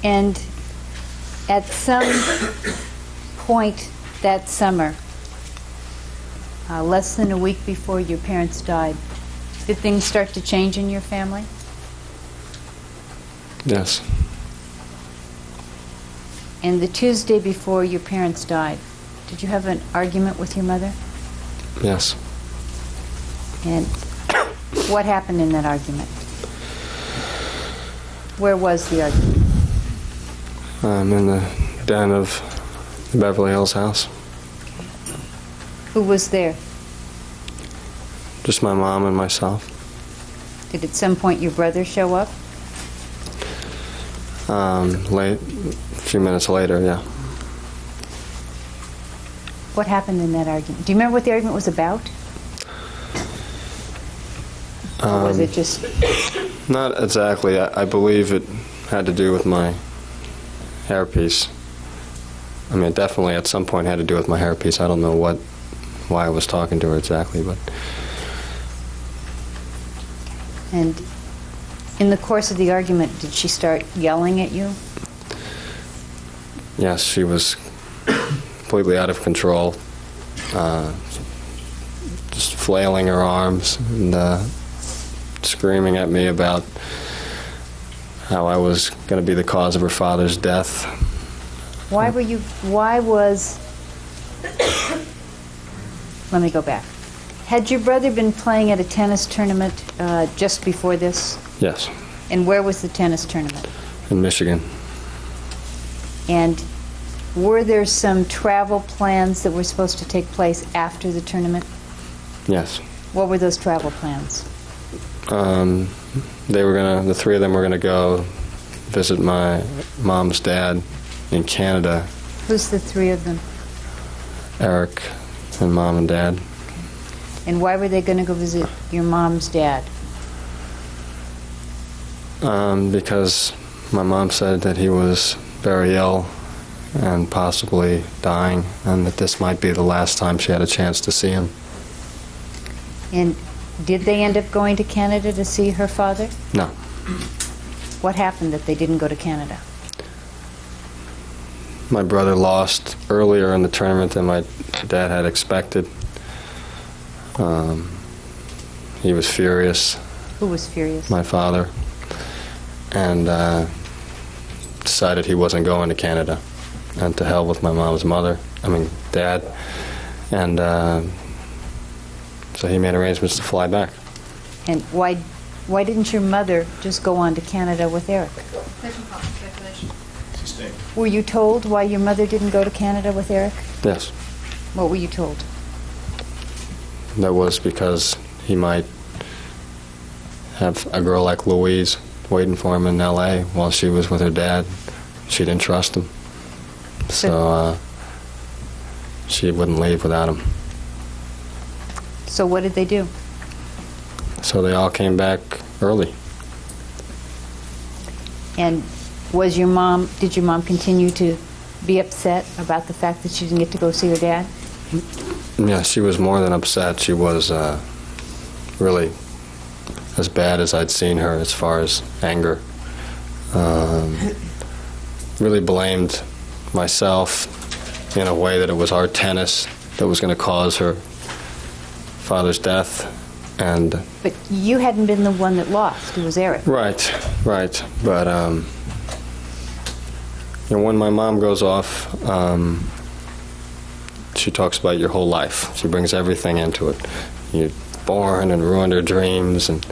And at some point that summer, less than a week before your parents died, did things start to change in your family? Yes. And the Tuesday before your parents died, did you have an argument with your mother? Yes. And what happened in that argument? Where was the argument? In the den of the Beverly Hills house. Who was there? Just my mom and myself. Did at some point your brother show up? A few minutes later, yeah. What happened in that argument? Do you remember what the argument was about? Or was it just... Not exactly. I believe it had to do with my hairpiece. I mean, it definitely at some point had to do with my hairpiece. I don't know why I was talking to her exactly, but... And in the course of the argument, did she start yelling at you? Yes, she was completely out of control, just flailing her arms and screaming at me about how I was going to be the cause of her father's death. Let me go back. Had your brother been playing at a tennis tournament just before this? Yes. And where was the tennis tournament? In Michigan. And were there some travel plans that were supposed to take place after the tournament? Yes. What were those travel plans? The three of them were gonna go visit my mom's dad in Canada. Who's the three of them? Erik and Mom and Dad. And why were they going to go visit your mom's dad? Because my mom said that he was very ill and possibly dying, and that this might be the last time she had a chance to see him. And did they end up going to Canada to see her father? No. What happened that they didn't go to Canada? My brother lost earlier in the tournament than my dad had expected. He was furious. Who was furious? My father. And decided he wasn't going to Canada. And to hell with my mom's dad. And so he made arrangements to fly back. And why didn't your mother just go on to Canada with Erik? Were you told why your mother didn't go to Canada with Erik? Yes. What were you told? That was because he might have a girl like Louise waiting for him in L.A. while she was with her dad. She didn't trust him. So she wouldn't leave without him. So what did they do? So they all came back early. And did your mom continue to be upset about the fact that she didn't get to go see her dad? Yeah, she was more than upset. She was really as bad as I'd seen her as far as anger. Really blamed myself in a way that it was our tennis that was going to cause her father's death. But you hadn't been the one that lost. It was Erik. Right. But when my mom goes off, she talks about your whole life. She brings everything into it. You're born and ruined her dreams, and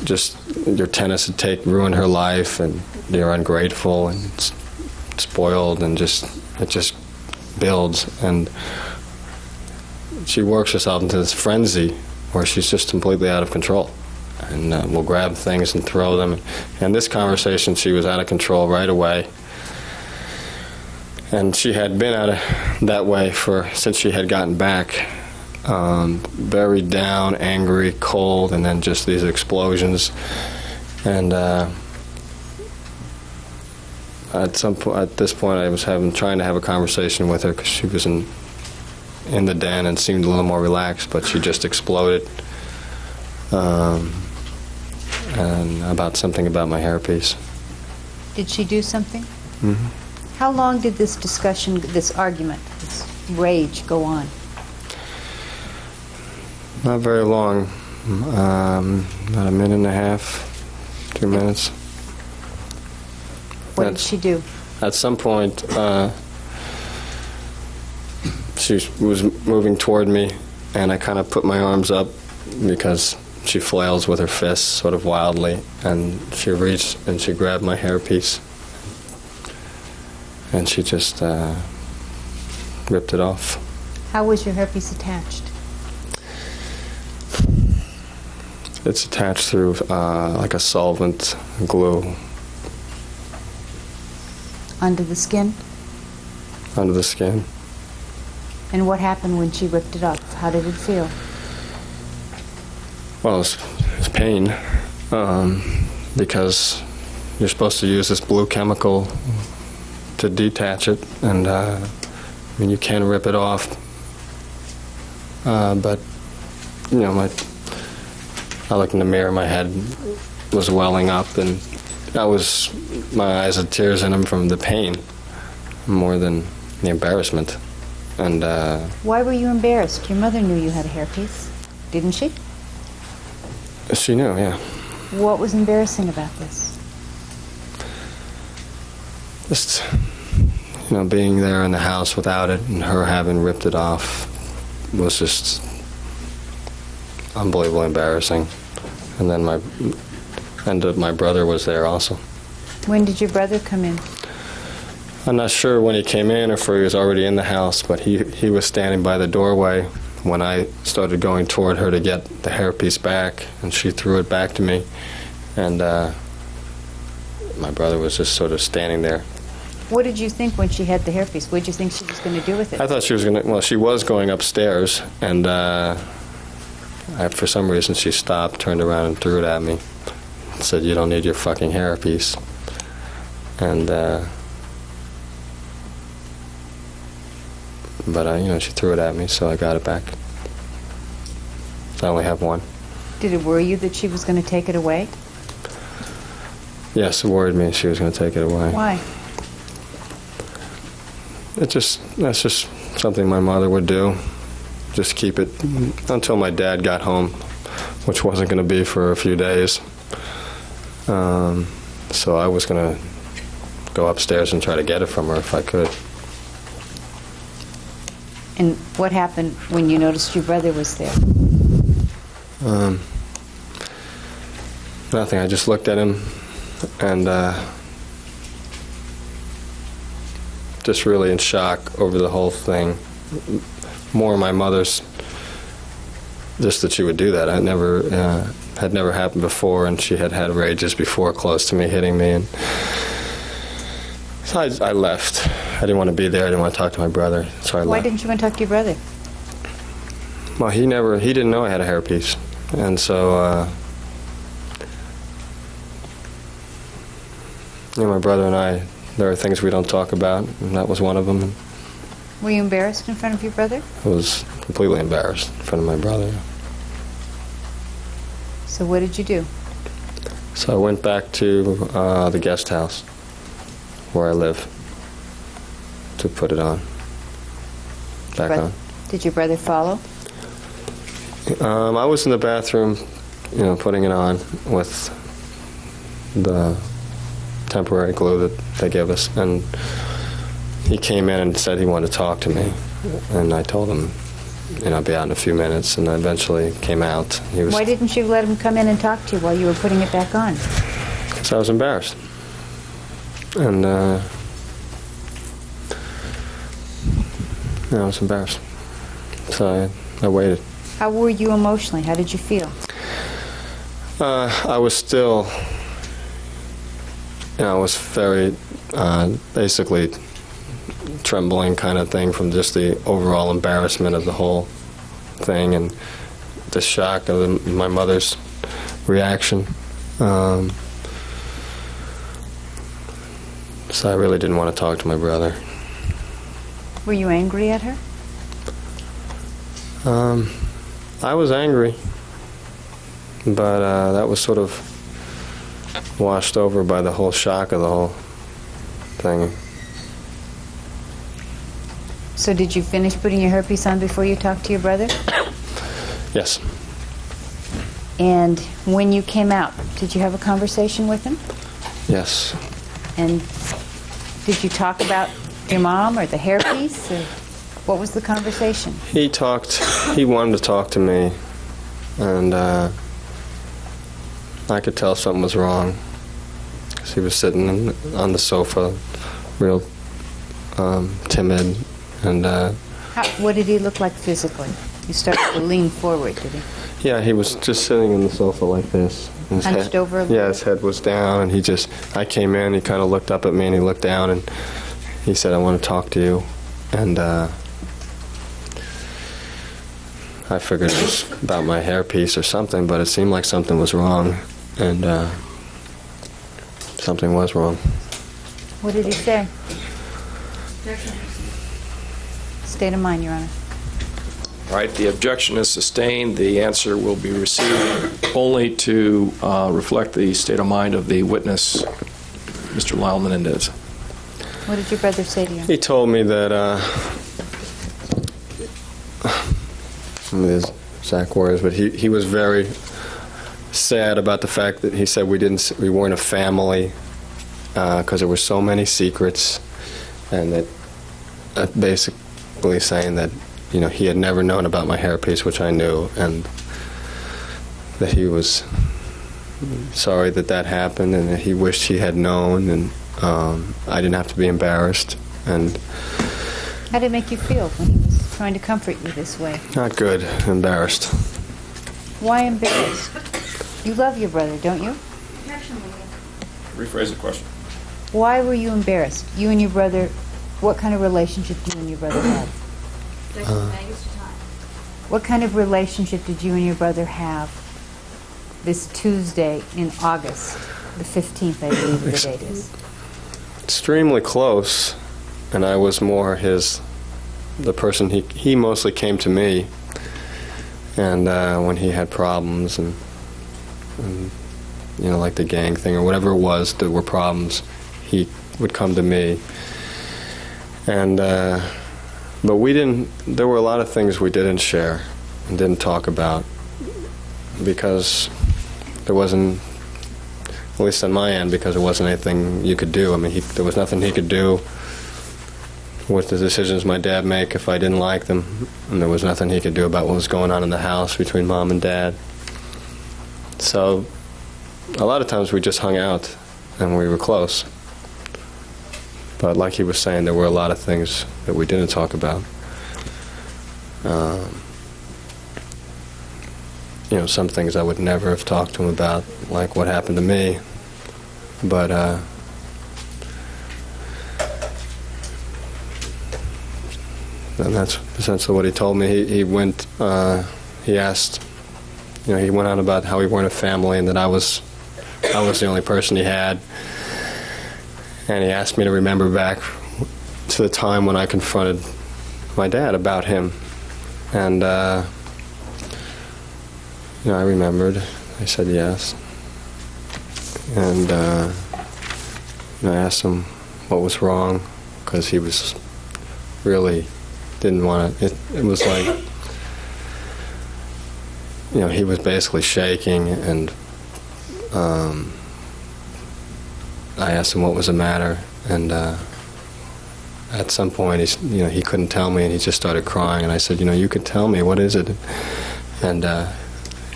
just your tennis had ruined her life, and you're ungrateful and spoiled, and it just builds. And she works herself into this frenzy where she's just completely out of control, and will grab things and throw them. And this conversation, she was out of control right away. And she had been that way since she had gotten back. Very down, angry, cold, and then just these explosions. And at this point, I was trying to have a conversation with her because she was in the den and seemed a little more relaxed, but she just exploded. And something about my hairpiece. Did she do something? Mm-hmm. How long did this discussion, this argument, this rage go on? Not very long. About a minute and a half, 2 minutes. What did she do? At some point, she was moving toward me, and I kind of put my arms up because she flails with her fists sort of wildly, and she reached and she grabbed my hairpiece, and she just ripped it off. How was your hairpiece attached? It's attached through like a solvent glue. Under the skin? Under the skin. And what happened when she ripped it off? How did it feel? Well, it's pain, because you're supposed to use this blue chemical to detach it, and I mean, you can rip it off, but you know, I looked in the mirror, my head was welling up, and my eyes had tears in them from the pain more than the embarrassment. And why were you embarrassed? Your mother knew you had a hairpiece, didn't she? She knew, yeah. What was embarrassing about this? Just, you know, being there in the house without it and her having ripped it off was just unbelievably embarrassing. And then my brother was there also. When did your brother come in? I'm not sure when he came in or if he was already in the house, but he was standing by the doorway when I started going toward her to get the hairpiece back, and she threw it back to me, and my brother was just sort of standing there. What did you think when she had the hairpiece? What did you think she was going to do with it? I thought she was going upstairs, and for some reason she stopped, turned around and threw it at me, and said, "You don't need your fucking hairpiece." And but you know, she threw it at me, so I got it back. I only have one. Did it worry you that she was going to take it away? Yes, it worried me she was going to take it away. Why? That's just something my mother would do. Just keep it until my dad got home, which wasn't going to be for a few days. So I was going to go upstairs and try to get it from her if I could. And what happened when you noticed your brother was there? Nothing. I just looked at him and just really in shock over the whole thing. More my mother's, just that she would do that. Had never happened before, and she had had rages before close to me, hitting me, and so I left. I didn't want to be there. I didn't want to talk to my brother, so I left. Why didn't you want to talk to your brother? Well, he didn't know I had a hairpiece, and so you know, my brother and I, there are things we don't talk about, and that was one of them. Were you embarrassed in front of your brother? I was completely embarrassed in front of my brother. So what did you do? So I went back to the guest house where I live to put it on. Back on. Did your brother follow? I was in the bathroom, you know, putting it on with the temporary glue that they give us, and he came in and said he wanted to talk to me, and I told him, you know, I'd be out in a few minutes, and I eventually came out. Why didn't you let him come in and talk to you while you were putting it back on? Because I was embarrassed. And, I was embarrassed. So I waited. How were you emotionally? How did you feel? I was still, you know, I was very, basically trembling kind of thing from just the overall embarrassment of the whole thing and the shock of my mother's reaction. So I really didn't want to talk to my brother. Were you angry at her? I was angry, but that was sort of washed over by the whole shock of the whole thing. So did you finish putting your hairpiece on before you talked to your brother? Yes. And when you came out, did you have a conversation with him? Yes. And did you talk about your mom or the hairpiece? Or what was the conversation? He wanted to talk to me, and I could tell something was wrong. Because he was sitting on the sofa, real timid, and... What did he look like physically? You started to lean forward, did he? Yeah, he was just sitting in the sofa like this. His Hunched head, over a little? Yeah, his head was down, and I came in, he kind of looked up at me, and he looked down, and he said, "I want to talk to you." And I figured it was about my hairpiece or something, but it seemed like something was wrong, and something was wrong. What did he say? State of mind, Your Honor. All right, the objection is sustained. The answer will be received only to reflect the state of mind of the witness, Mr. Lyle Menendez. What did your brother say to you? He told me that, his exact words, but he was very sad about the fact that he said we weren't a family because there were so many secrets, and that basically saying that, you know, he had never known about my hairpiece, which I knew, and that he was sorry that happened, and that he wished he had known, and I didn't have to be embarrassed. And How did it make you feel when he was trying to comfort you this way? not good, embarrassed. Why embarrassed? You love your brother, don't you? Rephrase the question. Why were you embarrassed? You and your brother, what kind of relationship you and your brother had? What kind of relationship did you and your brother have this Tuesday in August, the 15th, I believe the date is? Extremely close, and I was more the person he mostly came to me, and when he had problems and you know, like the gang thing or whatever it was, there were problems, he would come to me. And but there were a lot of things we didn't share and didn't talk about because there wasn't, at least on my end, because there wasn't anything you could do. I mean, there was nothing he could do with the decisions my dad make if I didn't like them, and there was nothing he could do about what was going on in the house between Mom and Dad. So a lot of times we just hung out and we were close. But like he was saying, there were a lot of things that we didn't talk about. You know, some things I would never have talked to him about, like what happened to me. But and that's essentially what he told me. He asked, you know, he went on about how we weren't a family and that I was the only person he had. And he asked me to remember back to the time when I confronted my dad about him. And, you know, I remembered. I said yes. And, you know, I asked him what was wrong, because he was really didn't want to. It was like, you know, he was basically shaking, and I asked him what was the matter, and at some point he couldn't tell me, and he just started crying, and I said, you know, you could tell me, what is it? And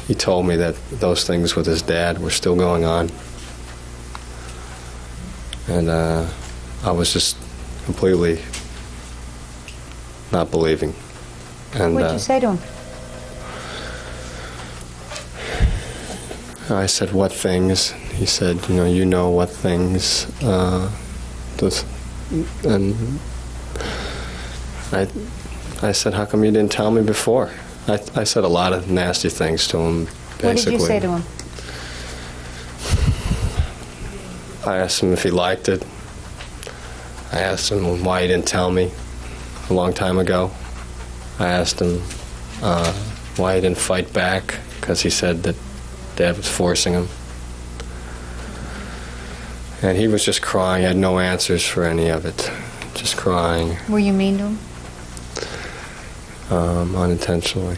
he told me that those things with his dad were still going on, and I was just completely not believing. And What did you say to him? I said, what things? He said, you know what things. And I said, how come you didn't tell me before? I said a lot of nasty things to him, basically. What did you say to him? I asked him if he liked it. I asked him why he didn't tell me a long time ago. I asked him why he didn't fight back, because he said that Dad was forcing him. And he was just crying. I had no answers for any of it. Just crying. Were you mean to him? Unintentionally.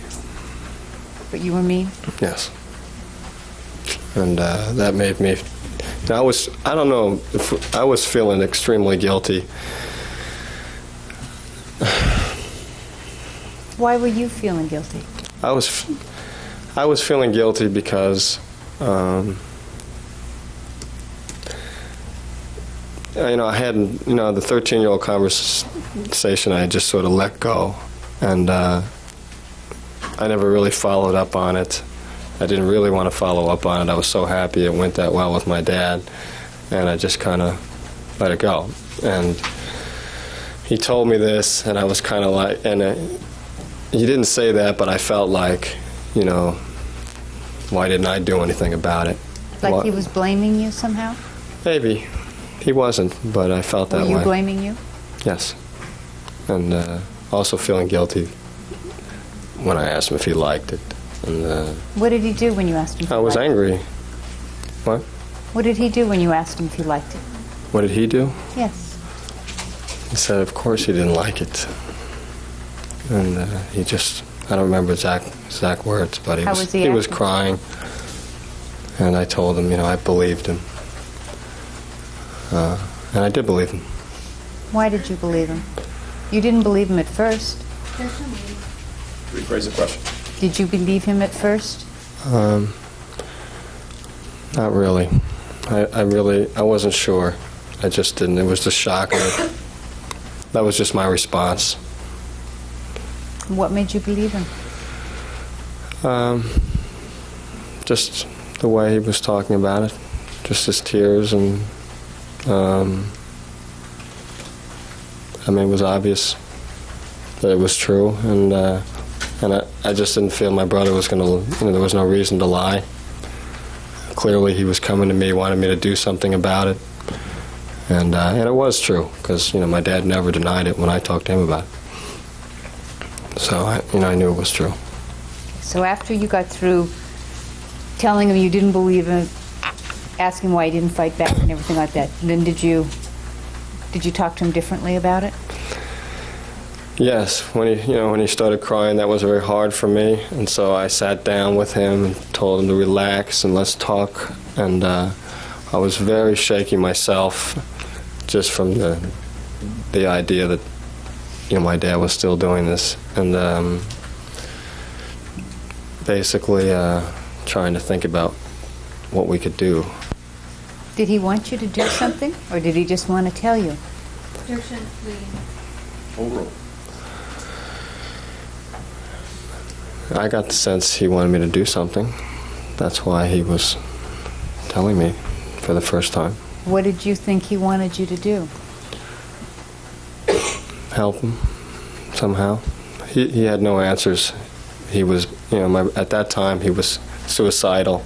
But you were mean? Yes. And that made me... I don't know, I was feeling extremely guilty. Why were you feeling guilty? I was feeling guilty because... I had, the 13-year-old conversation I had just sort of let go. And I never really followed up on it. I didn't really want to follow up on it. I was so happy it went that well with my dad. And I just kind of let it go. And he told me this, and I was kind of like, he didn't say that, but I felt like, why didn't I do anything about it? Like he was blaming you somehow? Maybe. He wasn't, but I felt that way. Were you blaming you? Yes. And also feeling guilty when I asked him if he liked it. And what did he do when you asked him if he liked it? I was angry. What? What did he do when you asked him if he liked it? What did he do? Yes. He said, of course he didn't like it. And he just, I don't remember exact words, but he was crying. And I told him, I believed him. And I did believe him. Why did you believe him? You didn't believe him at first. Rephrase the question. Did you believe him at first? Not really. I wasn't sure. I just didn't. It was the shock of it. That was just my response. What made you believe him? Just the way he was talking about it. Just his tears and... it was obvious that it was true, and I just didn't feel my brother was going to, there was no reason to lie. Clearly he was coming to me, wanted me to do something about it, and it was true, because, my dad never denied it when I talked to him about it. So, I knew it was true. So after you got through telling him you didn't believe him, asking why he didn't fight back and everything like that, then did you talk to him differently about it? Yes, when he started crying, that was very hard for me, and so I sat down with him and told him to relax and let's talk. And I was very shaky myself, just from the idea that my dad was still doing this, and basically trying to think about what we could do. Did he want you to do something, or did he just want to tell you? Objection, please. Overruled. I got the sense he wanted me to do something. That's why he was telling me for the first time. What did you think he wanted you to do? Help him somehow. He had no answers. He was, at that time he was suicidal.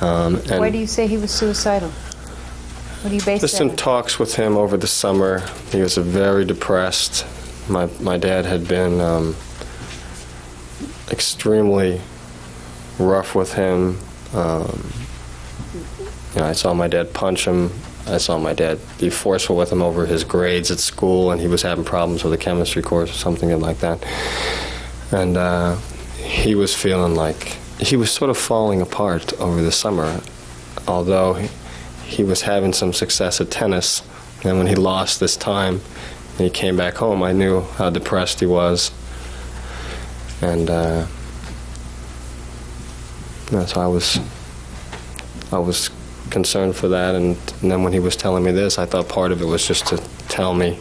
And why do you say he was suicidal? What do you base just that in on? talks with him over the summer, he was very depressed. My dad had been extremely rough with him. I saw my dad punch him. I saw my dad be forceful with him over his grades at school, and he was having problems with a chemistry course or something like that. And he was feeling like he was sort of falling apart over the summer, although he was having some success at tennis. And when he lost this time and he came back home, I knew how depressed he was. And so I was concerned for that. And then when he was telling me this, I thought part of it was just to tell me,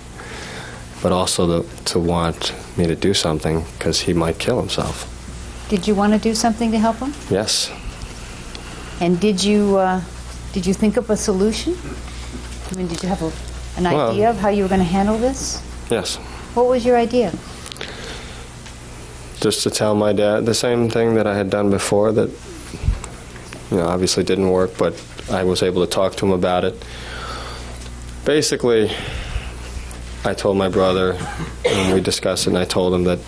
but also to want me to do something, because he might kill himself. Did you want to do something to help him? Yes. And did you think of a solution? I mean, did you have an idea of how you were going to handle this? Yes. What was your idea? Just to tell my dad the same thing that I had done before, that obviously didn't work, but I was able to talk to him about it. Basically, I told my brother, and we discussed it, and I told him that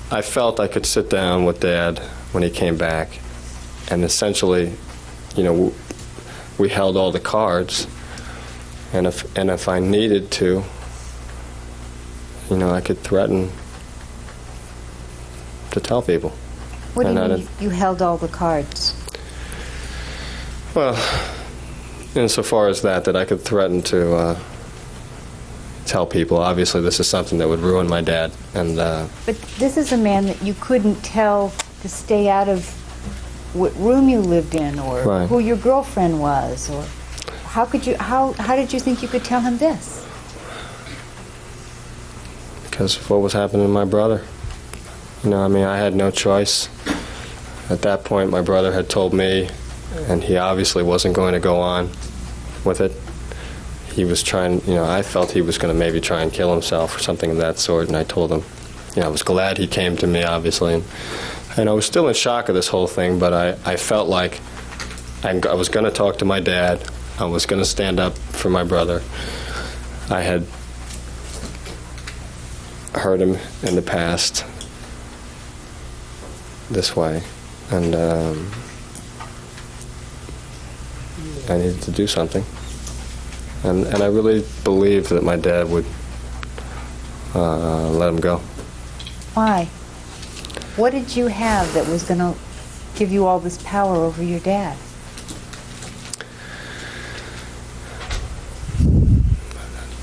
I felt I could sit down with Dad when he came back and essentially, we held all the cards, and if I needed to, I could threaten to tell people. What do you And mean you held all the cards? Well, insofar as that I could threaten to tell people. Obviously, this is something that would ruin my dad. And But this is a man that you couldn't tell to stay out of what room you lived in, or Right. who your girlfriend was, or how could you? How did you think you could tell him this? because of what was happening to my brother. I had no choice. At that point, my brother had told me, and he obviously wasn't going to go on with it. He was trying, I felt he was going to maybe try and kill himself or something of that sort, and I told him, I was glad he came to me, obviously. And I was still in shock of this whole thing, but I felt like I was going to talk to my dad. I was going to stand up for my brother. I had hurt him in the past this way, and I needed to do something. And I really believed that my dad would let him go. Why? What did you have that was going to give you all this power over your dad?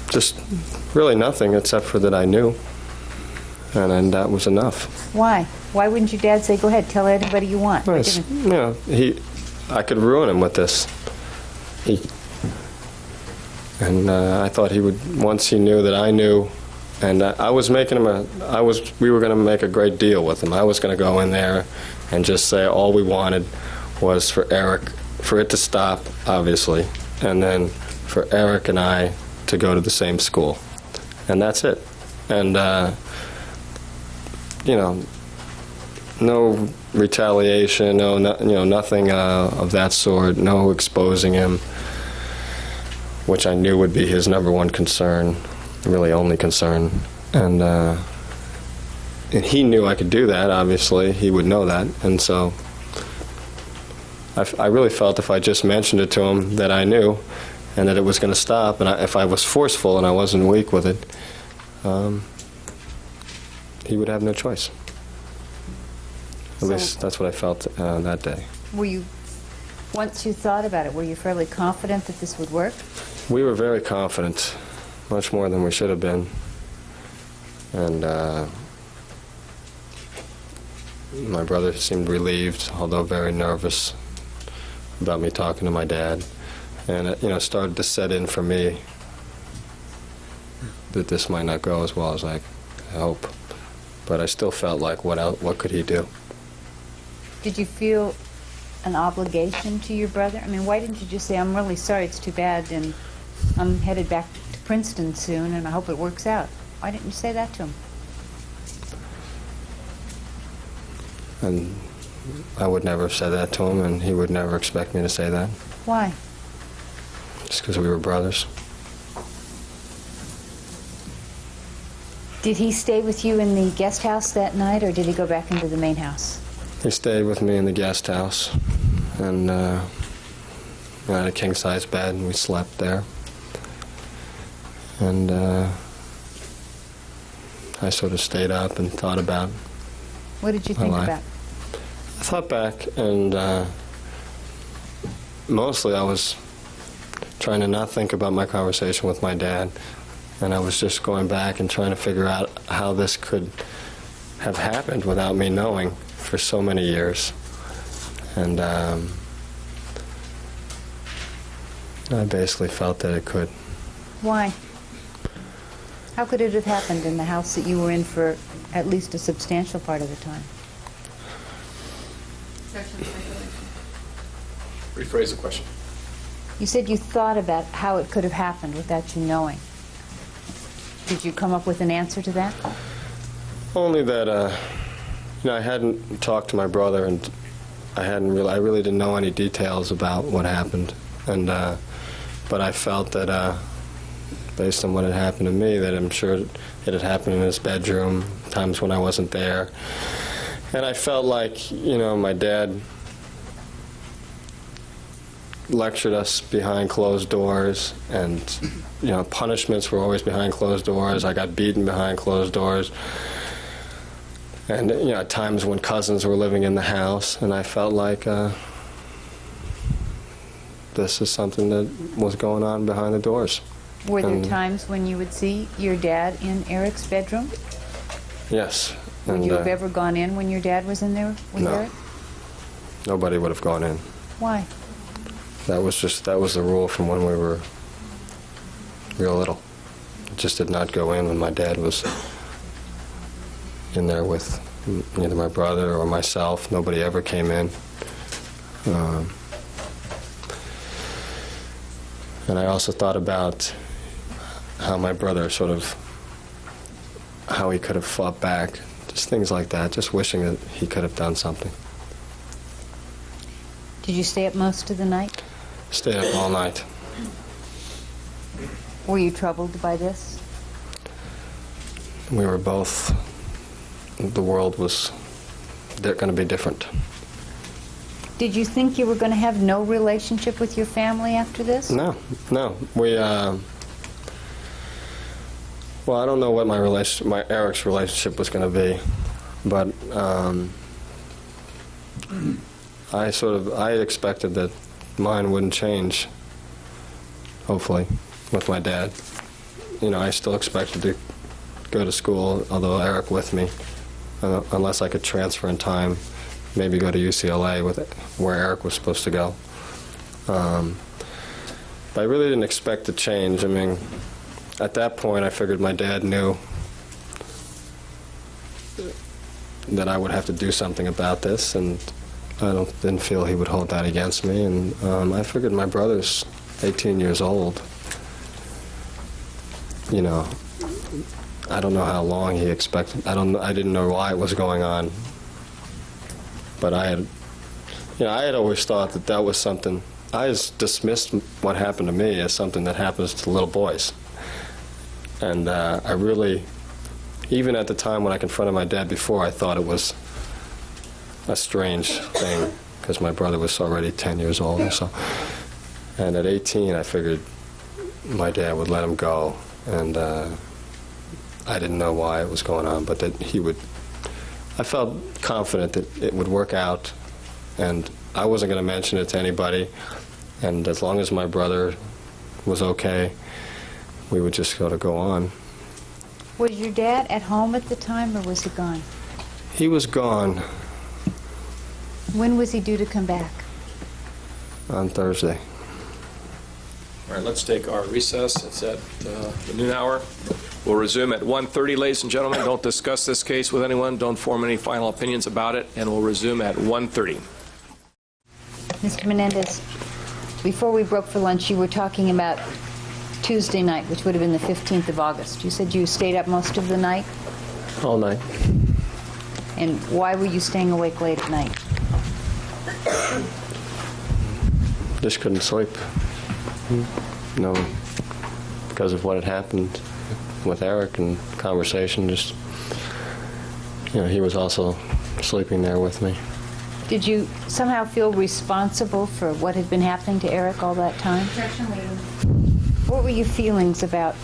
Just really nothing, except for that I knew, and that was enough. Why? Why wouldn't your dad say, "Go ahead, tell anybody you want"? Why Nice. didn't- I could ruin him with this. And I thought he would, once he knew that I knew, and I was making him we were going to make a great deal with him. I was going to go in there and just say all we wanted was for it to stop, obviously, and then for Erik and I to go to the same school. And that's it. And, no retaliation, nothing of that sort, no exposing him, which I knew would be his number one concern, really only concern. And he knew I could do that, obviously. He would know that. And so I really felt if I just mentioned it to him that I knew and that it was going to stop, and if I was forceful and I wasn't weak with it, he would have no choice. At least that's what I felt that day. Were you, once you thought about it, were you fairly confident that this would work? We were very confident, much more than we should have been. And my brother seemed relieved, although very nervous about me talking to my dad. And it, started to set in for me that this might not go as well as I hope. But I still felt like, what could he do? Did you feel an obligation to your brother? I mean, why didn't you just say, "I'm really sorry, it's too bad, and I'm headed back to Princeton soon, and I hope it works out"? Why didn't you say that to him? And I would never have said that to him, and he would never expect me to say that, Why? just because we were brothers. Did he stay with you in the guest house that night, or did he go back into the main house? He stayed with me in the guest house, and I had a king-size bed, and we slept there. And I sort of stayed up and thought about What did you my think life. about? I thought back, and mostly I was trying to not think about my conversation with my dad, and I was just going back and trying to figure out how this could have happened without me knowing for so many years. And I basically felt that it could. Why? How could it have happened in the house that you were in for at least a substantial part of the time? Objection, speculation. Rephrase the question. You said you thought about how it could have happened without you knowing. Did you come up with an answer to that? Only that, I hadn't talked to my brother, and I really didn't know any details about what happened, and but I felt that, based on what had happened to me, that I'm sure it had happened in his bedroom, times when I wasn't there, and I felt like, my dad lectured us behind closed doors, and punishments were always behind closed doors. I got beaten behind closed doors, and at times when cousins were living in the house, and I felt like this is something that was going on behind the doors. Were there And- times when you would see your dad in Eric's bedroom? Yes. Would And you have ever gone in when your dad was in there with No. Eric? nobody would have gone in. Why? That was the rule from when we were real little. Just did not go in when my dad was in there with either my brother or myself. Nobody ever came in. And I also thought about how my brother how he could have fought back. Just things like that. Just wishing that he could have done something. Did you stay up most of the night? Stayed up all night. Were you troubled by this? We were both, the world was going to be different. Did you think you were going to have no relationship with your family after this? No. We, well, I don't know what my Eric's relationship was going to be, but I expected that mine wouldn't change, hopefully, with my dad. I still expected to go to school, although Eric with me, unless I could transfer in time, maybe go to UCLA where Eric was supposed to go. But I really didn't expect to change. I mean, at that point, I figured my dad knew that I would have to do something about this, and I didn't feel he would hold that against me. And I figured my brother's 18 years old. I don't know how long he expected. I didn't know why it was going on. But I had always thought that was something. I just dismissed what happened to me as something that happens to little boys. And I really, even at the time when I confronted my dad before, I thought it was a strange thing because my brother was already 10 years old or so. And at 18, I figured my dad would let him go. And I didn't know why it was going on, but that he would. I felt confident that it would work out, and I wasn't going to mention it to anybody. And as long as my brother was okay, we would just go on. Was your dad at home at the time, or was he gone? He was gone When was he due to come back? on Thursday. All right, let's take our recess. It's at the noon hour. We'll resume at 1:30, ladies and gentlemen. Don't discuss this case with anyone. Don't form any final opinions about it. And we'll resume at 1:30. Mr. Menendez, before we broke for lunch, you were talking about Tuesday night, which would have been the 15th of August. You said you stayed up most of the night? All night. And why were you staying awake late at night? Just couldn't sleep. No, because of what had happened with Eric and conversation. Just, he was also sleeping there with me. Did you somehow feel responsible for what had been happening to Eric all that time? Objection leading. What were your feelings about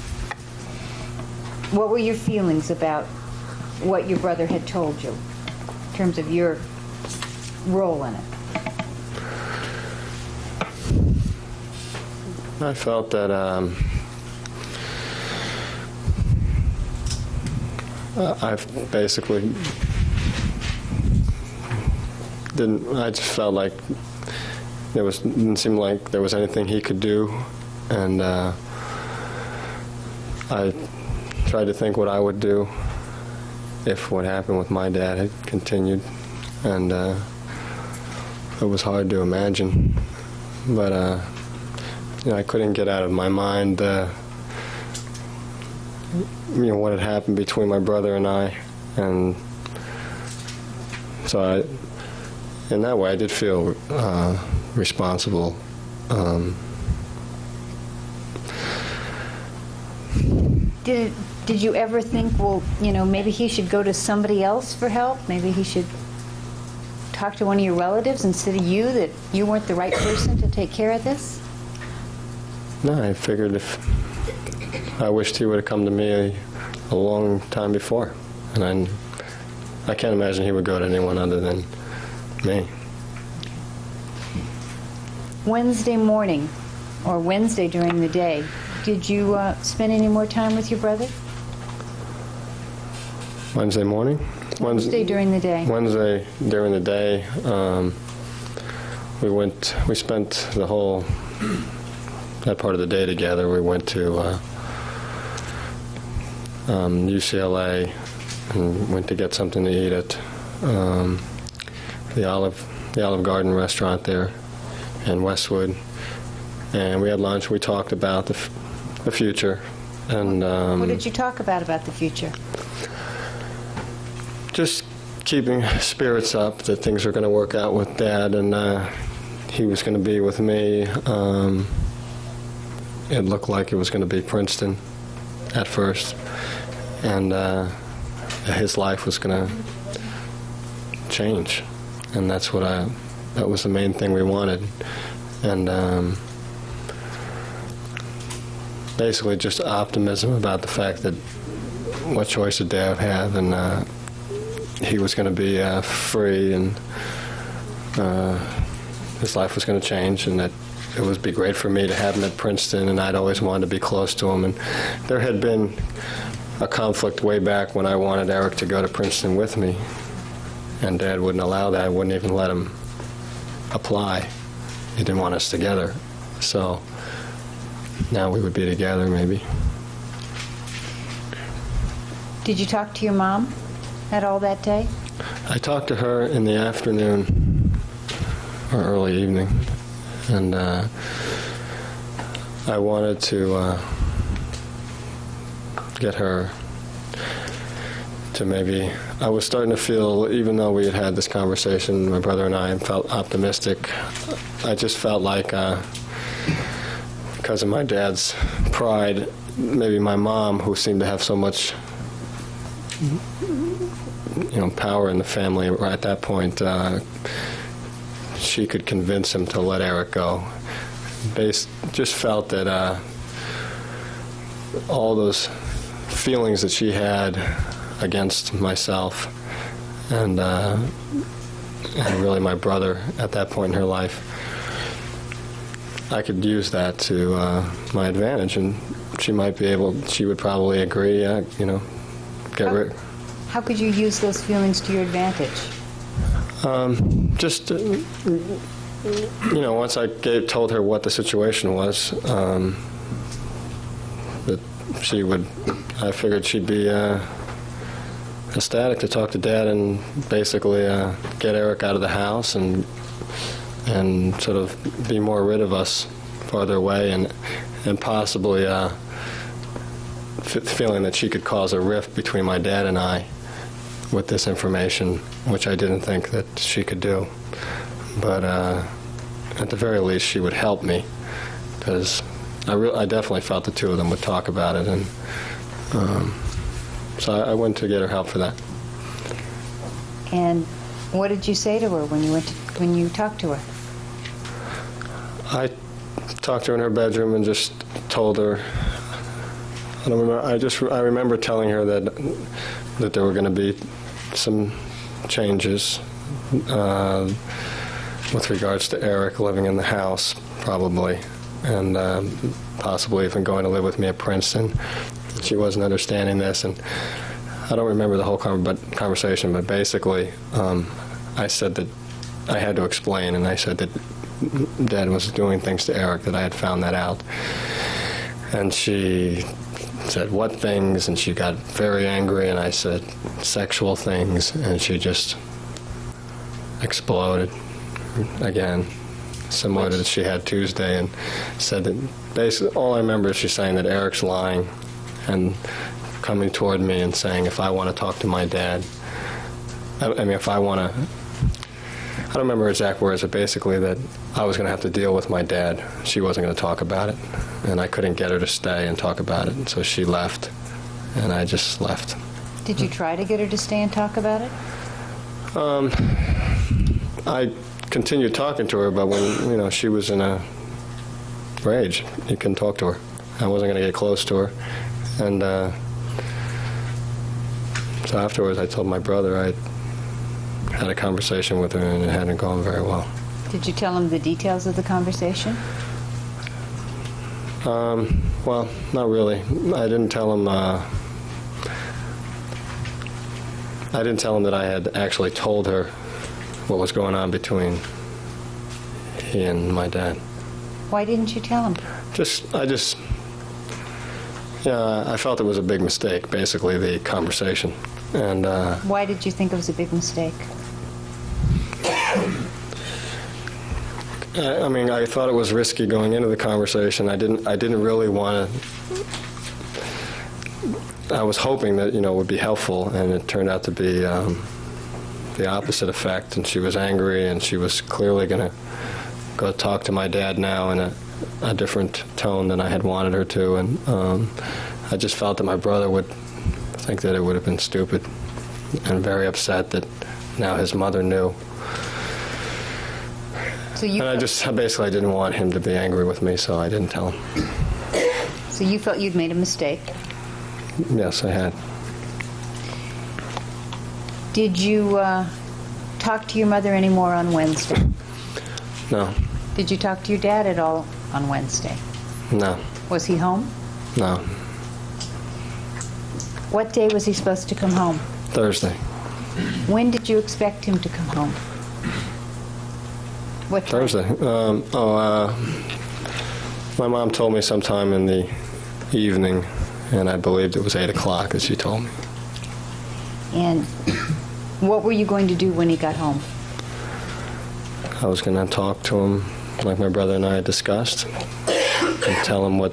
what your brother had told you in terms of your role in it? I felt that I basically I just felt like didn't seem like there was anything he could do, and I tried to think what I would do if what happened with my dad had continued, and it was hard to imagine, but I couldn't get out of my mind what had happened between my brother and I, and so in that way I did feel responsible. Did you ever think, well, maybe he should go to somebody else for help? Maybe he should talk to one of your relatives instead of you, that you weren't the right person to take care of this? No, I figured I wished he would have come to me a long time before. And I can't imagine he would go to anyone other than me. Wednesday morning, or Wednesday during the day, did you spend any more time with your brother? Wednesday morning? Wednesday during the day. Wednesday during the day, we spent that part of the day together. We went to UCLA and went to get something to eat at the Olive Garden restaurant there in Westwood. And we had lunch. We talked about the future. And what did you talk about the future? Just keeping spirits up, that things are going to work out with Dad, and he was going to be with me. It looked like it was going to be Princeton at first, and his life was going to change, and that was the main thing we wanted. And basically just optimism about the fact that what choice did Dad have, and he was going to be free, and his life was going to change, and that it would be great for me to have him at Princeton, and I'd always wanted to be close to him. And there had been a conflict way back when I wanted Erik to go to Princeton with me, and Dad wouldn't allow that. I wouldn't even let him apply. He didn't want us together. So now we would be together, maybe. Did you talk to your mom at all that day? I talked to her in the afternoon or early evening, and I wanted to get her to maybe... I was starting to feel, even though we had this conversation, my brother and I, felt optimistic. I just felt like, because of my dad's pride, maybe my mom, who seemed to have so much power in the family at that point, she could convince him to let Erik go. Just felt that all those feelings that she had against myself and really my brother at that point in her life, I could use that to my advantage, and she would probably agree, get rid. How could you use those feelings to your advantage? Just, once I told her what the situation was, that I figured she'd be ecstatic to talk to Dad and basically get Erik out of the house and sort of be more rid of us farther away, and possibly feeling that she could cause a rift between my dad and I with this information, which I didn't think that she could do. But at the very least, she would help me, because I definitely felt the two of them would talk about it, and so I went to get her help for that. And what did you say to her when you talked to her? I talked to her in her bedroom and just told her. I don't remember. I remember telling her that there were going to be some changes with regards to Erik living in the house, probably, and possibly even going to live with me at Princeton. She wasn't understanding this, and I don't remember the whole conversation, but basically I said that I had to explain, and I said that Dad was doing things to Erik, that I had found that out. And she said, "What things?" And she got very angry, and I said, "Sexual things," and she just exploded again, similar to that she had Tuesday, and said that basically all I remember is she saying that Erik's lying and coming toward me and saying, if I want to talk to my dad, if I want to, I don't remember exact words, but basically that I was going to have to deal with my dad. She wasn't going to talk about it, and I couldn't get her to stay and talk about it, and so she left, and I just left. Did you try to get her to stay and talk about it? I continued talking to her, but when, she was in a rage, you couldn't talk to her. I wasn't going to get close to her. And so afterwards, I told my brother I had a conversation with her, and it hadn't gone very well. Did you tell him the details of the conversation? Well, not really. I didn't tell him. I didn't tell him that I had actually told her what was going on between he and my dad. Why didn't you tell him? I felt it was a big mistake, basically, the conversation. And Why did you think it was a big mistake? I thought it was risky going into the conversation. I didn't really want to. I was hoping that it would be helpful, and it turned out to be the opposite effect. And she was angry, and she was clearly going to go talk to my dad now in a different tone than I had wanted her to. And I just felt that my brother would think that it would have been stupid, and very upset that now his mother knew. So you And I basically didn't want him to be angry with me, so I didn't tell him. So you felt you'd made a mistake. Yes, I had. Did you talk to your mother anymore on Wednesday? No. Did you talk to your dad at all on Wednesday? No. Was he home? No. What day was he supposed to come home? Thursday. When did you expect him to come home? What time? Thursday. My mom told me sometime in the evening, and I believed it was 8 o'clock, as she told me. And what were you going to do when he got home? I was going to talk to him like my brother and I had discussed, and tell him what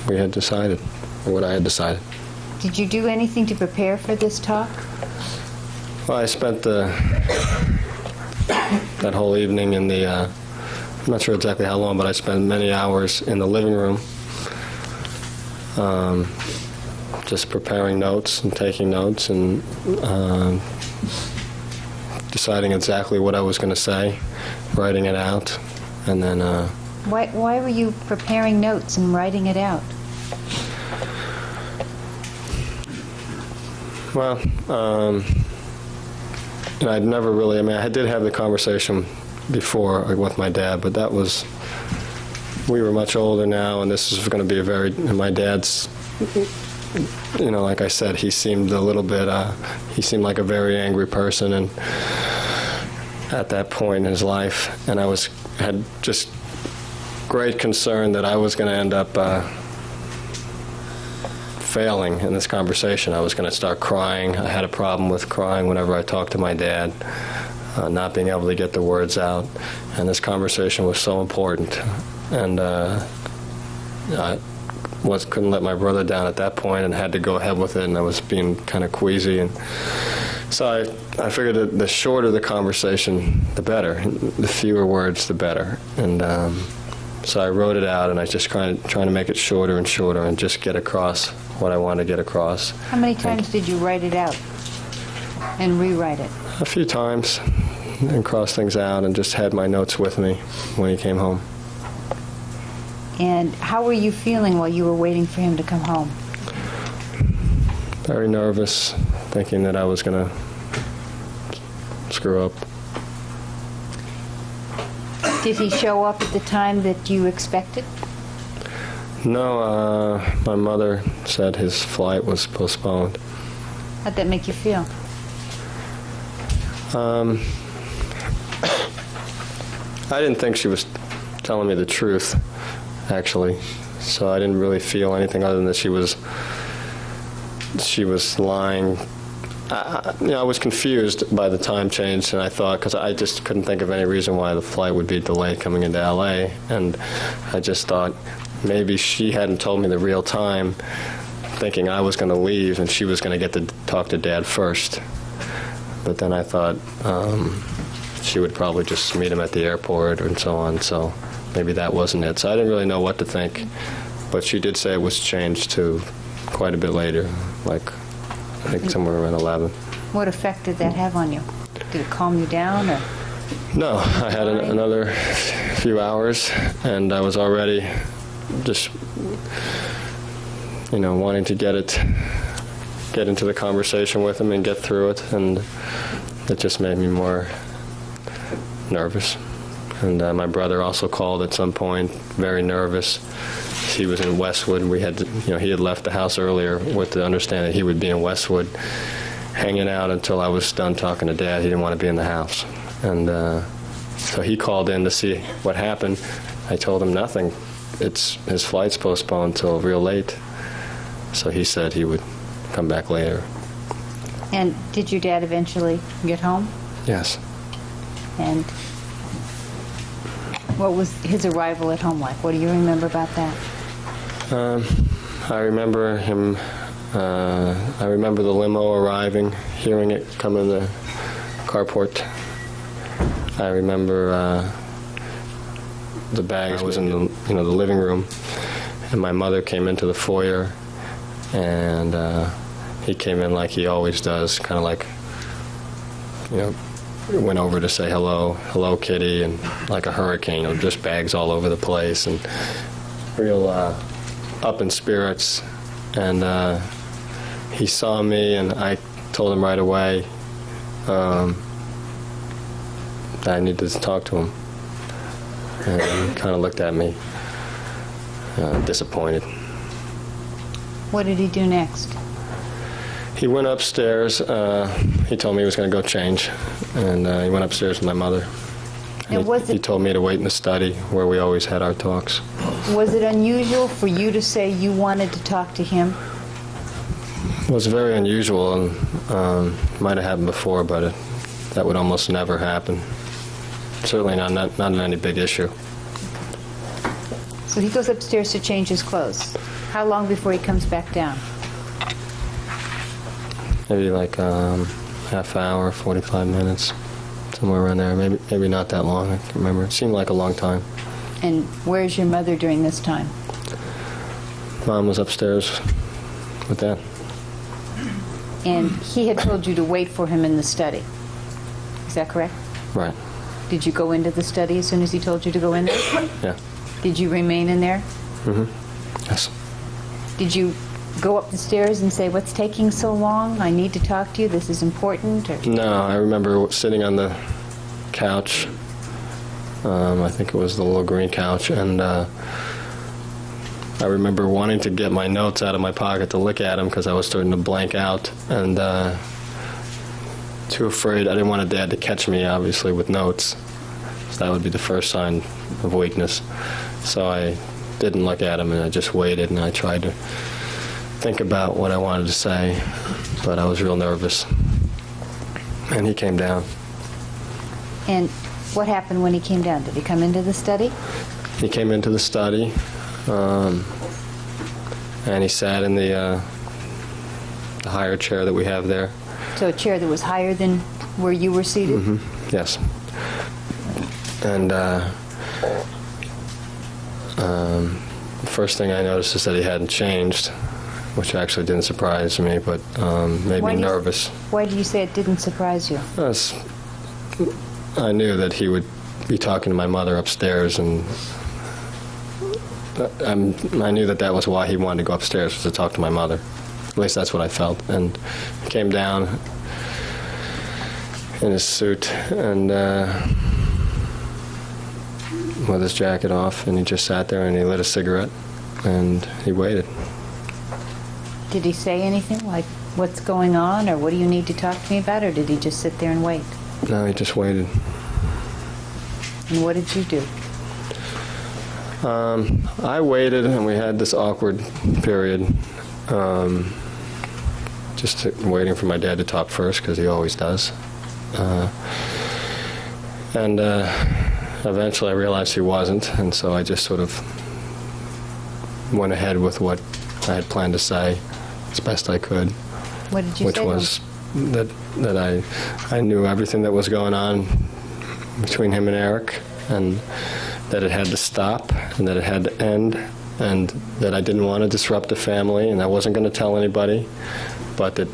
we had decided, or what I had decided. Did you do anything to prepare for this talk? Well, I spent that whole evening in the, I'm not sure exactly how long, but I spent many hours in the living room, just preparing notes and taking notes and deciding exactly what I was going to say, writing it out, and then... Why were you preparing notes and writing it out? Well, I'd never really, I did have the conversation before with my dad, but we were much older now, and this is going to be my dad's, like I said, he seemed a little bit, he seemed like a very angry person, and at that point in his life, and I had just great concern that I was going to end up failing in this conversation. I was going to start crying. I had a problem with crying whenever I talked to my dad, not being able to get the words out. And this conversation was so important. And I couldn't let my brother down at that point, and had to go ahead with it, and I was being kind of queasy. And so I figured that the shorter the conversation, the better. The fewer words, the better. And so I wrote it out, and I just trying to make it shorter and shorter and just get across what I wanted to get across. How many times did you write it out and rewrite it? A few times, and cross things out, and just had my notes with me when he came home. And how were you feeling while you were waiting for him to come home? Very nervous, thinking that I was going to screw up. Did he show up at the time that you expected? No, my mother said his flight was postponed. How'd that make you feel? I didn't think she was telling me the truth, actually. So I didn't really feel anything other than that she was lying. I was confused by the time change, and I thought, because I just couldn't think of any reason why the flight would be delayed coming into L.A., and I just thought maybe she hadn't told me the real time, thinking I was going to leave and she was going to get to talk to Dad first. But then I thought she would probably just meet him at the airport and so on, so maybe that wasn't it. So I didn't really know what to think, but she did say it was changed to quite a bit later, like I think somewhere around 11. What effect did that have on you? Did it calm you down, or? No, I had another few hours, and I was already just, wanting to get into the conversation with him and get through it, and it just made me more nervous. And my brother also called at some point, very nervous. He was in Westwood. We had, he had left the house earlier with the understanding that he would be in Westwood, hanging out until I was done talking to Dad. He didn't want to be in the house. And so he called in to see what happened. I told him nothing. His flight's postponed till real late. So he said he would come back later. And did your dad eventually get home? Yes. And what was his arrival at home like? What do you remember about that? I remember him. I remember the limo arriving, hearing it come in the carport. I remember the bags. I was in the living room, and my mother came into the foyer, and he came in like he always does, kind of like, went over to say hello, Kitty, and like a hurricane, just bags all over the place, and real up in spirits. And he saw me, and I told him right away that I needed to talk to him. And he kind of looked at me, disappointed. What did he do next? He went upstairs. He told me he was going to go change, and he went upstairs with my mother. And he told me to wait in the study where we always had our talks. Was it unusual for you to say you wanted to talk to him? It was very unusual, and might have happened before, but that would almost never happen. Certainly not on any big issue. So he goes upstairs to change his clothes. How long before he comes back down? Maybe like half hour, 45 minutes, somewhere around there. Maybe not that long. I can't remember. It seemed like a long time. And where's your mother during this time? Mom was upstairs with Dad. And he had told you to wait for him in the study. Is that correct? Right. Did you go into the study as soon as he told you to go in there? Yeah. Did you remain in there? Mm-hmm. Yes. Did you go up the stairs and say, what's taking so long? I need to talk to you. This is important? Or? No, I remember sitting on the couch. I think it was the little green couch, and I remember wanting to get my notes out of my pocket to look at them because I was starting to blank out, and too afraid. I didn't want Dad to catch me, obviously, with notes. So that would be the first sign of weakness. So I didn't look at him, and I just waited, and I tried to think about what I wanted to say, but I was real nervous. And he came down. And what happened when he came down? Did he come into the study? He came into the study, and he sat in the higher chair that we have there. So a chair that was higher than where you were seated? Mm-hmm. Yes. And the first thing I noticed is that he hadn't changed, which actually didn't surprise me, but made me nervous. Why do you say it didn't surprise you? I knew that he would be talking to my mother upstairs, and I knew that was why he wanted to go upstairs, was to talk to my mother. At least that's what I felt. And he came down in his suit and with his jacket off, and he just sat there and he lit a cigarette and he waited. Did he say anything like, what's going on, or what do you need to talk to me about, or did he just sit there and wait? No, he just waited. And what did you do? I waited, and we had this awkward period, just waiting for my dad to talk first, because he always does. And eventually I realized he wasn't, and so I just sort of went ahead with what I had planned to say as best I could. What did you which say? Was that I knew everything that was going on between him and Erik, and that it had to stop, and that it had to end, and that I didn't want to disrupt the family, and I wasn't going to tell anybody, but that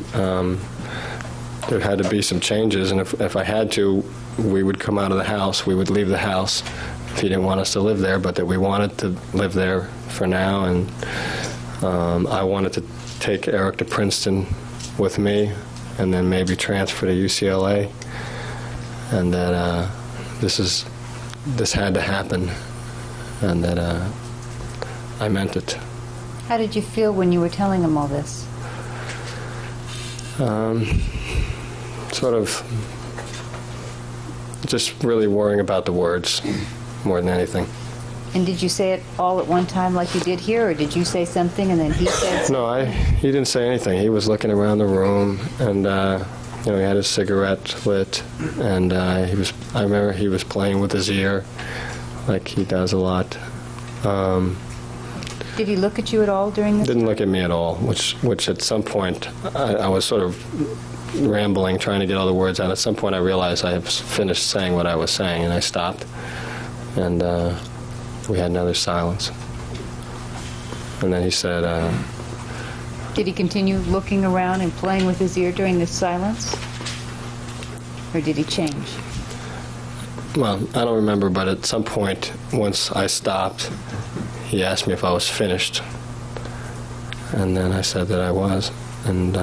there had to be some changes, and if I had to, we would come out of the house, we would leave the house if he didn't want us to live there, but that we wanted to live there for now, and I wanted to take Erik to Princeton with me and then maybe transfer to UCLA, and that this had to happen, and that I meant it. How did you feel when you were telling him all this? Sort of just really worrying about the words more than anything. And did you say it all at one time like you did here, or did you say something and then he said something? No, he didn't say anything. He was looking around the room, and he had his cigarette lit, and I remember he was playing with his ear, like he does a lot. Did he look at you at all during this? Didn't look at me at all, which at some point I was sort of rambling, trying to get all the words out. At some point I realized I had finished saying what I was saying, and I stopped, and we had another silence. And then he said... Did he continue looking around and playing with his ear during this silence? Or did he change? Well, I don't remember, but at some point, once I stopped, he asked me if I was finished. And then I said that I was. And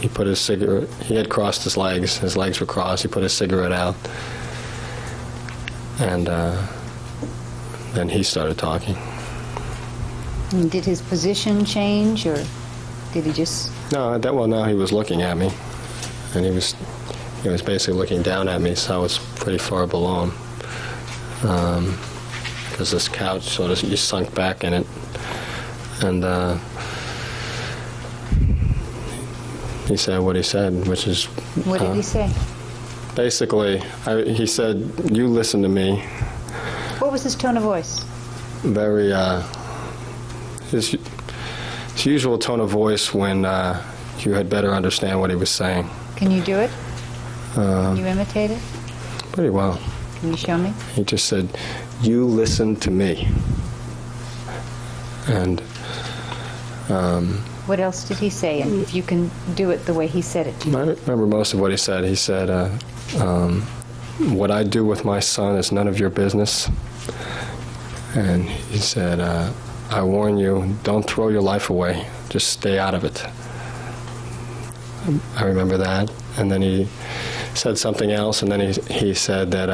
he put his cigarette... He had crossed his legs. His legs were crossed. He put his cigarette out. And then he started talking. And did his position change, or did he just... No, now he was looking at me. And he was basically looking down at me, so I was pretty far below him. Because this couch sort of, you sunk back in it. And he said what he said, which is... What did he say? Basically, he said, "You listen to me." What was his tone of voice? Very, his usual tone of voice when you had better understand what he was saying. Can you do it? Can you imitate it? Pretty well. Can you show me? He just said, "You listen to me." And What else did he say? And if you can do it the way he said it to you. I remember most of what he said. He said, "What I do with my son is none of your business." And he said, "I warn you, don't throw your life away. Just stay out of it." I remember that. And then he said something else, and then he said that,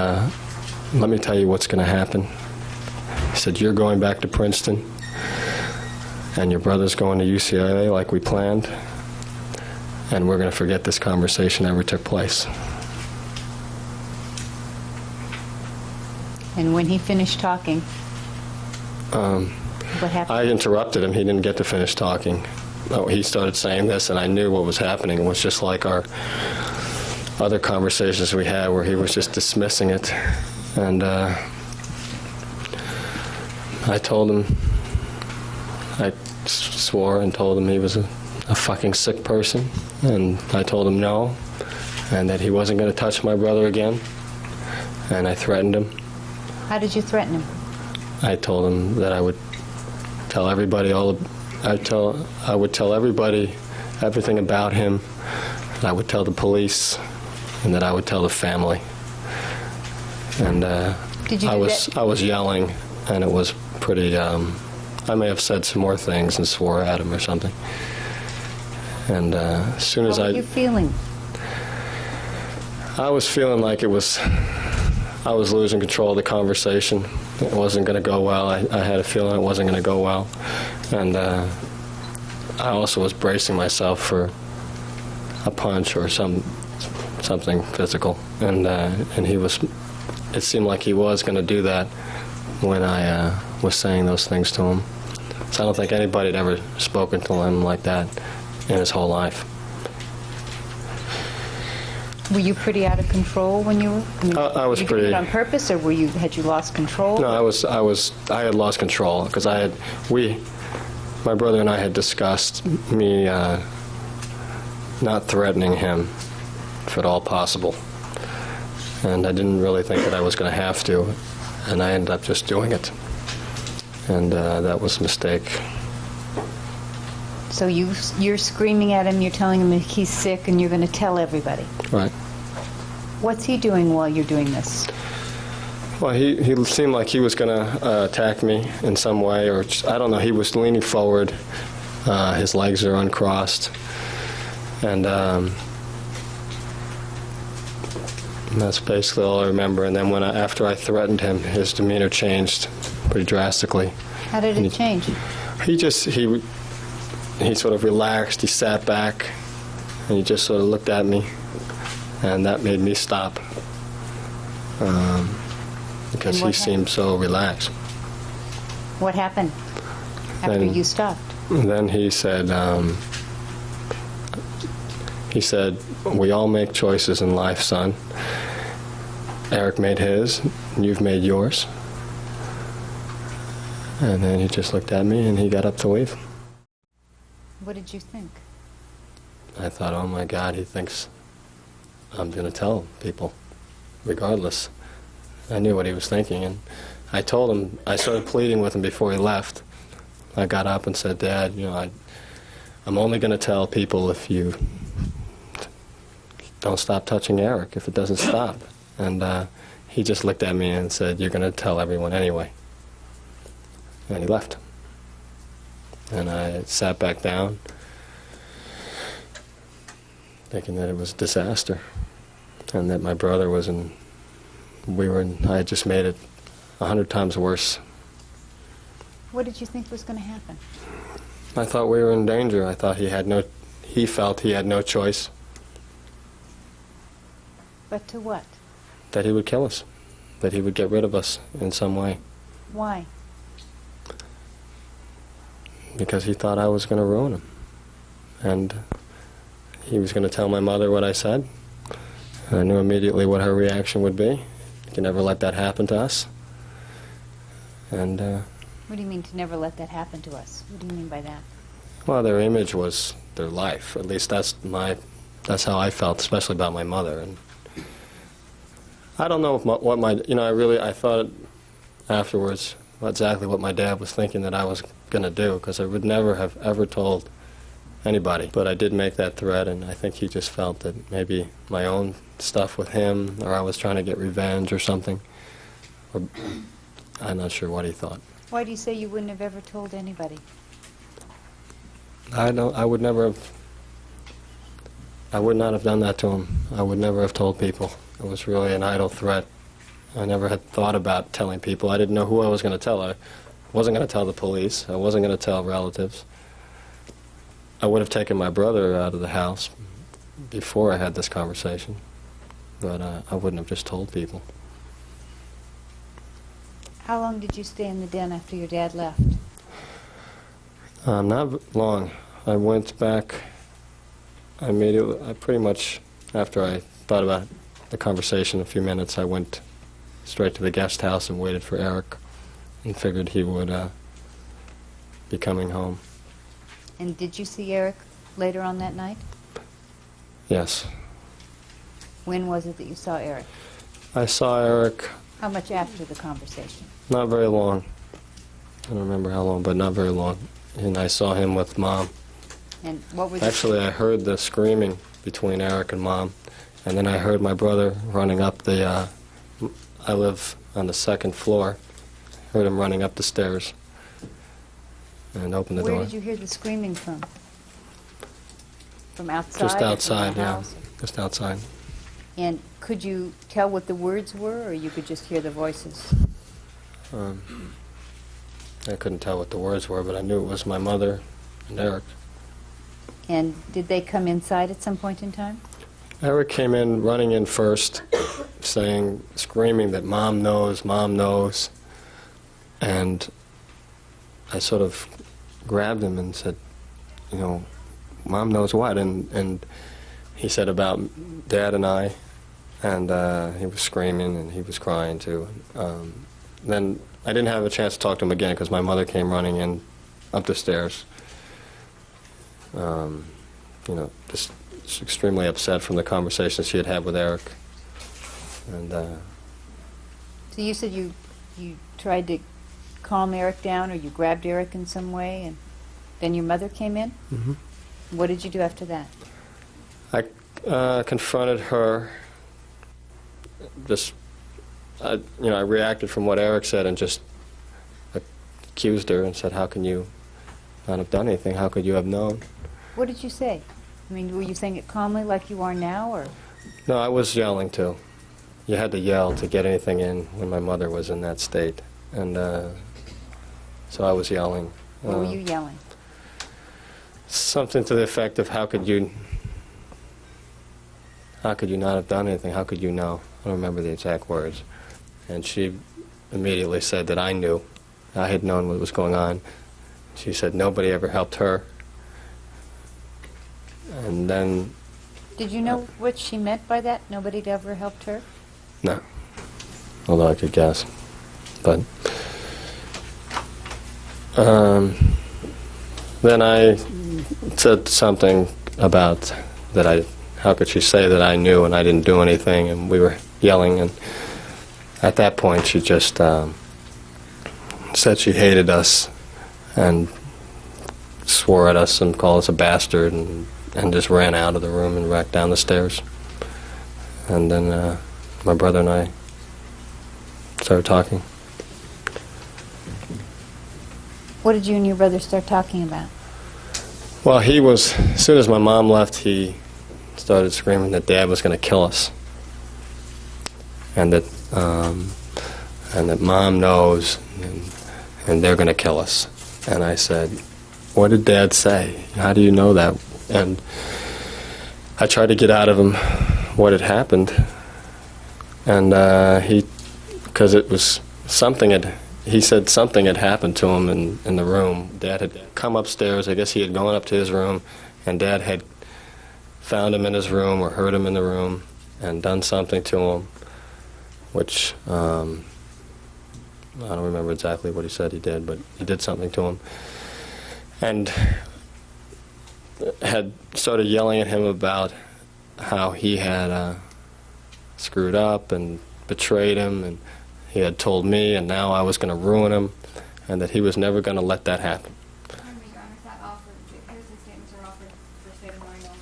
"Let me tell you what's going to happen." He said, "You're going back to Princeton, and your brother's going to UCLA like we planned, and we're going to forget this conversation ever took place." And when he finished talking, what happened? I interrupted him. He didn't get to finish talking. Oh, he started saying this, and I knew what was happening. It was just like our other conversations we had where he was just dismissing it. And I told him, I swore and told him he was a fucking sick person. And I told him no, and that he wasn't going to touch my brother again. And I threatened him. How did you threaten him? I told him that I would tell everybody I would tell everybody everything about him. I would tell the police, and that I would tell the family. And Did you do that? I was yelling, and it was pretty. I may have said some more things and swore at him or something. And as soon as How were you feeling? I was feeling like I was losing control of the conversation. It wasn't going to go well. I had a feeling it wasn't going to go well. And I also was bracing myself for a punch or something physical. And he was, it seemed like he was going to do that when I was saying those things to him. So I don't think anybody had ever spoken to him like that in his whole life. Were you pretty out of control when you were? I was you pretty. Did it on purpose, or had you lost control? No, I had lost control because my brother and I had discussed me not threatening him if at all possible, and I didn't really think that I was going to have to, and I ended up just doing it, and that was a mistake. So you're screaming at him, you're telling him he's sick, and you're going to tell everybody. Right. What's he doing while you're doing this? Well, he seemed like he was going to attack me in some way, or just, I don't know. He was leaning forward. His legs are uncrossed. And that's basically all I remember. And then after I threatened him, his demeanor changed pretty drastically. How did it change? He sort of relaxed. He sat back, and he just sort of looked at me, and that made me stop. Because he seemed so relaxed. What happened after you stopped? Then he said, we all make choices in life, son. Erik made his, and you've made yours. And then he just looked at me, and he got up to leave. What did you think? I thought, oh my God, he thinks I'm going to tell people, regardless. I knew what he was thinking, and I told him, I started pleading with him before he left. I got up and said, Dad, I'm only going to tell people if you don't stop touching Erik, if it doesn't stop. And he just looked at me and said, you're going to tell everyone anyway. And he left. And I sat back down, thinking that it was a disaster, and that my brother was I had just made it 100 times worse. What did you think was going to happen? I thought we were in danger. I thought he felt he had no choice. But to what? That he would kill us. That he would get rid of us in some way. Why? Because he thought I was going to ruin him. And he was going to tell my mother what I said. And I knew immediately what her reaction would be. You can never let that happen to us. And what do you mean to never let that happen to us? What do you mean by that? well, their image was their life. At least that's how I felt, especially about my mother. And I don't know I thought afterwards exactly what my dad was thinking that I was going to do, because I would never have ever told anybody. But I did make that threat, and I think he just felt that maybe my own stuff with him, or I was trying to get revenge or something. Or I'm not sure what he thought. Why do you say you wouldn't have ever told anybody? I would not have done that to him. I would never have told people. It was really an idle threat. I never had thought about telling people. I didn't know who I was going to tell. I wasn't going to tell the police. I wasn't going to tell relatives. I would have taken my brother out of the house before I had this conversation, but I wouldn't have just told people. How long did you stay in the den after your dad left? Not long. I went back immediately. I pretty much, after I thought about the conversation a few minutes, I went straight to the guest house and waited for Erik, and figured he would be coming home. And did you see Erik later on that night? Yes. When was it that you saw Erik? I saw Erik How much after the conversation? not very long. I don't remember how long, but not very long. And I saw him with Mom. And what were the... Actually, I heard the screaming between Erik and Mom, and then I heard my brother running up the... I live on the second floor. Heard him running up the stairs and opened the door. Where did you hear the screaming from? From outside? Just or from outside, the yeah. house? Just outside. And could you tell what the words were, or you could just hear the voices? I couldn't tell what the words were, but I knew it was my mother and Erik. And did they come inside at some point in time? Erik came in, running in first, screaming that Mom knows. And I sort of grabbed him and said, Mom knows what? And he said about Dad and I, and he was screaming and he was crying too. Then I didn't have a chance to talk to him again because my mother came running in up the stairs. Just extremely upset from the conversation she had had with Erik. And So you said you tried to calm Erik down, or you grabbed Erik in some way, and then your mother came in? mm-hmm. What did you do after that? I confronted her I reacted from what Erik said and just accused her and said, how can you not have done anything? How could you have known? What did you say? I mean, were you saying it calmly like you are now, or? No, I was yelling too. You had to yell to get anything in when my mother was in that state. And so I was yelling. What were you yelling? Something to the effect of, how could you not have done anything? How could you know? I don't remember the exact words. And she immediately said that I knew. I had known what was going on. She said nobody ever helped her. And then... Did you know what she meant by that? Nobody'd ever helped her? No. Although I could guess. But... then I said something about that how could she say that I knew and I didn't do anything, and we were yelling, and at that point she just said she hated us and swore at us and called us a bastard, and just ran out of the room and back down the stairs. And then my brother and I started talking. What did you and your brother start talking about? Well, as soon as my mom left, he started screaming that Dad was going to kill us. And that Mom knows, and they're going to kill us. And I said, what did Dad say? How do you know that? And I tried to get out of him what had happened. And because it was he said something had happened to him in the room. Dad had come upstairs. I guess he had gone up to his room, and Dad had found him in his room or heard him in the room and done something to him, which I don't remember exactly what he said he did, but he did something to him. And had started yelling at him about how he had screwed up and betrayed him, and he had told me, and now I was going to ruin him, and that he was never going to let that happen. Pardon me, Your Honor, is that offered? Hearsay statements are offered for state of mind only.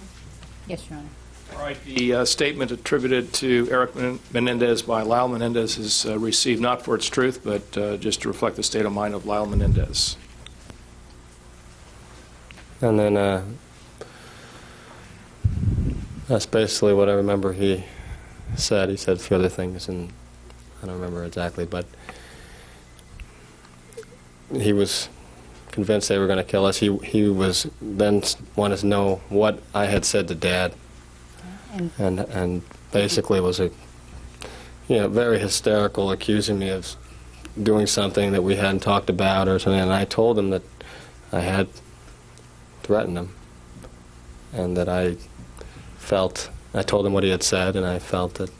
Yes, Your Honor. All right, the statement attributed to Erik Menendez by Lyle Menendez is received not for its truth, but just to reflect the state of mind of Lyle Menendez. And then that's basically what I remember he said. He said a few other things, and I don't remember exactly, but he was convinced they were going to kill us. He was then wanted to know what I had said to Dad, and basically was very hysterical, accusing me of doing something that we hadn't talked about or something. And I told him that I had threatened him, and that I told him what he had said, and I felt that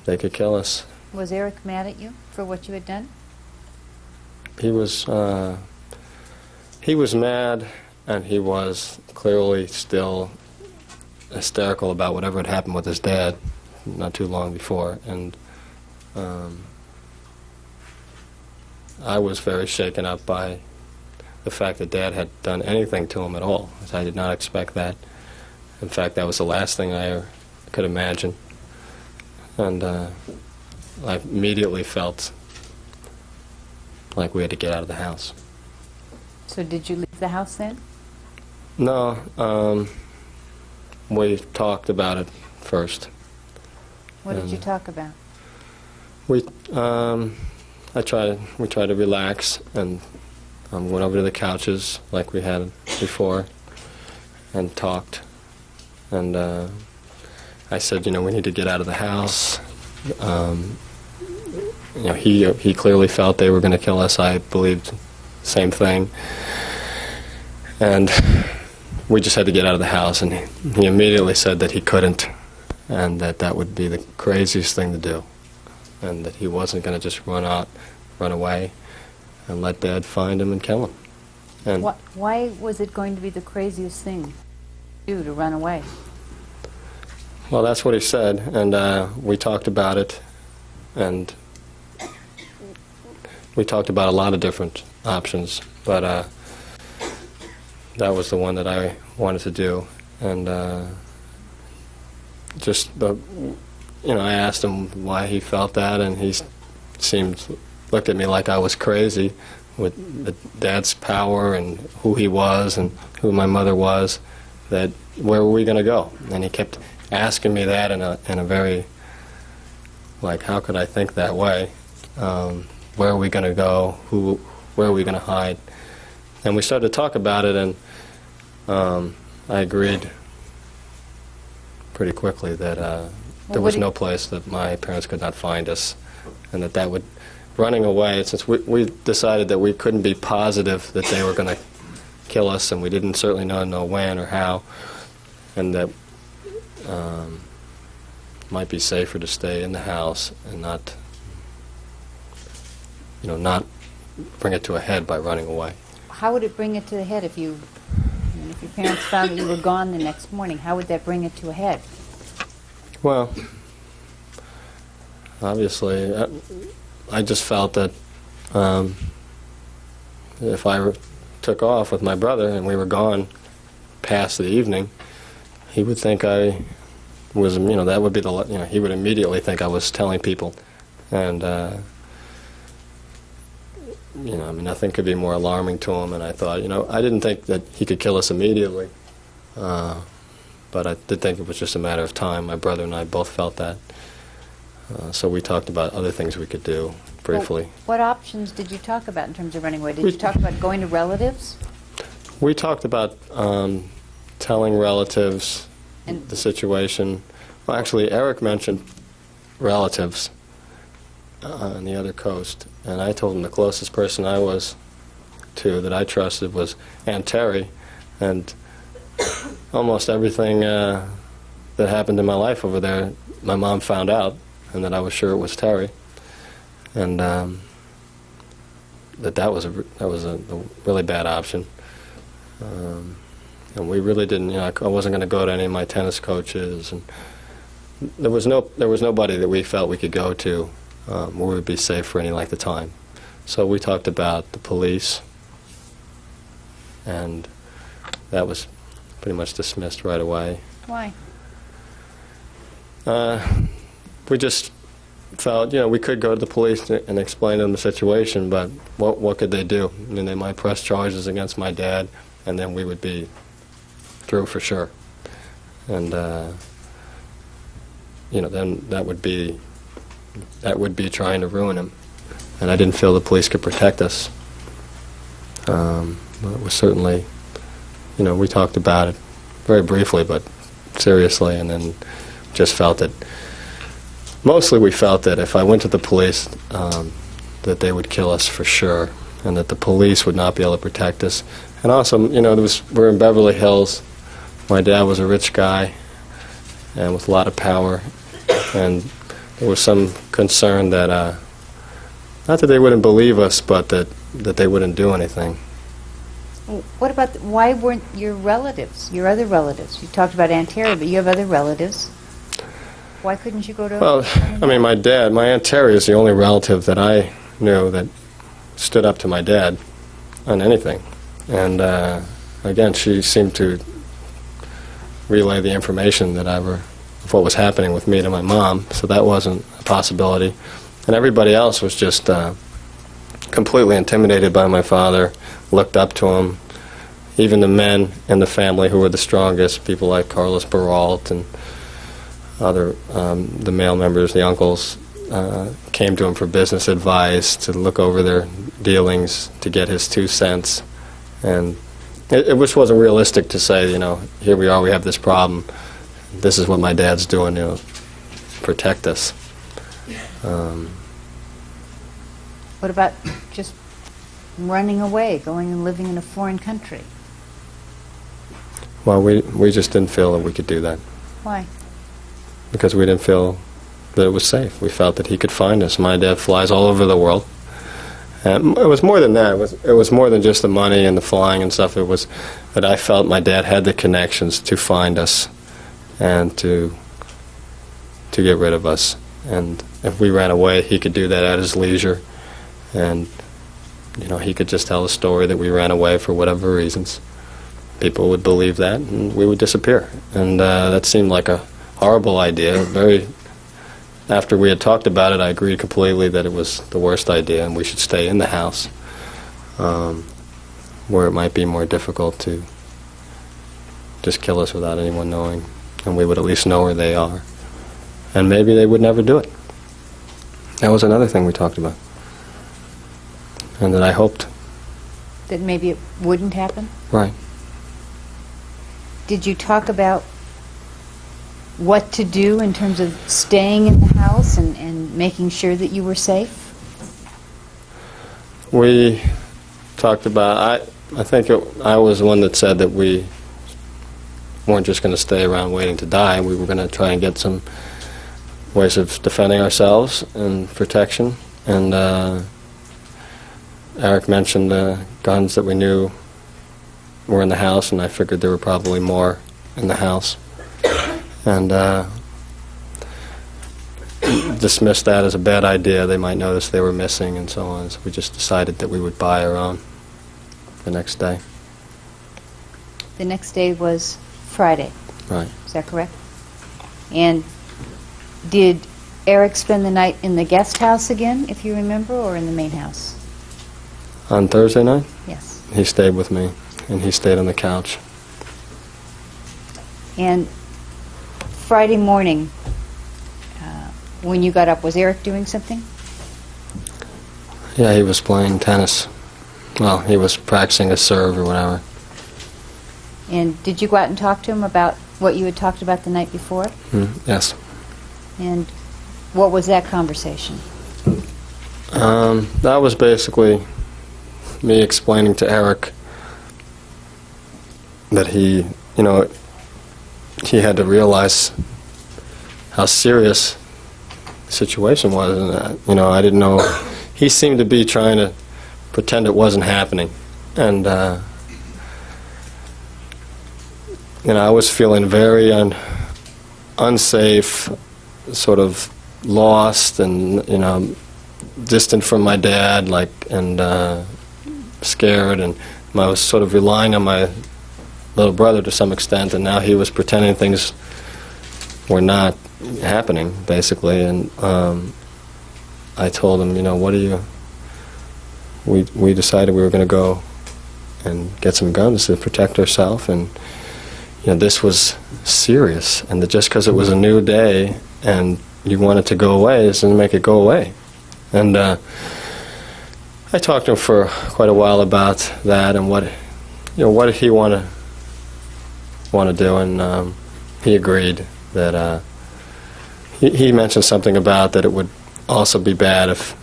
they could kill us. Was Erik mad at you for what you had done? He was mad, and he was clearly still hysterical about whatever had happened with his dad not too long before. And I was very shaken up by the fact that Dad had done anything to him at all. I did not expect that. In fact, that was the last thing I could imagine. And I immediately felt like we had to get out of the house. So did you leave the house then? No, we talked about it first. What did you talk about? We tried to relax, and went over to the couches like we had before and talked. And I said, we need to get out of the house. He clearly felt they were going to kill us. I believed the same thing. And we just had to get out of the house. And he immediately said that he couldn't, and that would be the craziest thing to do, and that he wasn't going to just run away and let Dad find him and kill him. And why was it going to be the craziest thing to do, to run away? Well, that's what he said, and we talked about it, and we talked about a lot of different options, but that was the one that I wanted to do, and just I asked him why he felt that, and he looked at me like I was crazy with the Dad's power and who he was and who my mother was, that where were we going to go? And he kept asking me that in a very, like, how could I think that way? Where are we going to go? Where are we going to hide? And we started to talk about it, and I agreed pretty quickly that there was no place that my parents could not find us, and that would, running away, since we decided that we couldn't be positive that they were going to kill us, and we didn't certainly know when or how, and that might be safer to stay in the house and not bring it to a head by running away. How would it bring it to the head if your parents found that you were gone the next morning? How would that bring it to a head? Well, obviously, I just felt that if I took off with my brother and we were gone past the evening, he would think I was, that would be he would immediately think I was telling people. And, nothing could be more alarming to him. And I thought, I didn't think that he could kill us immediately. But I did think it was just a matter of time. My brother and I both felt that. So we talked about other things we could do briefly. Well, what options did you talk about in terms of running away? Did you talk about going to relatives? We talked about telling relatives the situation. Well, actually, Erik mentioned relatives on the other coast, and I told him the closest person I was to that I trusted was Aunt Terry, and almost everything that happened in my life over there, my mom found out, and that I was sure it was Terry, and that was a really bad option. And we really didn't. I wasn't going to go to any of my tennis coaches, and there was nobody that we felt we could go to where we would be safe for any length of time. So we talked about the police, and that was pretty much dismissed right away. Why? We just felt, we could go to the police and explain to them the situation, but what could they do? I mean, they might press charges against my dad, and then we would be through for sure. And then that would be trying to ruin him. And I didn't feel the police could protect us. But it was certainly, we talked about it very briefly, but seriously, and then just felt that, mostly we felt that if I went to the police, that they would kill us for sure, and that the police would not be able to protect us. And also, we're in Beverly Hills. My dad was a rich guy, and with a lot of power, and there was some concern that, not that they wouldn't believe us, but that they wouldn't do anything. What about, why weren't your relatives, your other relatives? You talked about Aunt Terry, but you have other relatives. Why couldn't you go to... Well, my Aunt Terry is the only relative that I knew that stood up to my dad on anything. And, again, she seemed to relay the information of what was happening with me to my mom, so that wasn't a possibility. And everybody else was just completely intimidated by my father, looked up to him. Even the men in the family who were the strongest, people like Carlos Peralt and other, the male members, the uncles, came to him for business advice, to look over their dealings, to get his 2 cents. And it just wasn't realistic to say, here we are, we have this problem, this is what my dad's doing, protect us. What about just running away, going and living in a foreign country? Well, we just didn't feel that we could do that. Why? Because we didn't feel that it was safe. We felt that he could find us. My dad flies all over the world. And it was more than that. It was more than just the money and the flying and stuff. It was that I felt my dad had the connections to find us and to get rid of us. And if we ran away, he could do that at his leisure. And, he could just tell a story that we ran away for whatever reasons. People would believe that, and we would disappear. And that seemed like a horrible idea. After we had talked about it, I agreed completely that it was the worst idea and we should stay in the house, where it might be more difficult to just kill us without anyone knowing, and we would at least know where they are. And maybe they would never do it. That was another thing we talked about. And that I hoped. That maybe it wouldn't happen? Right. Did you talk about what to do in terms of staying in the house and making sure that you were safe? We talked about, I think I was the one that said that we weren't just going to stay around waiting to die. We were going to try and get some ways of defending ourselves and protection. And Erik mentioned the guns that we knew were in the house, and I figured there were probably more in the house. And dismissed that as a bad idea. They might notice they were missing and so on. So we just decided that we would buy our own the next day. The next day was Friday. Right. Is that correct? And did Erik spend the night in the guest house again, if you remember, or in the main house? On Thursday night, Yes. he stayed with me, and he stayed on the couch. And Friday morning, when you got up, was Erik doing something? Yeah, he was playing tennis. Well, he was practicing a serve or whatever. And did you go out and talk to him about what you had talked about the night before? Yes. And what was that conversation? That was basically me explaining to Erik that he had to realize how serious the situation was, and I didn't know. He seemed to be trying to pretend it wasn't happening, and I was feeling very unsafe, sort of lost, and distant from my dad, and scared, and I was sort of relying on my little brother to some extent, and now he was pretending things were not happening, basically. And I told him, what do you... We decided we were going to go and get some guns to protect ourselves, and this was serious, and that just because it was a new day and you want it to go away doesn't make it go away. And I talked to him for quite a while about that and what did he want to do, and he agreed that he mentioned something about that it would also be bad if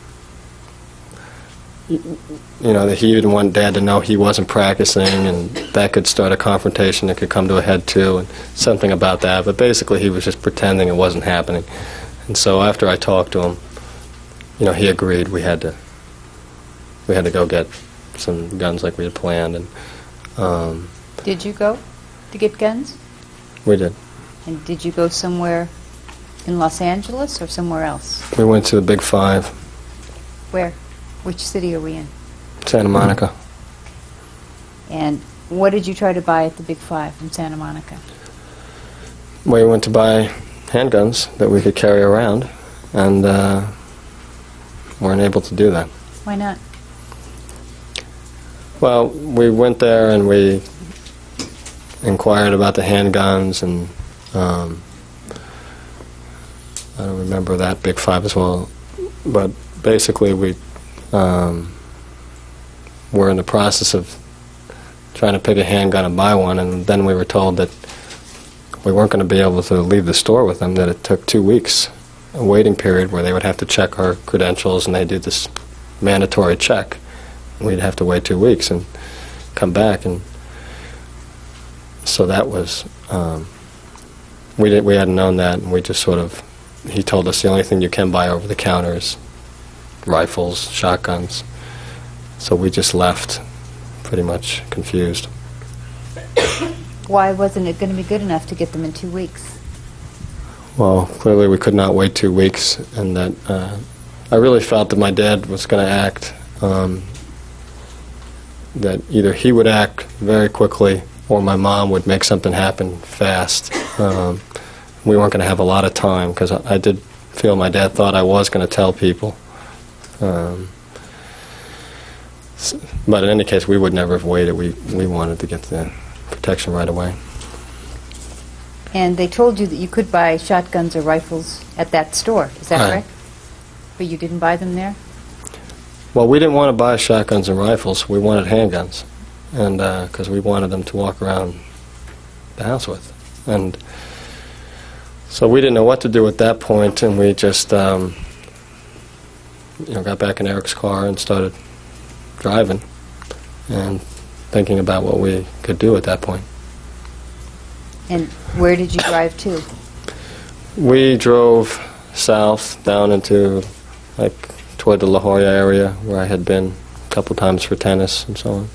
that he didn't want Dad to know he wasn't practicing, and that could start a confrontation that could come to a head too, and something about that. But basically he was just pretending it wasn't happening. And so after I talked to him, he agreed we had to go get some guns like we had planned. And Did you go to get guns? we did. And did you go somewhere in Los Angeles or somewhere else? We went to the Big Five, Where? Which city are we in? Santa Monica. And what did you try to buy at the Big Five in Santa Monica? We went to buy handguns that we could carry around, and weren't able to do that. Why not? Well, we went there and we inquired about the handguns, and I don't remember that Big Five as well, but basically we were in the process of trying to pick a handgun and buy one, and then we were told that we weren't going to be able to leave the store with them, that it took 2 weeks, a waiting period where they would have to check our credentials, and they did this mandatory check. We'd have to wait 2 weeks and come back, and so that was, we hadn't known that, and we just sort of, he told us the only thing you can buy over the counter is rifles, shotguns, so we just left pretty much confused. Why wasn't it going to be good enough to get them in 2 weeks? Well, clearly we could not wait 2 weeks, and that I really felt that my dad was going to act, that either he would act very quickly or my mom would make something happen fast, we weren't going to have a lot of time, because I did feel my dad thought I was going to tell people. But in any case, we would never have waited. We wanted to get the protection right away. And they told you that you could buy shotguns or rifles at that store. Is that Right. correct? But you didn't buy them there? Well, we didn't want to buy shotguns and rifles. We wanted handguns, and because we wanted them to walk around the house with. And so we didn't know what to do at that point, and we just got back in Eric's car and started driving and thinking about what we could do at that point. And where did you drive to? We drove south down into, toward the La Jolla area, where I had been a couple times for tennis and so on.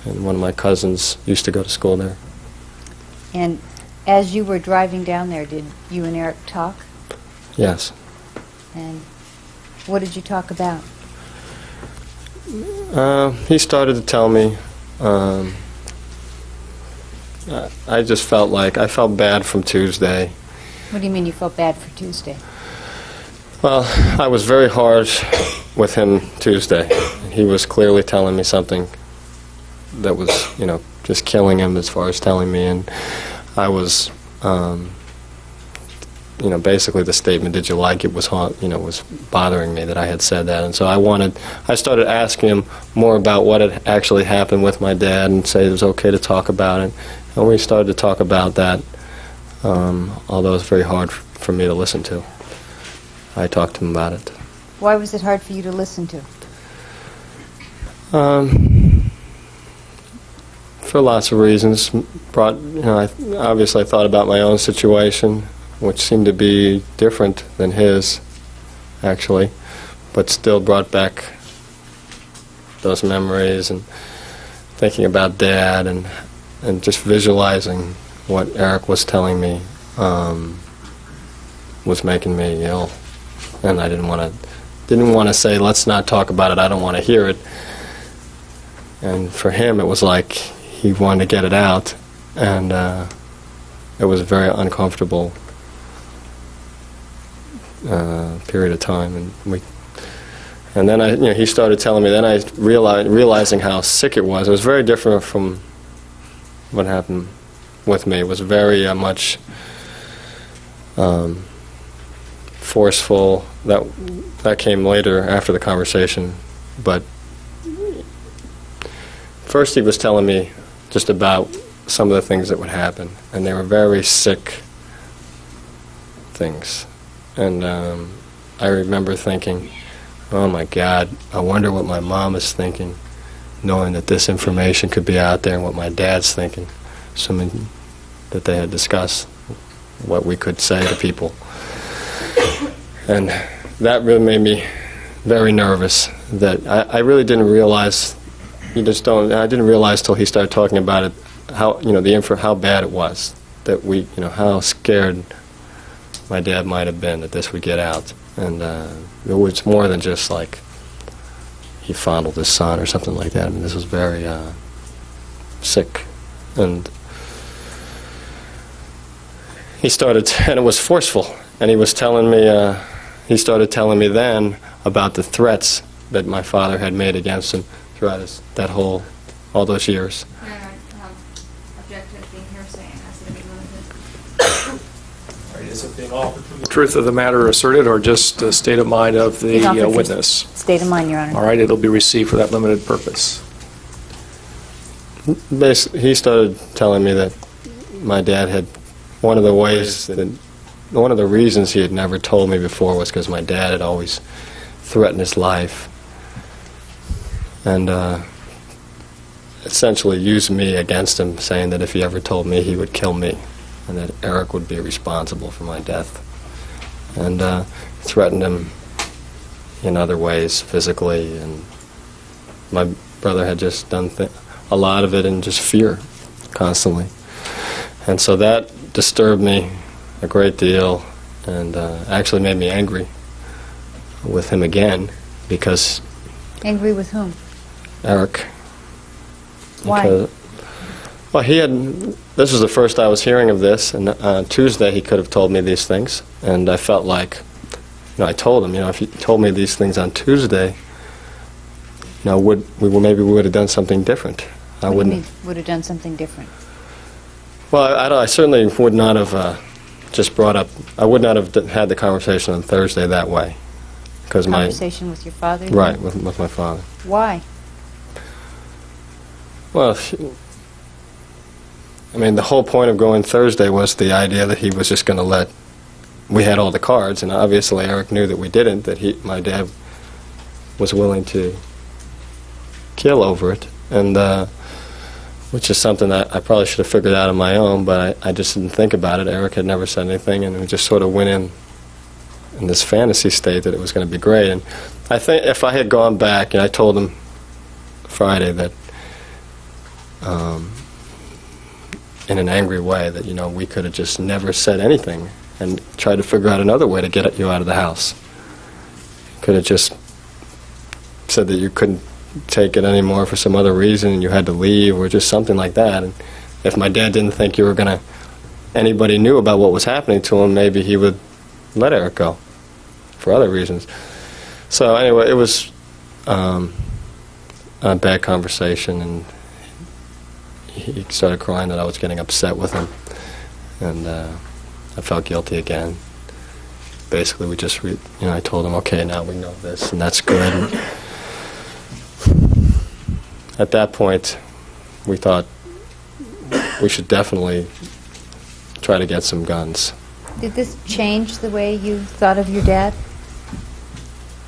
And one of my cousins used to go to school there. And as you were driving down there, did you and Eric talk? Yes. And what did you talk about? He started to tell me, I just felt I felt bad from Tuesday. What do you mean you felt bad for Tuesday? Well, I was very harsh with him Tuesday. He was clearly telling me something that was, just killing him as far as telling me, and I was, basically the statement, "Did you like it?" was was bothering me that I had said that, and so I started asking him more about what had actually happened with my dad, and say it was okay to talk about it, and we started to talk about that, although it was very hard for me to listen to. I talked to him about it. Why was it hard for you to listen to? For lots of reasons. Obviously I thought about my own situation, which seemed to be different than his, actually, but still brought back those memories, and thinking about Dad, and just visualizing what Eric was telling me was making me ill, and I didn't want to say, "Let's not talk about it, I don't want to hear it." And for him, it was like he wanted to get it out, and it was a very uncomfortable period of time, and then he started telling me. Then I realizing how sick it was. It was very different from what happened with me. It was very much forceful. That came later after the conversation, but first he was telling me just about some of the things that would happen, and they were very sick things. And I remember thinking, "Oh my God, I wonder what my mom is thinking, knowing that this information could be out there, and what my dad's thinking, assuming that they had discussed what we could say to people." And that really made me very nervous. That I really didn't realize. I didn't realize till he started talking about it, how how bad it was, that how scared my dad might have been that this would get out, and it was more than just like he fondled his son or something like that. I mean, this was very sick, and he started, and it was forceful, and he was telling me, he started telling me then about the threats that my father had made against him throughout all those years. No, object to it being hearsay and has to be limited. Is it being offered from the truth of the matter asserted, or just a state of mind of the witness? State of mind, Your Honor. All right, it'll be received for that limited purpose. Basically, he started telling me that my dad had one of the reasons he had never told me before was because my dad had always threatened his life, and essentially used me against him, saying that if he ever told me, he would kill me, and that Eric would be responsible for my death, and threatened him in other ways, physically, and my brother had just done a lot of it in just fear, constantly. And so that disturbed me a great deal, and actually made me angry with him again, because... Angry with whom? Eric. Why? Because, Well, this was the first I was hearing of this, and on Tuesday he could have told me these things, and I felt like, I told him, if he told me these things on Tuesday, maybe we would have done something different. I What do you wouldn't. mean, would have done something different? Well, I certainly would not have just brought up. I would not have had the conversation on Thursday that way, because Conversation with your father? right with my father. Why? Well, the whole point of going Thursday was the idea that he was just going to let. We had all the cards, and obviously Erik knew that we didn't. That my dad was willing to kill over it, and which is something that I probably should have figured out on my own, but I just didn't think about it. Erik had never said anything, and we just sort of went in this fantasy state that it was going to be great. And I think if I had gone back, and I told him Friday that. In an angry way, that we could have just never said anything and tried to figure out another way to get you out of the house. Could have just said that you couldn't take it anymore for some other reason and you had to leave, or just something like that. And if my dad didn't think anybody knew about what was happening to him, maybe he would let Erik go for other reasons. So anyway, it was a bad conversation, and he started crying that I was getting upset with him, and I felt guilty again. Basically, I told him, okay, now we know this, and that's good. And at that point, we thought we should definitely try to get some guns. Did this change the way you thought of your dad?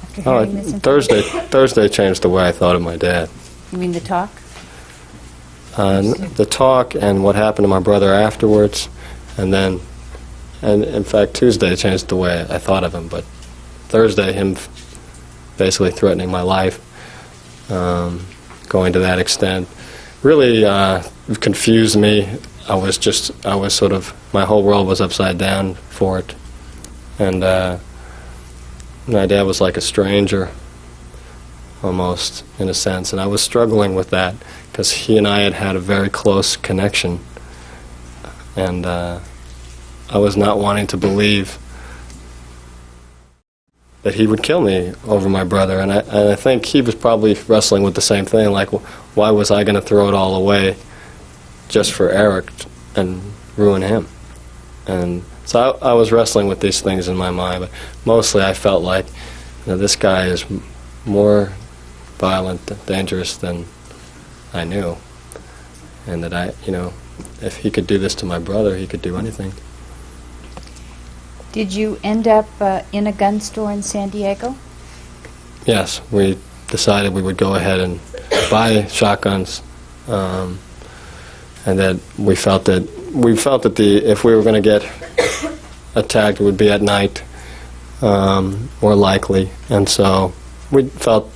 After hearing this information? Thursday changed the way I thought of my dad. You mean the talk? The talk and what happened to my brother afterwards, and in fact Tuesday changed the way I thought of him, but Thursday, him basically threatening my life, going to that extent, really confused me. I was sort of, my whole world was upside down for it, and my dad was like a stranger, almost, in a sense, and I was struggling with that, because he and I had a very close connection, and I was not wanting to believe that he would kill me over my brother, and I think he was probably wrestling with the same thing, like, why was I going to throw it all away just for Erik and ruin him? And so I was wrestling with these things in my mind, but mostly I felt like, this guy is more violent, dangerous than I knew, and that if he could do this to my brother, he could do anything. Did you end up in a gun store in San Diego? Yes, we decided we would go ahead and buy shotguns, and that we felt that if we were going to get attacked, it would be at night, more likely, and so we felt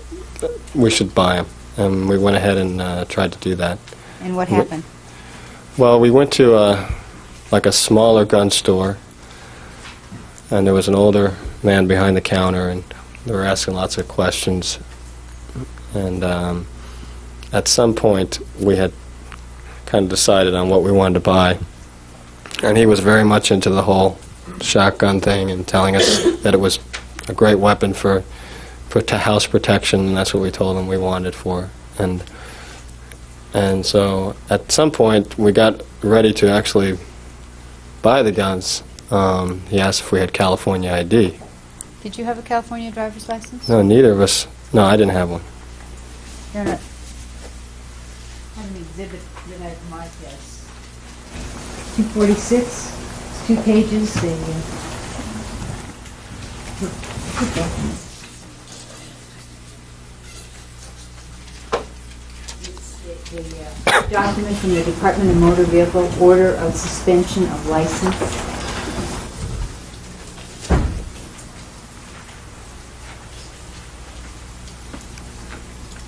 we should buy them, and we went ahead and tried to do that. And what happened? Well, we went to a smaller gun store, and there was an older man behind the counter, and they were asking lots of questions, and at some point we had kind of decided on what we wanted to buy, and he was very much into the whole shotgun thing and telling us that it was a great weapon for house protection, and that's what we told him we wanted for. And so at some point we got ready to actually buy the guns. He asked if we had California ID. Did you have a California driver's license? No, neither of us. No, I didn't have one. You're not. I have an exhibit that I've marked as 246. It's 2 pages. The document from the Department of Motor Vehicle, order of suspension of license.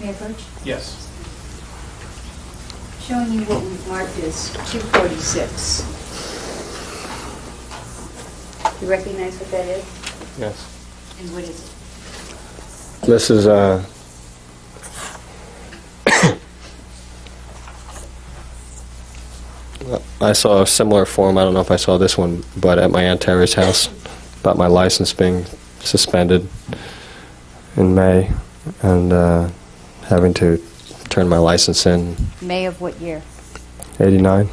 May I approach? Yes. Showing you what we've marked as 246. Do you recognize what that is? Yes. And what is it? This is I saw a similar form. I don't know if I saw this one, but at my Aunt Terry's house about my license being suspended in May and having to turn my license in May of what year? 89,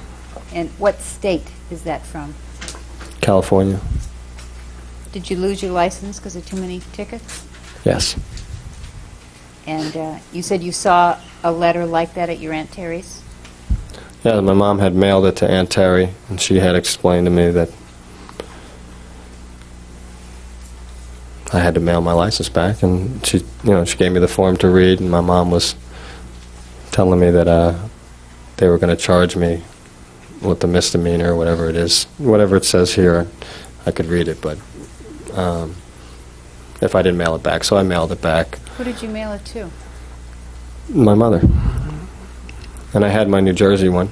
And what state is that from? California. Did you lose your license because of too many tickets? Yes. And you said you saw a letter like that at your Aunt Terry's? Yeah, my mom had mailed it to Aunt Terry, and she had explained to me that I had to mail my license back, and she gave me the form to read, and my mom was telling me that they were going to charge me with the misdemeanor or whatever it is, whatever it says here. I could read it, but if I didn't mail it back, so I mailed it back. Who did you mail it to? My mother. And I had my New Jersey one.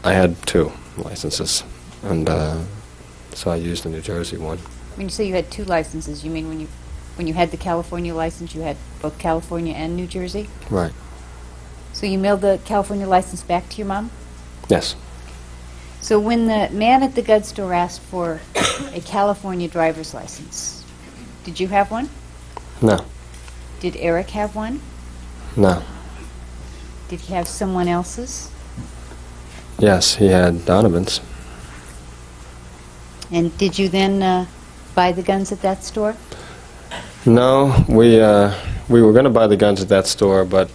I had 2 licenses, and so I used the New Jersey one. When you say you had 2 licenses, you mean when you had the California license, you had both California and New Jersey? Right. So you mailed the California license back to your mom? Yes. So when the man at the gun store asked for a California driver's license, did you have one? No. Did Erik have one? No. Did he have someone else's? Yes, he had Donovan's. And did you then buy the guns at that store? No, we were going to buy the guns at that store, but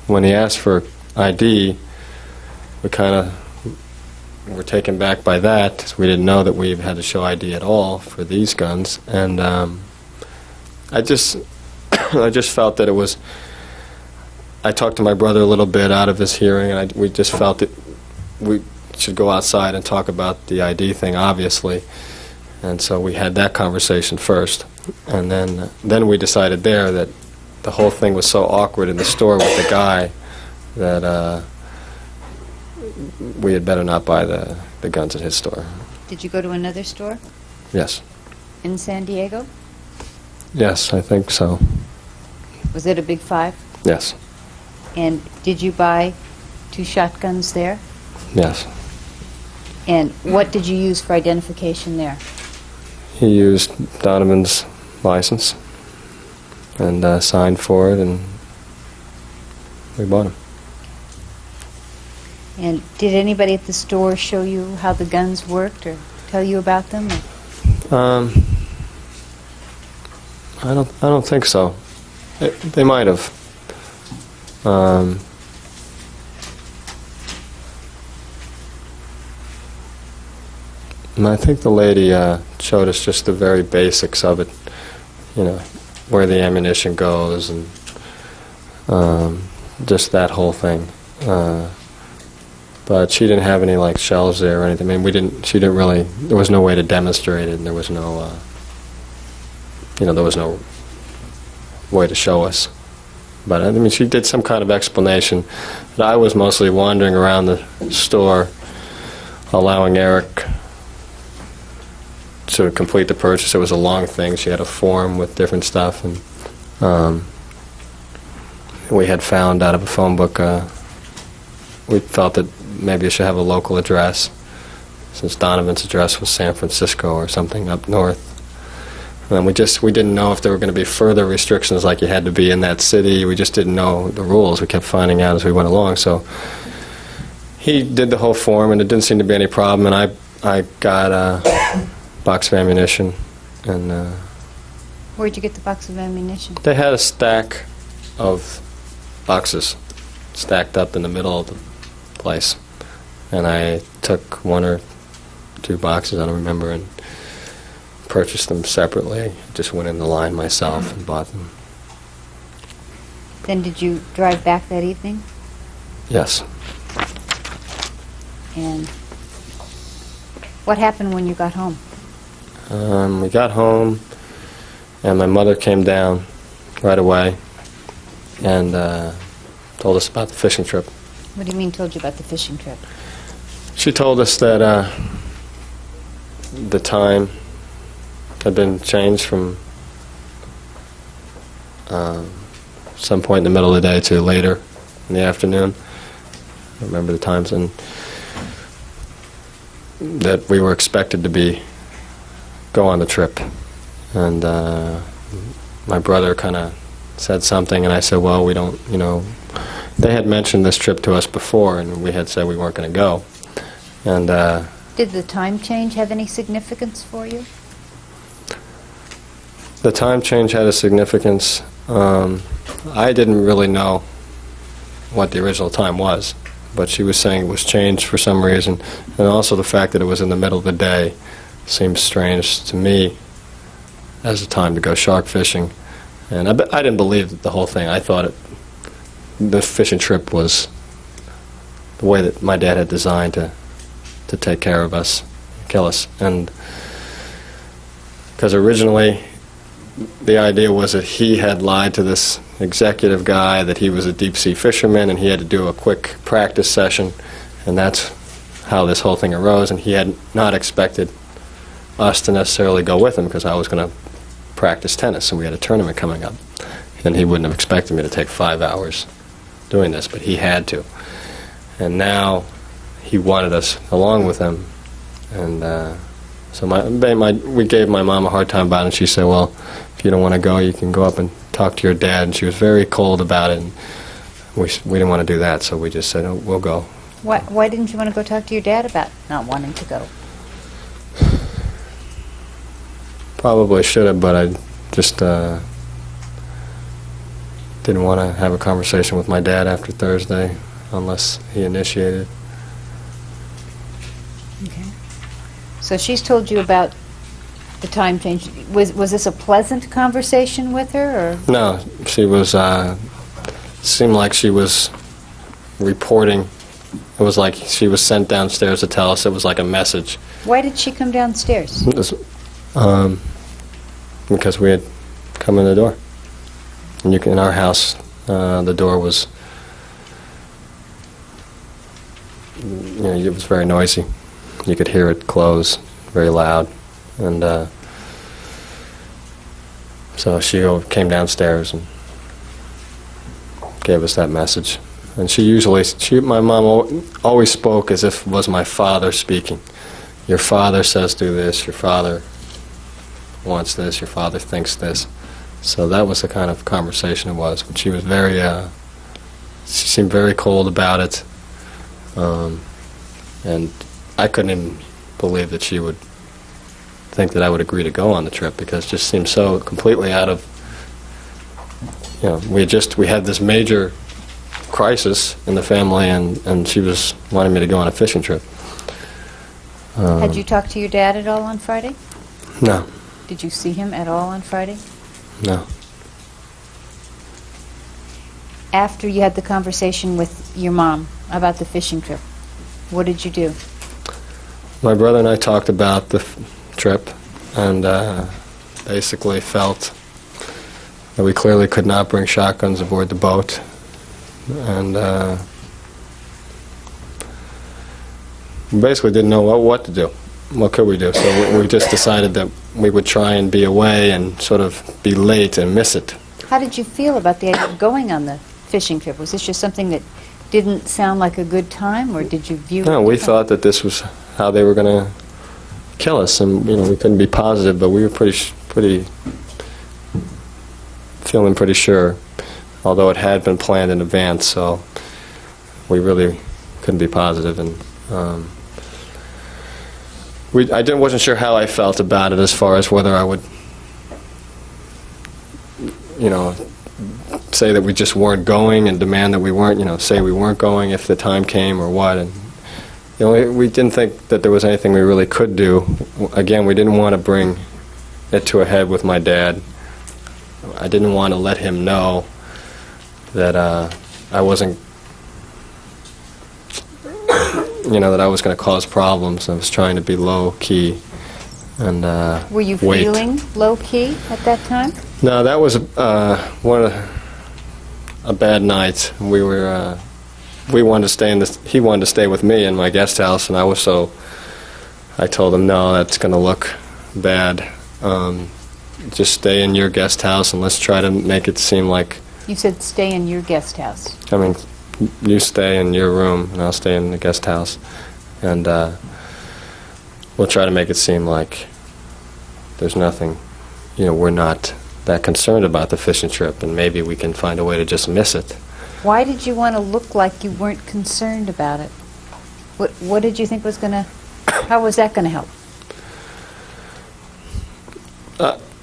when he asked for ID, we kind of were taken back by that. We didn't know that we had to show ID at all for these guns, and I just felt that it was. I talked to my brother a little bit out of his hearing, and we just felt that we should go outside and talk about the ID thing, obviously. And so we had that conversation first, and then we decided there that the whole thing was so awkward in the store with the guy that we had better not buy the guns at his store. Did you go to another store Yes. in San Diego? Yes, I think so. Was it a Big Five? Yes. And did you buy 2 shotguns there? Yes. And what did you use for identification there? He used Donovan's license and signed for it, and we bought them. And did anybody at the store show you how the guns worked or tell you about them? I don't think so. They might have. And I think the lady showed us just the very basics of it, where the ammunition goes and just that whole thing. But she didn't have any like shells there or anything. I mean, she didn't really. There was no way to demonstrate it, and there was no. There was no way to show us. But I mean, she did some kind of explanation. But I was mostly wandering around the store, allowing Erik to complete the purchase. It was a long thing. She had a form with different stuff, and we had found out of a phone book. We felt that maybe it should have a local address, since Donovan's address was San Francisco or something up north. And we didn't know if there were going to be further restrictions, like you had to be in that city. We just didn't know the rules. We kept finding out as we went along. So he did the whole form, and it didn't seem to be any problem. And I got a box of ammunition, and Where'd you get the box of ammunition? they had a stack of boxes stacked up in the middle of the place, and I took 1 or 2 boxes, I don't remember, and purchased them separately. Just went in the line myself and bought them. Then did you drive back that evening? Yes. And what happened when you got home? We got home, and my mother came down right away and told us about the fishing trip. What do you mean told you about the fishing trip? She told us that the time had been changed from some point in the middle of the day to later in the afternoon. I remember the times that we were expected to go on the trip. And my brother kind of said something, and I said, well, we don't, they had mentioned this trip to us before, and we had said we weren't going to go. And Did the time change have any significance for you? the time change had a significance. I didn't really know what the original time was, but she was saying it was changed for some reason, and also the fact that it was in the middle of the day seemed strange to me as a time to go shark fishing. And I didn't believe the whole thing. I thought the fishing trip was the way that my dad had designed to take care of us, kill us. And because originally the idea was that he had lied to this executive guy that he was a deep-sea fisherman and he had to do a quick practice session, and that's how this whole thing arose. And he had not expected us to necessarily go with him because I was going to practice tennis and we had a tournament coming up, and he wouldn't have expected me to take 5 hours doing this, but he had to. And now he wanted us along with him, and so we gave my mom a hard time about it, and she said, well, if you don't want to go, you can go up and talk to your dad. And she was very cold about it, and we didn't want to do that, so we just said, oh, we'll go. Why didn't you want to go talk to your dad about not wanting to go? Probably should have, but I just didn't want to have a conversation with my dad after Thursday unless he initiated. Okay. So she's told you about the time change. Was this a pleasant conversation with her, or? No, she was, seemed like she was reporting. It was like she was sent downstairs to tell us. It was like a message. Why did she come downstairs? Because we had come in the door. And in our house, the door was, it was very noisy. You could hear it close, very loud. And so she came downstairs and gave us that message. And my mom always spoke as if it was my father speaking. Your father says do this, your father wants this, your father thinks this. So that was the kind of conversation it was. But she was she seemed very cold about it. And I couldn't even believe that she would think that I would agree to go on the trip, because it just seemed so completely out of, we had this major crisis in the family, and she was wanting me to go on a fishing trip. Had you talked to your dad at all on Friday? No. Did you see him at all on Friday? No. After you had the conversation with your mom about the fishing trip, what did you do? My brother and I talked about the trip, and basically felt that we clearly could not bring shotguns aboard the boat, and we basically didn't know what to do. What could we do? So we just decided that we would try and be away and sort of be late and miss it. How did you feel about the idea of going on the fishing trip? Was this just something that didn't sound like a good time, or did you view it? No, we thought that this was how they were going to kill us, and we couldn't be positive, but we were feeling pretty sure, although it had been planned in advance, so we really couldn't be positive. And I wasn't sure how I felt about it, as far as whether I would, say that we just weren't going and demand that we weren't, say we weren't going if the time came, or what. And we didn't think that there was anything we really could do. Again, we didn't want to bring it to a head with my dad. I didn't want to let him know that I wasn't, that I was going to cause problems. I was trying to be low-key and Were you wait. feeling low-key at that time? No, that was a bad night. We wanted to stay he wanted to stay with me in my guest house, and I told him, no, that's going to look bad. Just stay in your guest house, and let's try to make it seem like... You said stay in your guest house. I mean, you stay in your room, and I'll stay in the guest house, and we'll try to make it seem like there's nothing, we're not that concerned about the fishing trip, and maybe we can find a way to just miss it. Why did you want to look like you weren't concerned about it? What did you think was going to, how was that going to help?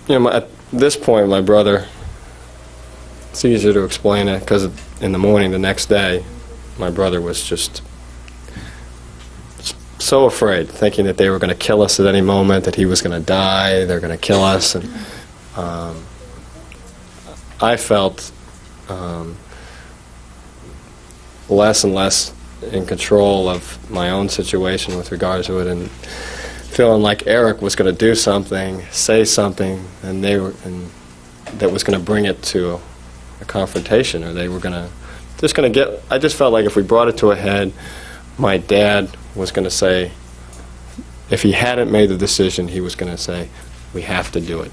At this point, my brother, it's easier to explain it because in the morning the next day, my brother was just so afraid, thinking that they were going to kill us at any moment, that he was going to die, they're going to kill us. And I felt less and less in control of my own situation with regards to it, and feeling like Erik was going to do something, say something, and that was going to bring it to a confrontation, or they were just going to get. I just felt like if we brought it to a head, my dad was going to say, if he hadn't made the decision, he was going to say, we have to do it.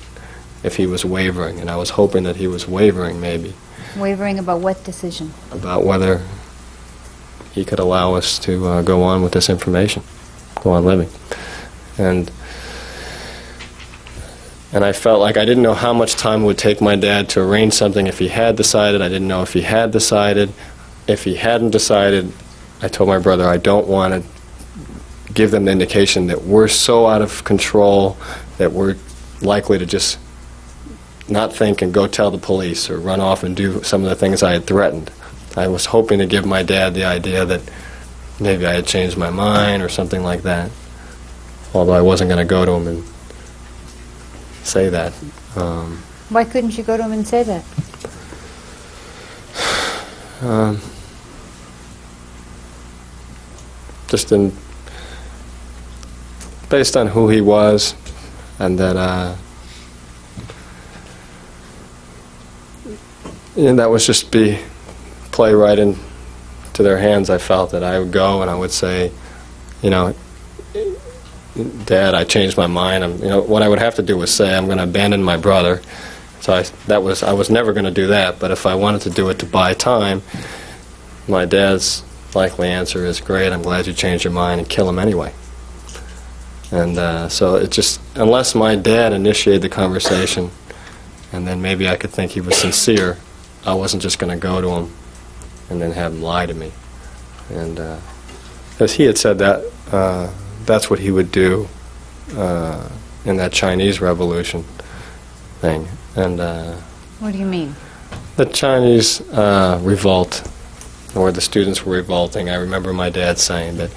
If he was wavering, and I was hoping that he was wavering, maybe. Wavering about what decision? About whether he could allow us to go on with this information, go on living. And I felt like I didn't know how much time it would take my dad to arrange something if he had decided. I didn't know if he had decided. If he hadn't decided, I told my brother I don't want to give them the indication that we're so out of control that we're likely to just not think and go tell the police or run off and do some of the things I had threatened. I was hoping to give my dad the idea that maybe I had changed my mind or something like that, although I wasn't going to go to him and say that. Why couldn't you go to him and say that? Just based on who he was, and that that was just play right into their hands. I felt that I would go and I would say, Dad, I changed my mind. What I would have to do was say I'm going to abandon my brother. So I was never going to do that. But if I wanted to do it to buy time, my dad's likely answer is, great, I'm glad you changed your mind, and kill him anyway. And so it just, unless my dad initiated the conversation, and then maybe I could think he was sincere, I wasn't just going to go to him and then have him lie to me. And as he had said that, that's what he would do in that Chinese Revolution thing. And What do you mean? the Chinese revolt, where the students were revolting, I remember my dad saying that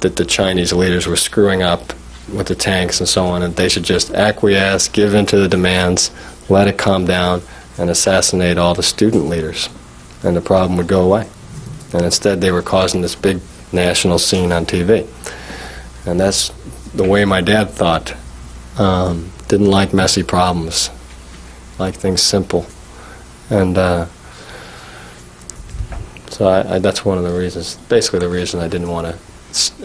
the Chinese leaders were screwing up with the tanks and so on, and they should just acquiesce, give in to the demands, let it calm down, and assassinate all the student leaders, and the problem would go away. And instead they were causing this big national scene on TV. And that's the way my dad thought. Didn't like messy problems, liked things simple. And so that's one of the reasons, basically the reason I didn't want to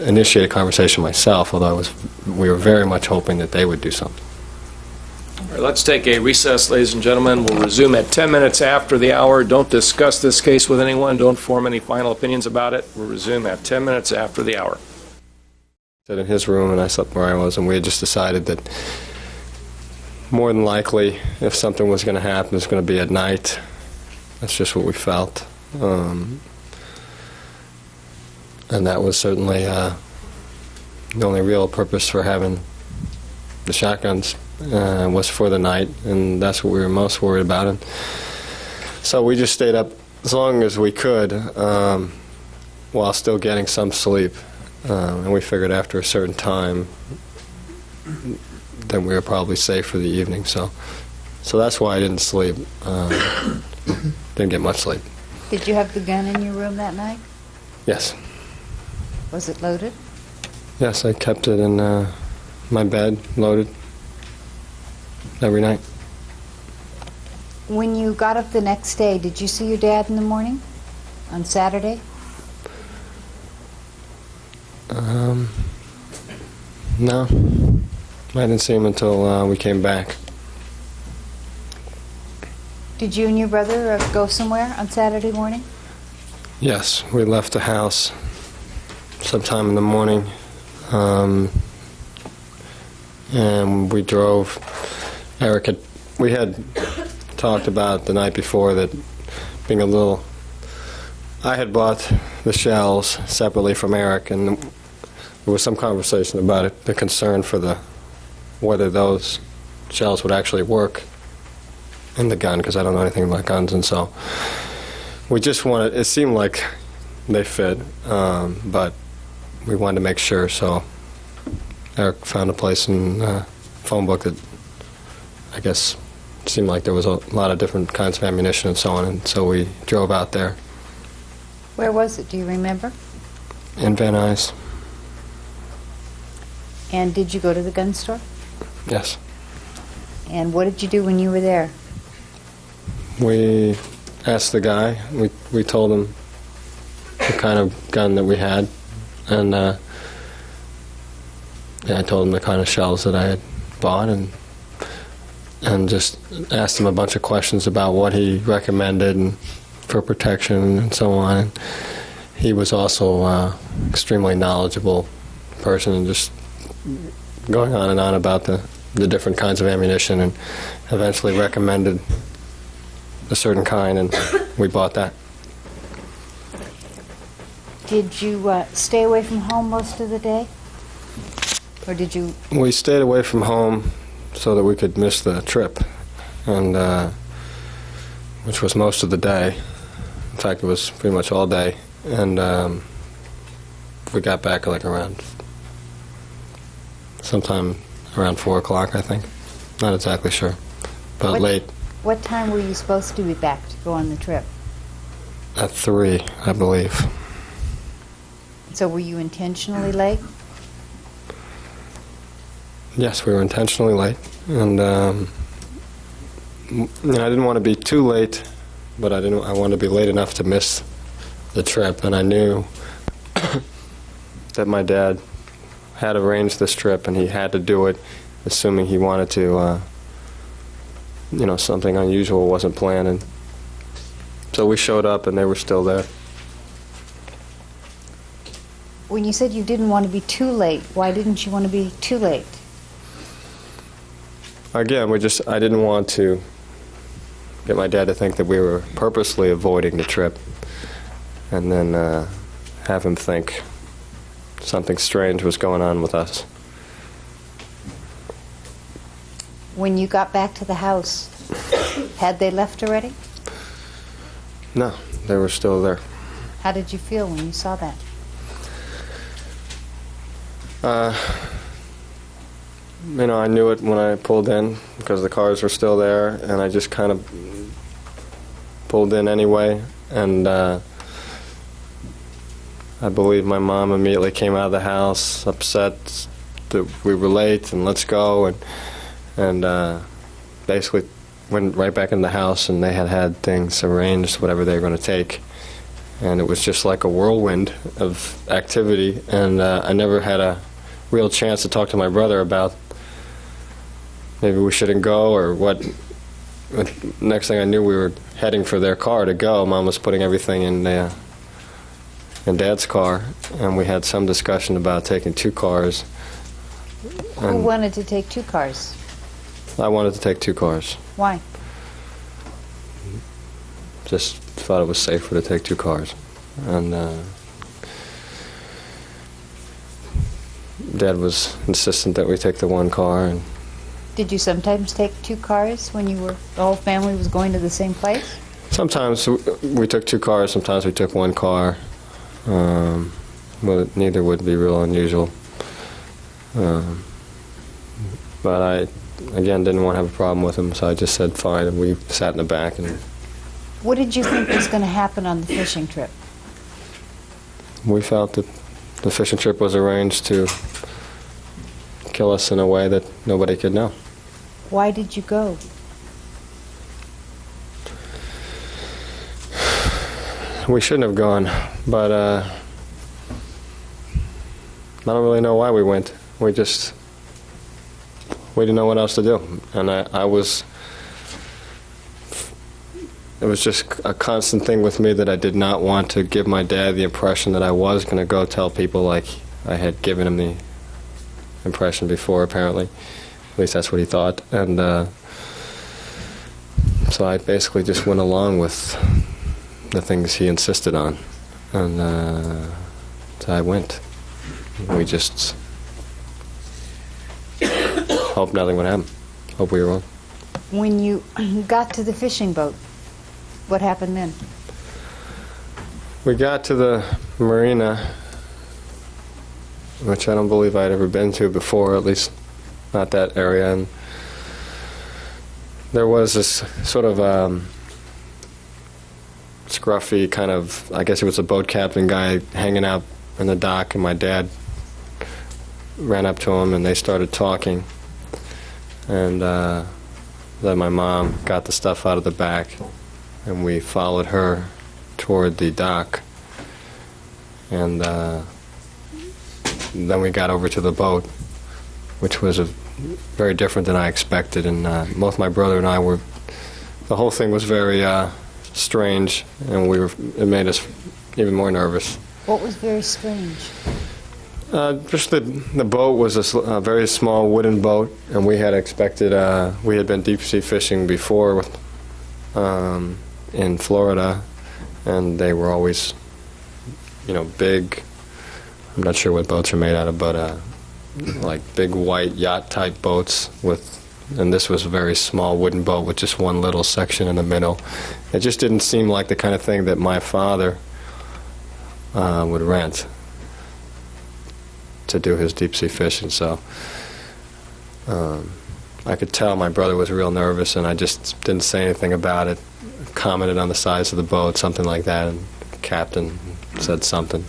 initiate a conversation myself, although we were very much hoping that they would do something. All right, let's take a recess, ladies and gentlemen. We'll resume at 10 minutes after the hour. Don't discuss this case with anyone. Don't form any final opinions about it. We'll resume at 10 minutes after the hour. I sat in his room and I slept where I was, and we had just decided that more than likely, if something was going to happen, it was going to be at night. That's just what we felt. And that was certainly the only real purpose for having the shotguns was for the night, and that's what we were most worried about. And so we just stayed up as long as we could while still getting some sleep. And we figured after a certain time then we were probably safe for the evening. So that's why I didn't sleep. Didn't get much sleep. Did you have the gun in your room that night? Yes. Was it loaded? Yes, I kept it in my bed, loaded, every night. When you got up the next day, did you see your dad in the morning? On Saturday? No. I didn't see him until we came back. Did you and your brother go somewhere on Saturday morning? Yes, we left the house sometime in the morning, and we drove. We had talked about the night before that being a little. I had bought the shells separately from Eric, and there was some conversation about it, the concern for whether those shells would actually work in the gun, because I don't know anything about guns, and so we just wanted. It seemed like they fit, but we wanted to make sure. So Eric found a place in the phone book that I guess seemed like there was a lot of different kinds of ammunition and so on, and so we drove out there. Where was it? Do you remember? In Van Nuys. And did you go to the gun store? Yes. And what did you do when you were there? We asked the guy. We told him the kind of gun that we had, and I told him the kind of shells that I had bought, and just asked him a bunch of questions about what he recommended and for protection and so on. And he was also extremely knowledgeable person, and just going on and on about the different kinds of ammunition, and eventually recommended a certain kind, and we bought that. Did you stay away from home most of the day? Or did you... We stayed away from home so that we could miss the trip, and which was most of the day. In fact, it was pretty much all day, and we got back like sometime around 4 o'clock, I think. Not exactly sure, but late. What time were you supposed to be back to go on the trip? At 3, I believe. So were you intentionally late? Yes, we were intentionally late, and I didn't want to be too late, but I wanted to be late enough to miss the trip, and I knew that my dad had arranged this trip, and he had to do it, assuming he wanted to, something unusual wasn't planned, and so we showed up, and they were still there. When you said you didn't want to be too late, why didn't you want to be too late? Again, I didn't want to get my dad to think that we were purposely avoiding the trip, and then have him think something strange was going on with us. When you got back to the house, had they left already? No, they were still there. How did you feel when you saw that? I knew it when I pulled in because the cars were still there, and I just kind of pulled in anyway, and I believe my mom immediately came out of the house upset that we were late and let's go, and basically went right back in the house, and they had things arranged, whatever they were going to take, and it was just like a whirlwind of activity, and I never had a real chance to talk to my brother about maybe we shouldn't go or what. Next thing I knew, we were heading for their car to go. Mom was putting everything in Dad's car, and we had some discussion about taking 2 cars. Who wanted to take 2 cars? I wanted to take 2 cars. Why? Just thought it was safer to take 2 cars. And Dad was insistent that we take the 1 car. And did you sometimes take 2 cars when the whole family was going to the same place? Sometimes we took 2 cars, sometimes we took 1 car. Well, neither would be real unusual. But I, again, didn't want to have a problem with him, so I just said fine, and we sat in the back. And what did you think was going to happen on the fishing trip? We felt that the fishing trip was arranged to kill us in a way that nobody could know. Why did you go? We shouldn't have gone, but I don't really know why we went. We didn't know what else to do. And I was it was just a constant thing with me that I did not want to give my dad the impression that I was going to go tell people like I had given him the impression before, apparently. At least that's what he thought. And so I basically just went along with the things he insisted on. And so I went. We just hoped nothing would happen. Hope we were wrong. When you got to the fishing boat, what happened then? We got to the marina, which I don't believe I'd ever been to before, at least not that area. And there was this sort of scruffy kind of, I guess it was a boat captain guy hanging out in the dock, and my dad ran up to him and they started talking. And then my mom got the stuff out of the back, and we followed her toward the dock. And then we got over to the boat, which was very different than I expected. And both my brother and I were, the whole thing was very strange, and it made us even more nervous. What was very strange? Just the boat was a very small wooden boat, and we had expected, we had been deep sea fishing before in Florida, and they were always, big. I'm not sure what boats are made out of, but like big white yacht type boats and this was a very small wooden boat with just one little section in the middle. It just didn't seem like the kind of thing that my father would rent to do his deep sea fishing. So I could tell my brother was real nervous, and I just didn't say anything about it. Commented on the size of the boat, something like that, and the captain said something.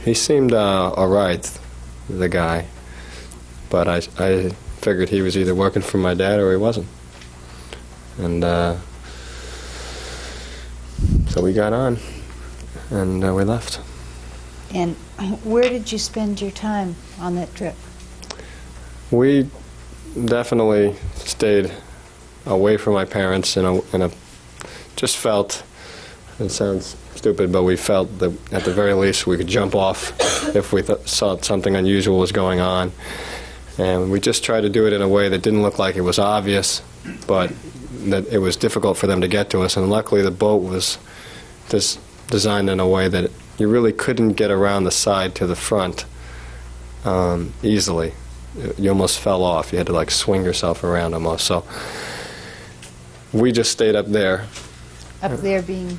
He seemed all right, the guy, but I figured he was either working for my dad or he wasn't. And so we got on, and we left. And where did you spend your time on that trip? We definitely stayed away from my parents just felt, it sounds stupid, but we felt that at the very least we could jump off if we saw something unusual was going on. And we just tried to do it in a way that didn't look like it was obvious, but that it was difficult for them to get to us. And luckily the boat was designed in a way that you really couldn't get around the side to the front easily. You almost fell off. You had to swing yourself around almost. So we just stayed up there. Up there being?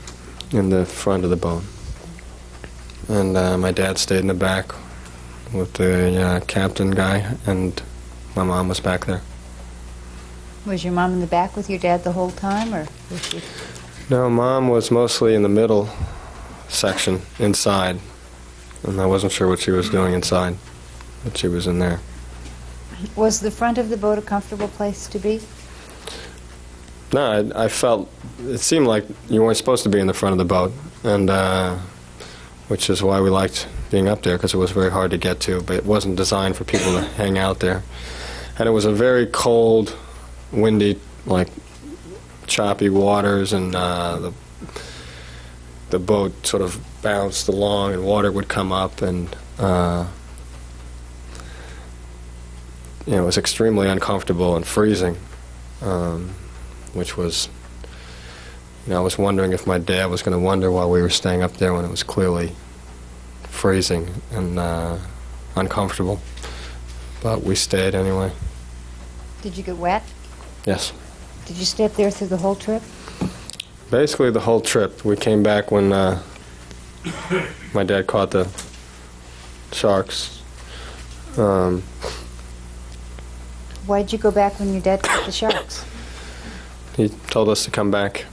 In the front of the boat. And my dad stayed in the back with the captain guy, and my mom was back there. Was your mom in the back with your dad the whole time, or was she? No, Mom was mostly in the middle section, inside. And I wasn't sure what she was doing inside, but she was in there. Was the front of the boat a comfortable place to be? No, I felt, it seemed like you weren't supposed to be in the front of the boat, and which is why we liked being up there, because it was very hard to get to, but it wasn't designed for people to hang out there. And it was a very cold, windy, choppy waters, and the boat sort of bounced along, and water would come up, and it was extremely uncomfortable and freezing. Which was, I was wondering if my dad was going to wonder why we were staying up there when it was clearly freezing and uncomfortable. But we stayed anyway. Did you get wet? Yes. Did you stay up there through the whole trip? Basically the whole trip. We came back when my dad caught the sharks. Why'd you go back when your dad caught the sharks? He told us to come back,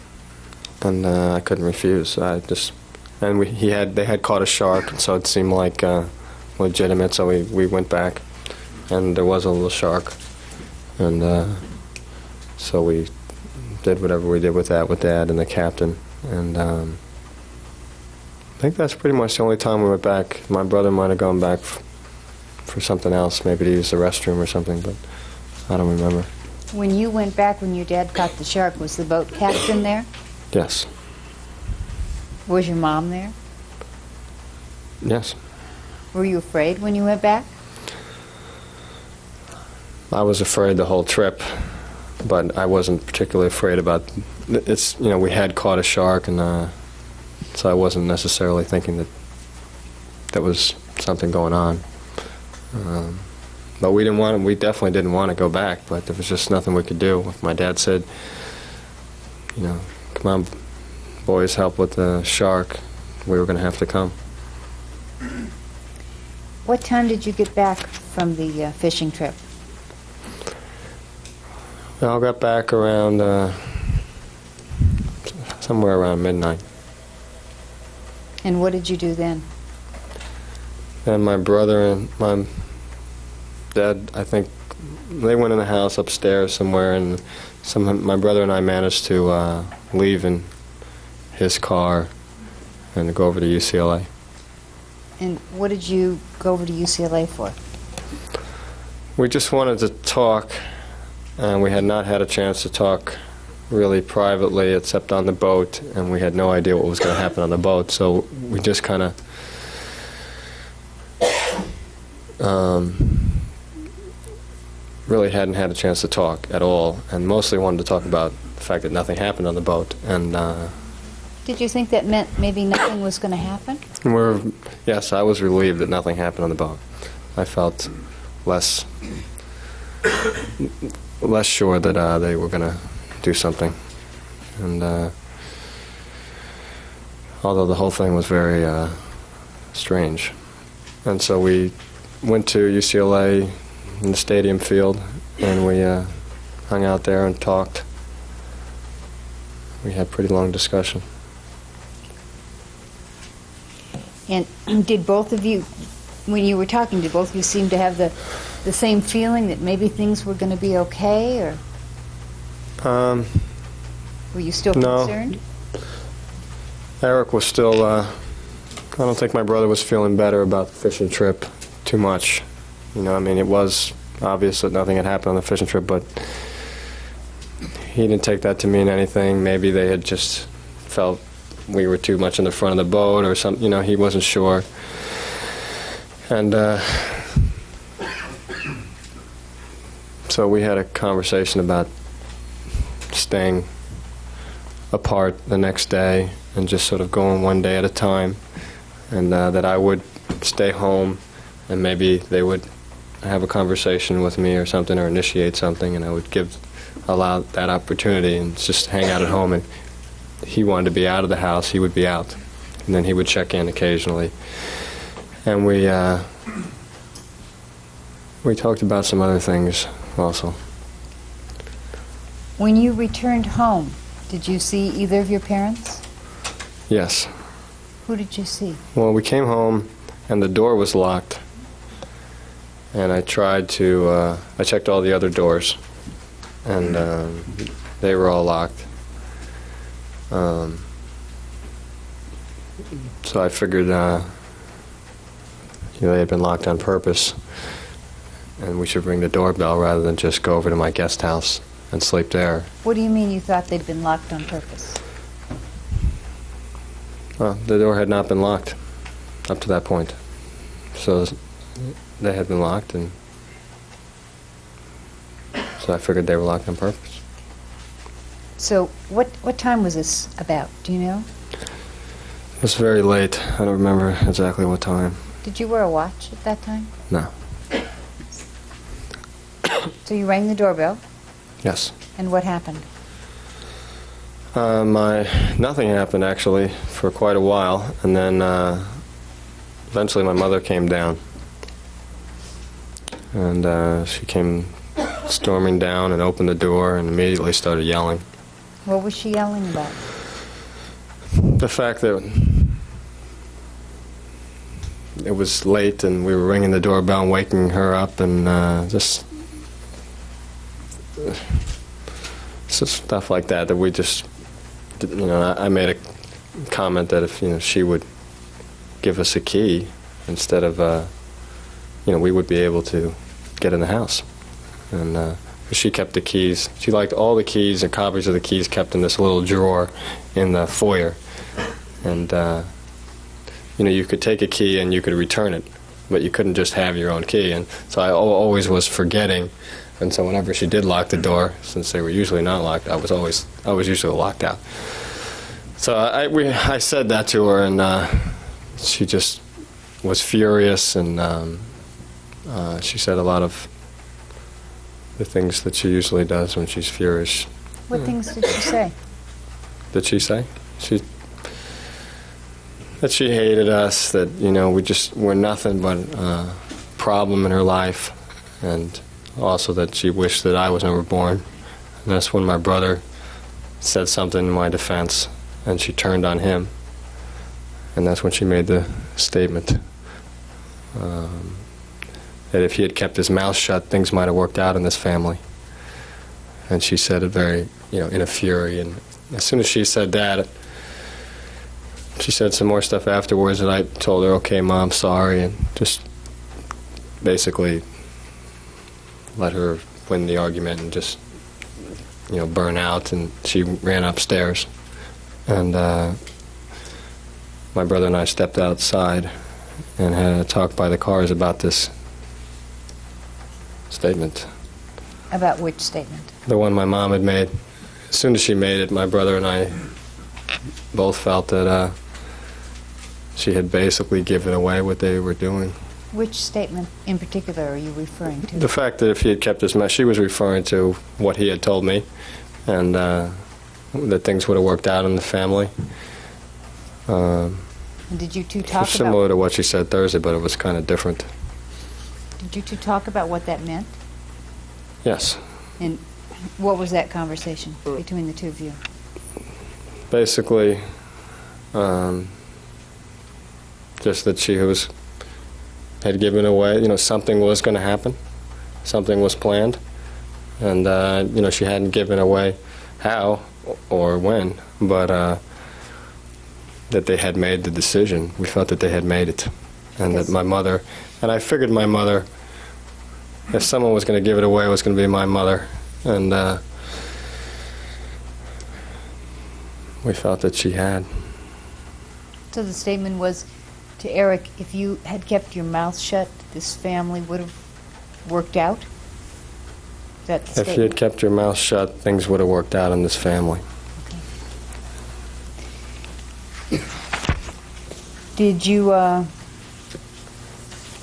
and I couldn't refuse. They had caught a shark, so it seemed like legitimate. So we went back, and there was a little shark, and so we did whatever we did with that with Dad and the captain, and I think that's pretty much the only time we went back. My brother might have gone back for something else, maybe to use the restroom or something, but I don't remember. When you went back when your dad caught the shark, was the boat captain there? Yes. Was your mom there? Yes. Were you afraid when you went back? I was afraid the whole trip, but I wasn't particularly afraid about it's. We had caught a shark, and so I wasn't necessarily thinking that there was something going on. But we definitely didn't want to go back. But there was just nothing we could do. If my dad said, "Come on, boys, help with the shark," we were going to have to come. What time did you get back from the fishing trip? I got back around somewhere around midnight. And what did you do then? And my brother and my dad, I think, they went in the house upstairs somewhere, and my brother and I managed to leave in his car and go over to UCLA. And what did you go over to UCLA for? We just wanted to talk, and we had not had a chance to talk really privately except on the boat, and we had no idea what was going to happen on the boat, so we just kind of really hadn't had a chance to talk at all, and mostly wanted to talk about the fact that nothing happened on the boat. And did you think that meant maybe nothing was going to happen? Yes, I was relieved that nothing happened on the boat. I felt less sure that they were going to do something. And although the whole thing was very strange. And so we went to UCLA in the stadium field, and we hung out there and talked. We had a pretty long discussion. And did both of you, when you were talking, did both of you seem to have the same feeling that maybe things were going to be okay, or were you still concerned? Erik was still, I don't think my brother was feeling better about the fishing trip too much. It was obvious that nothing had happened on the fishing trip, but he didn't take that to mean anything. Maybe they had just felt we were too much in the front of the boat or something. He wasn't sure. And so we had a conversation about staying apart the next day and just sort of going one day at a time, and that I would stay home and maybe they would have a conversation with me or something, or initiate something, and I would allow that opportunity and just hang out at home. And he wanted to be out of the house, he would be out, and then he would check in occasionally. And we talked about some other things also. When you returned home, did you see either of your parents? Yes. Who did you see? Well, we came home and the door was locked, and I tried to I checked all the other doors, and they were all locked. So I figured they had been locked on purpose, and we should ring the doorbell rather than just go over to my guest house and sleep there. What do you mean you thought they'd been locked on purpose? Well, the door had not been locked up to that point. So they had been locked, and so I figured they were locked on purpose. So what time was this about? Do you know? It was very late. I don't remember exactly what time. Did you wear a watch at that time? No. So you rang the doorbell, Yes. and what happened? Nothing happened, actually, for quite a while, and then eventually my mother came down, and she came storming down and opened the door and immediately started yelling. What was she yelling about? The fact that it was late and we were ringing the doorbell and waking her up, and just stuff like that we just, I made a comment that if, she would give us a key instead of, we would be able to get in the house. And She kept the keys. She liked all the keys and copies of the keys kept in this little drawer in the foyer. And, you could take a key and you could return it, but you couldn't just have your own key. And so I always was forgetting. And so whenever she did lock the door, since they were usually not locked, I was usually locked out. So I said that to her, and she just was furious, and she said a lot of the things that she usually does when she's furious. What things did she say? Did she say? That she hated us, that, we're nothing but a problem in her life, and also that she wished that I was never born. And that's when my brother said something in my defense, and she turned on him. And that's when she made the statement that if he had kept his mouth shut, things might have worked out in this family. And she said it very, in a fury. And as soon as she said that, she said some more stuff afterwards, and I told her, okay, Mom, sorry, and just basically let her win the argument and just, burn out. And she ran upstairs. And my brother and I stepped outside and had a talk by the cars about this statement. About which statement? The one my mom had made. As soon as she made it, my brother and I both felt that she had basically given away what they were doing. Which statement in particular are you referring to? The fact that if he had kept his mouth, she was referring to what he had told me, and that things would have worked out in the family. Did you two talk similar about... to what she said Thursday, but it was kind of different. Did you two talk about what that meant? Yes. And what was that conversation between the two of you? Basically, just that she had given away, something was going to happen, something was planned, and, she hadn't given away how or when, but that they had made the decision. We felt that they had made it, and that my mother, and I figured my mother, if someone was going to give it away, it was going to be my mother, and we felt that she had. So the statement was to Erik, if you had kept your mouth shut, this family would have worked out? Is that the If statement? you had kept your mouth shut, things would have worked out in this family. Okay. Did you,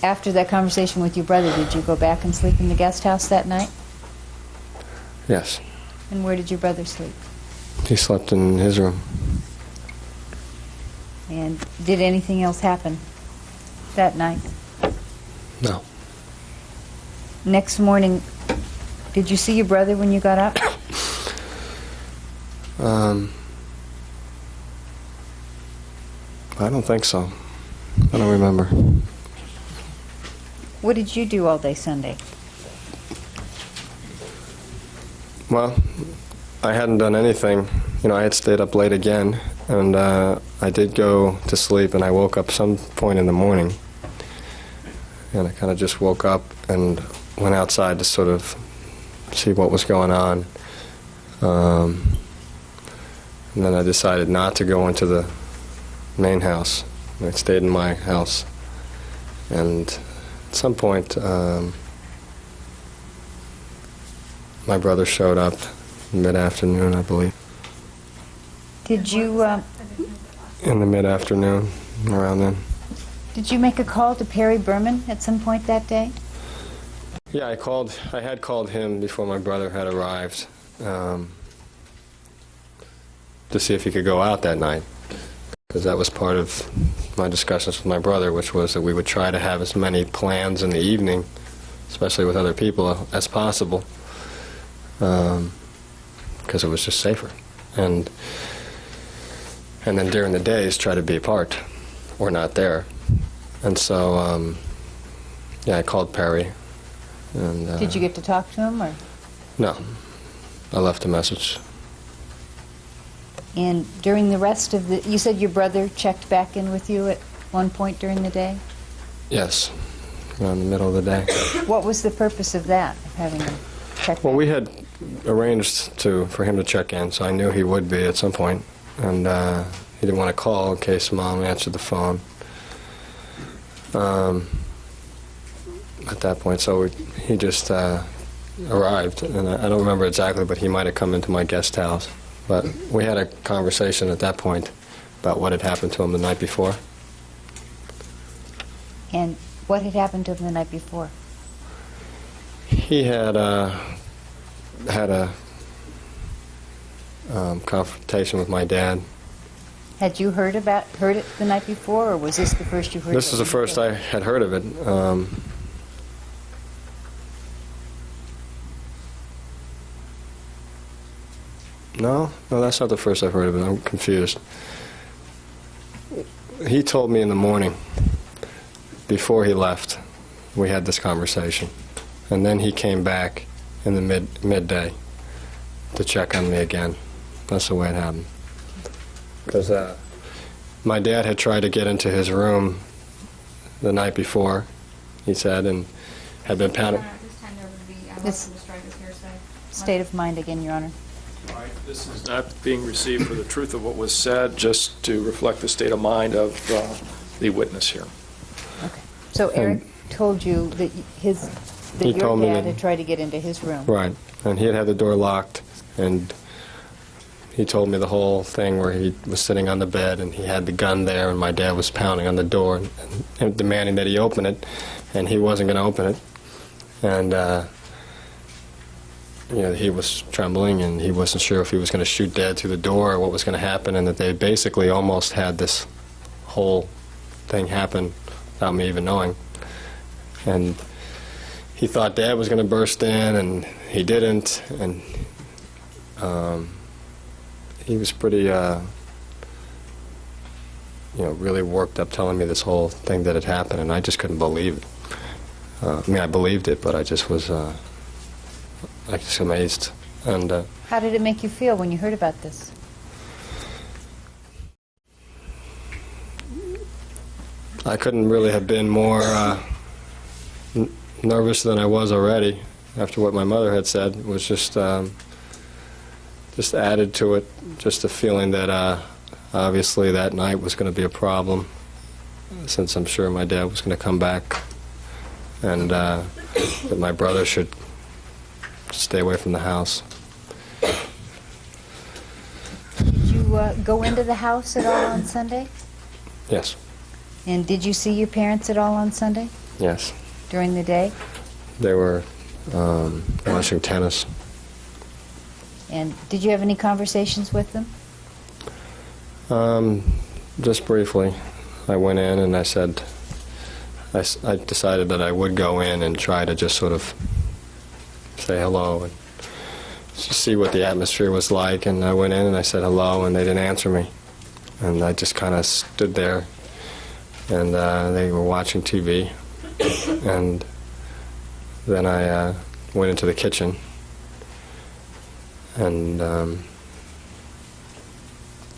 after that conversation with your brother, did you go back and sleep in the guest house that night? Yes. And where did your brother sleep? He slept in his room. And did anything else happen that night? No. Next morning, did you see your brother when you got up? I don't think so. I don't remember. What did you do all day Sunday? Well, I hadn't done anything. I had stayed up late again, and I did go to sleep, and I woke up some point in the morning, and I kind of just woke up and went outside to sort of see what was going on. And then I decided not to go into the main house. I stayed in my house. And at some point, my brother showed up mid-afternoon, I believe. Did you, In the mid-afternoon, around then. did you make a call to Perry Berman at some point that day? Yeah, I had called him before my brother had arrived to see if he could go out that night, because that was part of my discussions with my brother, which was that we would try to have as many plans in the evening, especially with other people, as possible, because it was just safer. And then during the days, try to be apart or not there. And so, I called Perry. And, Did you get to talk to him, or? No. I left a message. And during the rest of the, you said your brother checked back in with you at one point during the day? Yes, around the middle of the day. What was the purpose of that, of having him check Well, back? we had arranged for him to check in, so I knew he would be at some point, and he didn't want to call in case Mom answered the phone at that point. So he just arrived, and I don't remember exactly, but he might have come into my guest house. But we had a conversation at that point about what had happened to him the night before. And what had happened to him the night before? He had had a confrontation with my dad. Had you heard it the night before, or was this the first you heard? This is the first I had heard of it. No, that's not the first I've heard of it. I'm confused. He told me in the morning, before he left, we had this conversation. And then he came back in the midday to check on me again. That's the way it happened. Because my dad had tried to get into his room the night before, he said, and had been pounding. At this time, there would be, I want This- them to strike as hearsay. State of mind again, Your Honor. All right, this is not being received for the truth of what was said, just to reflect the state of mind of the witness here. Okay. So Eric told you that He your told me dad that- had tried to get into his room. Right, and he had the door locked, and he told me the whole thing where he was sitting on the bed and he had the gun there, and my dad was pounding on the door and demanding that he open it, and he wasn't going to open it, and he was trembling and he wasn't sure if he was going to shoot Dad through the door or what was going to happen, and that they basically almost had this whole thing happen without me even knowing, and he thought Dad was going to burst in, and he didn't, and he was pretty, really worked up, telling me this whole thing that had happened, and I just couldn't believe it. I believed it, but I just was, amazed. And How did it make you feel when you heard about this? I couldn't really have been more nervous than I was already after what my mother had said. It was just added to it, just a feeling that obviously that night was going to be a problem, since I'm sure my dad was going to come back, and that my brother should stay away from the house. Did you go into the house at all on Sunday? Yes, And did you see your parents at all on Sunday yes. during the day? They were watching tennis. And did you have any conversations with them? Just briefly. I went in and I said, I decided that I would go in and try to just sort of say hello and just see what the atmosphere was like. And I went in and I said hello, and they didn't answer me. And I just kind of stood there, and they were watching TV. And then I went into the kitchen and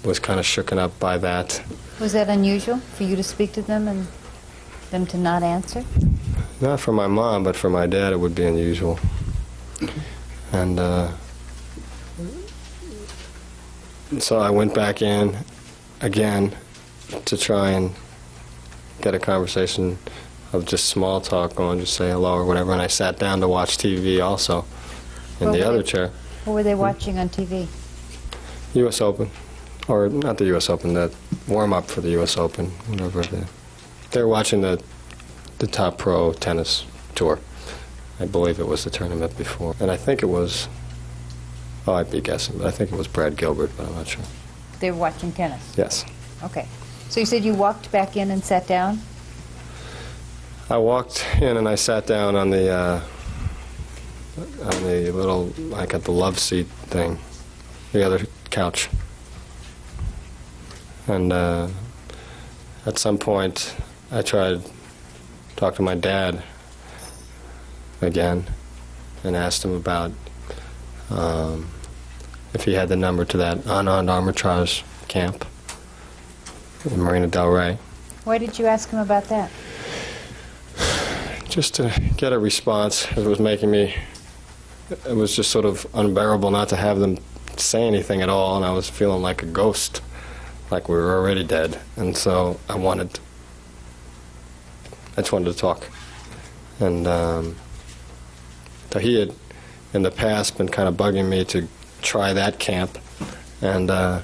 was kind of shooken up by that. Was that unusual for you to speak to them and them to not answer? Not for my mom, but for my dad it would be unusual. And so I went back in again to try and get a conversation of just small talk going, just say hello or whatever, and I sat down to watch TV also in Well, the what other did- chair. What were they watching on TV? U.S. Open. Or not the U.S. Open, the warm-up for the U.S. Open, whatever. They were watching the top pro tennis tour. I believe it was the tournament before. And I think it was, I'd be guessing, but I think it was Brad Gilbert, but I'm not sure. They were watching tennis. Yes. Okay. So you said you walked back in and sat down? I walked in and I sat down on the little, like at the love seat thing, the other couch. And at some point, I tried to talk to my dad again and asked him about if he had the number to that unarmed arbitrage camp in Marina Del Rey. Why did you ask him about that? Just to get a response. It was making me it was just sort of unbearable not to have them say anything at all, and I was feeling like a ghost, like we were already dead. And so I just wanted to talk. And so he had, in the past, been kind of bugging me to try that camp, and I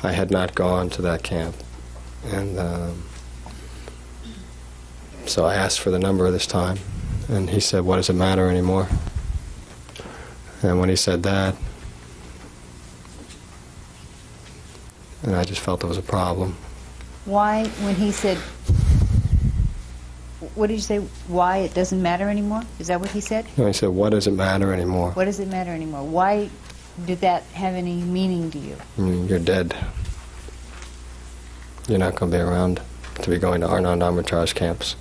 had not gone to that camp. And so I asked for the number this time, and he said, "What does it matter anymore?" And when he said that, and I just felt there was a problem. Why, when he said, what did you say, why it doesn't matter anymore? Is that what he said? No, he said, "What does it matter anymore?" What does it matter anymore? Why did that have any meaning to you? I mean, you're dead. You're not going to be around to be going to our non-arbitrage camps.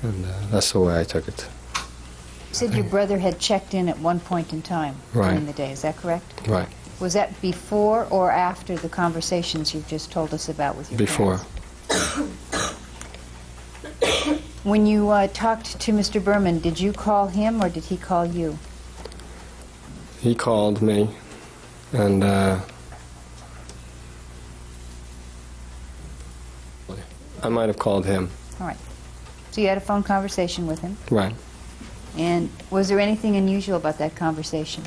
And that's the way I took it. You said your brother had checked in at one point in time during the day. Is that correct? Right. Was that before or after the conversations you've just told us about with your Before. parents? When you talked to Mr. Berman, did you call him or did he call you? He called me, and I might have called him. All right. So you had a phone conversation with him. Right. And was there anything unusual about that conversation?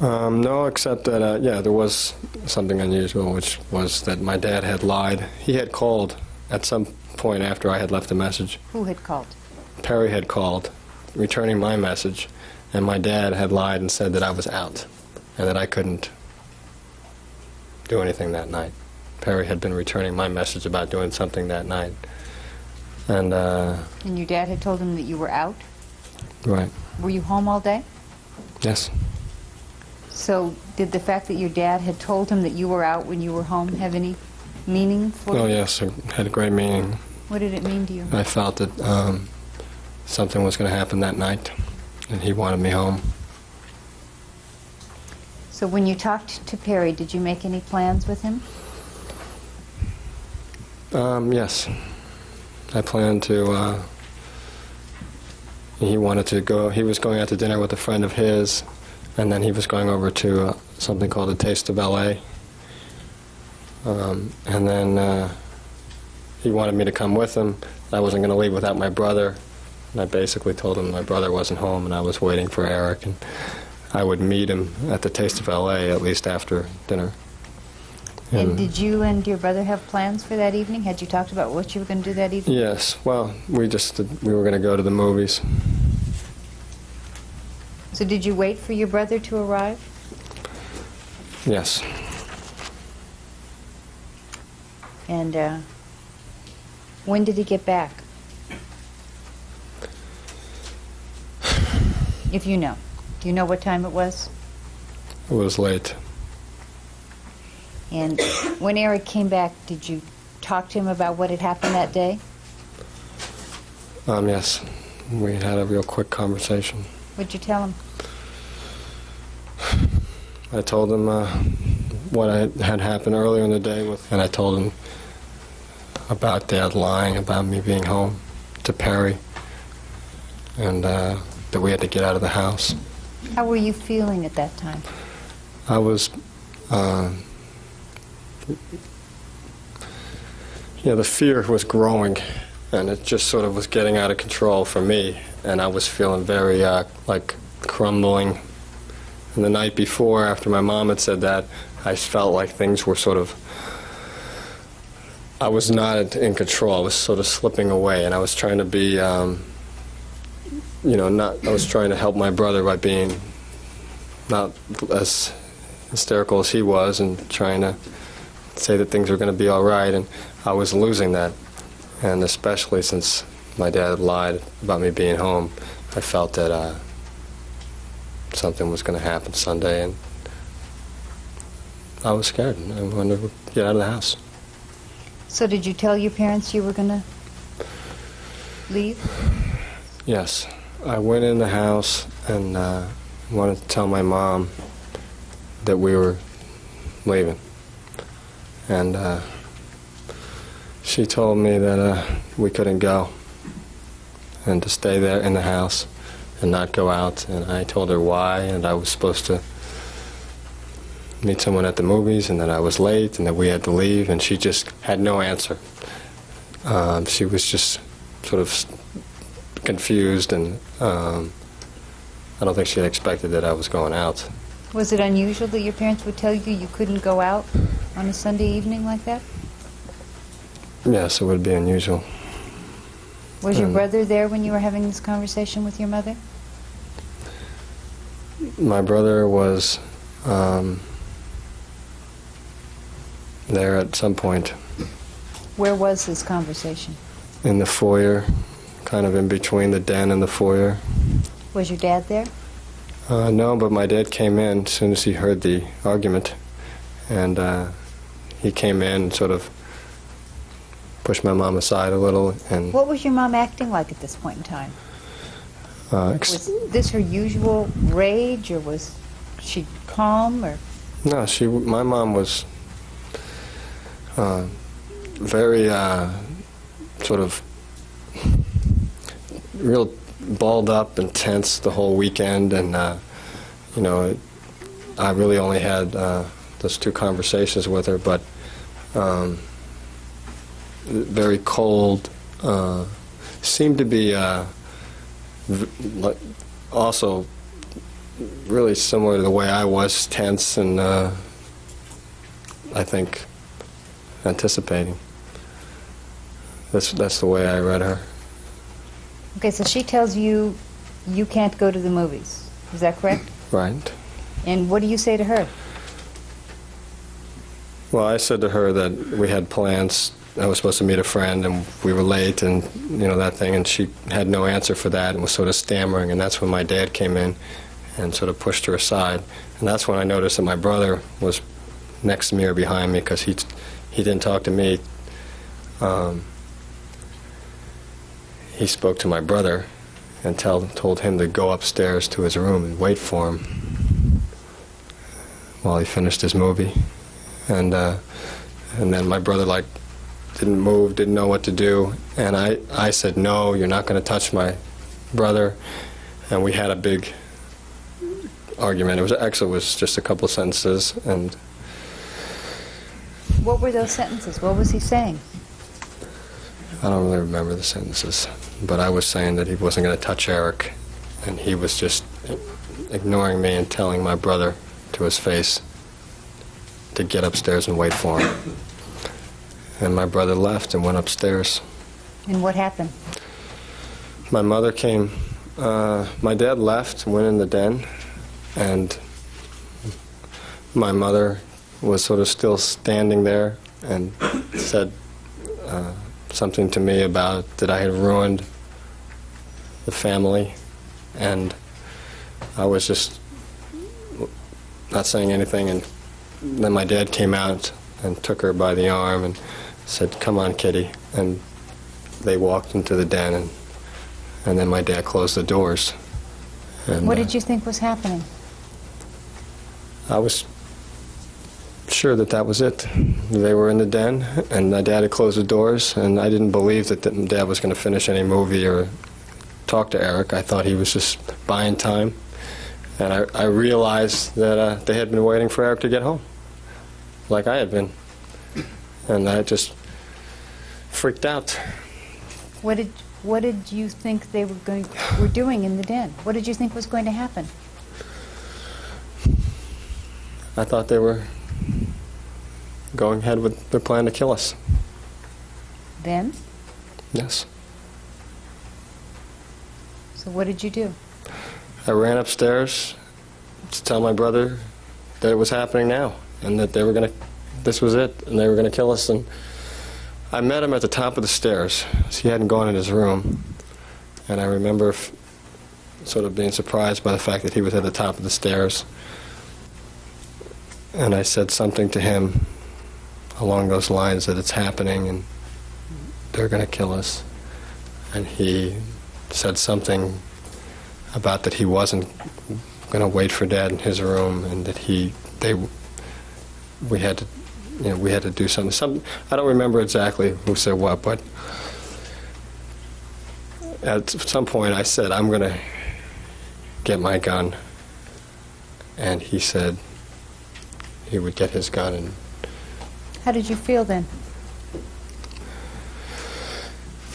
No, except that, yeah, there was something unusual, which was that my dad had lied. He had called at some point after I had left a message. Who had called? Perry had called, returning my message, and my dad had lied and said that I was out and that I couldn't do anything that night. Perry had been returning my message about doing something that night. And your dad had told him that you were out? Right. Were you home all day? Yes. So did the fact that your dad had told him that you were out when you were home have any meaning for Oh, you? yes, it had a great meaning. What did it mean to you? I felt that something was going to happen that night, and he wanted me home. So when you talked to Perry, did you make any plans with him? Yes. I planned to, he wanted to go, he was going out to dinner with a friend of his, and then he was going over to something called a Taste of LA. And then he wanted me to come with him. I wasn't going to leave without my brother. And I basically told him my brother wasn't home and I was waiting for Erik, and I would meet him at the Taste of LA at least after dinner. And did you and your brother have plans for that evening? Had you talked about what you were going to do that evening? Yes. Well, we were going to go to the movies. So did you wait for your brother to arrive? Yes. And when did he get back? If you know. Do you know what time it was? It was late. And when Erik came back, did you talk to him about what had happened that day? Yes. We had a real quick conversation. What'd you tell him? I told him what had happened earlier in the day, and I told him about Dad lying about me being home to Perry, and that we had to get out of the house. How were you feeling at that time? I was, the fear was growing, and it just sort of was getting out of control for me, and I was feeling very, like, crumbling. And the night before, after my mom had said that, I felt like things were sort of, I was not in control. I was sort of slipping away, and I was trying to be, I was trying to help my brother by being not as hysterical as he was and trying to say that things were going to be all right, and I was losing that. And especially since my dad had lied about me being home, I felt that something was going to happen Sunday, and I was scared. I wanted to get out of the house. So did you tell your parents you were going to leave? Yes. I went in the house and wanted to tell my mom that we were leaving. And she told me that we couldn't go and to stay there in the house and not go out. And I told her why, and I was supposed to meet someone at the movies, and that I was late, and that we had to leave, and she just had no answer. She was just sort of confused, and I don't think she had expected that I was going out. Was it unusual that your parents would tell you you couldn't go out on a Sunday evening like that? Yes, it would be unusual. Was your brother there when you were having this conversation with your mother? My brother was there at some point Where was this conversation? in the foyer, kind of in between the den and the foyer. Was your dad there? No, but my dad came in as soon as he heard the argument, and he came in and sort of pushed my mom aside a little. And What was your mom acting like at this point in time? Was this her usual rage, or was she calm, or? no, my mom was very sort of real balled up and tense the whole weekend, and you know, I really only had those 2 conversations with her, but very cold, seemed to be also really similar to the way I was, tense and I think anticipating. That's the way I read her. Okay, so she tells you you can't go to the movies. Is that correct? Right. And what do you say to her? Well, I said to her that we had plans. I was supposed to meet a friend, and we were late, and you know, that thing, and she had no answer for that and was sort of stammering, and that's when my dad came in and sort of pushed her aside. And that's when I noticed that my brother was next to me or behind me, because he didn't talk to me. He spoke to my brother and told him to go upstairs to his room and wait for him while he finished his movie. And then my brother, like, didn't move, didn't know what to do. And I said, no, you're not going to touch my brother. And we had a big argument. It was just a couple of sentences. And What were those sentences? What was he saying? I don't really remember the sentences, but I was saying that he wasn't going to touch Erik, and he was just ignoring me and telling my brother to his face to get upstairs and wait for him. And my brother left and went upstairs. And what happened? My mother came. My dad left and went in the den, and my mother was sort of still standing there and said something to me about that I had ruined the family, and I was just not saying anything. And then my dad came out and took her by the arm and said, "Come on, Kitty," and they walked into the den, and then my dad closed the doors. And What did you think was happening? I was sure that was it. They were in the den, and my dad had closed the doors, and I didn't believe that Dad was going to finish any movie or talk to Erik. I thought he was just buying time, and I realized that they had been waiting for Erik to get home, like I had been, and I just freaked out. What did you think they were doing in the den? What did you think was going to happen? I thought they were going ahead with their plan to kill us. Then? Yes. So what did you do? I ran upstairs to tell my brother that it was happening now, and that this was it, and they were going to kill us. And I met him at the top of the stairs. He hadn't gone in his room, and I remember sort of being surprised by the fact that he was at the top of the stairs. And I said something to him along those lines, that it's happening and they're going to kill us. And he said something about that he wasn't going to wait for Dad in his room, and that we had to do something. I don't remember exactly who said what, but at some point I said, I'm going to get my gun, and he said he would get his gun. And How did you feel then?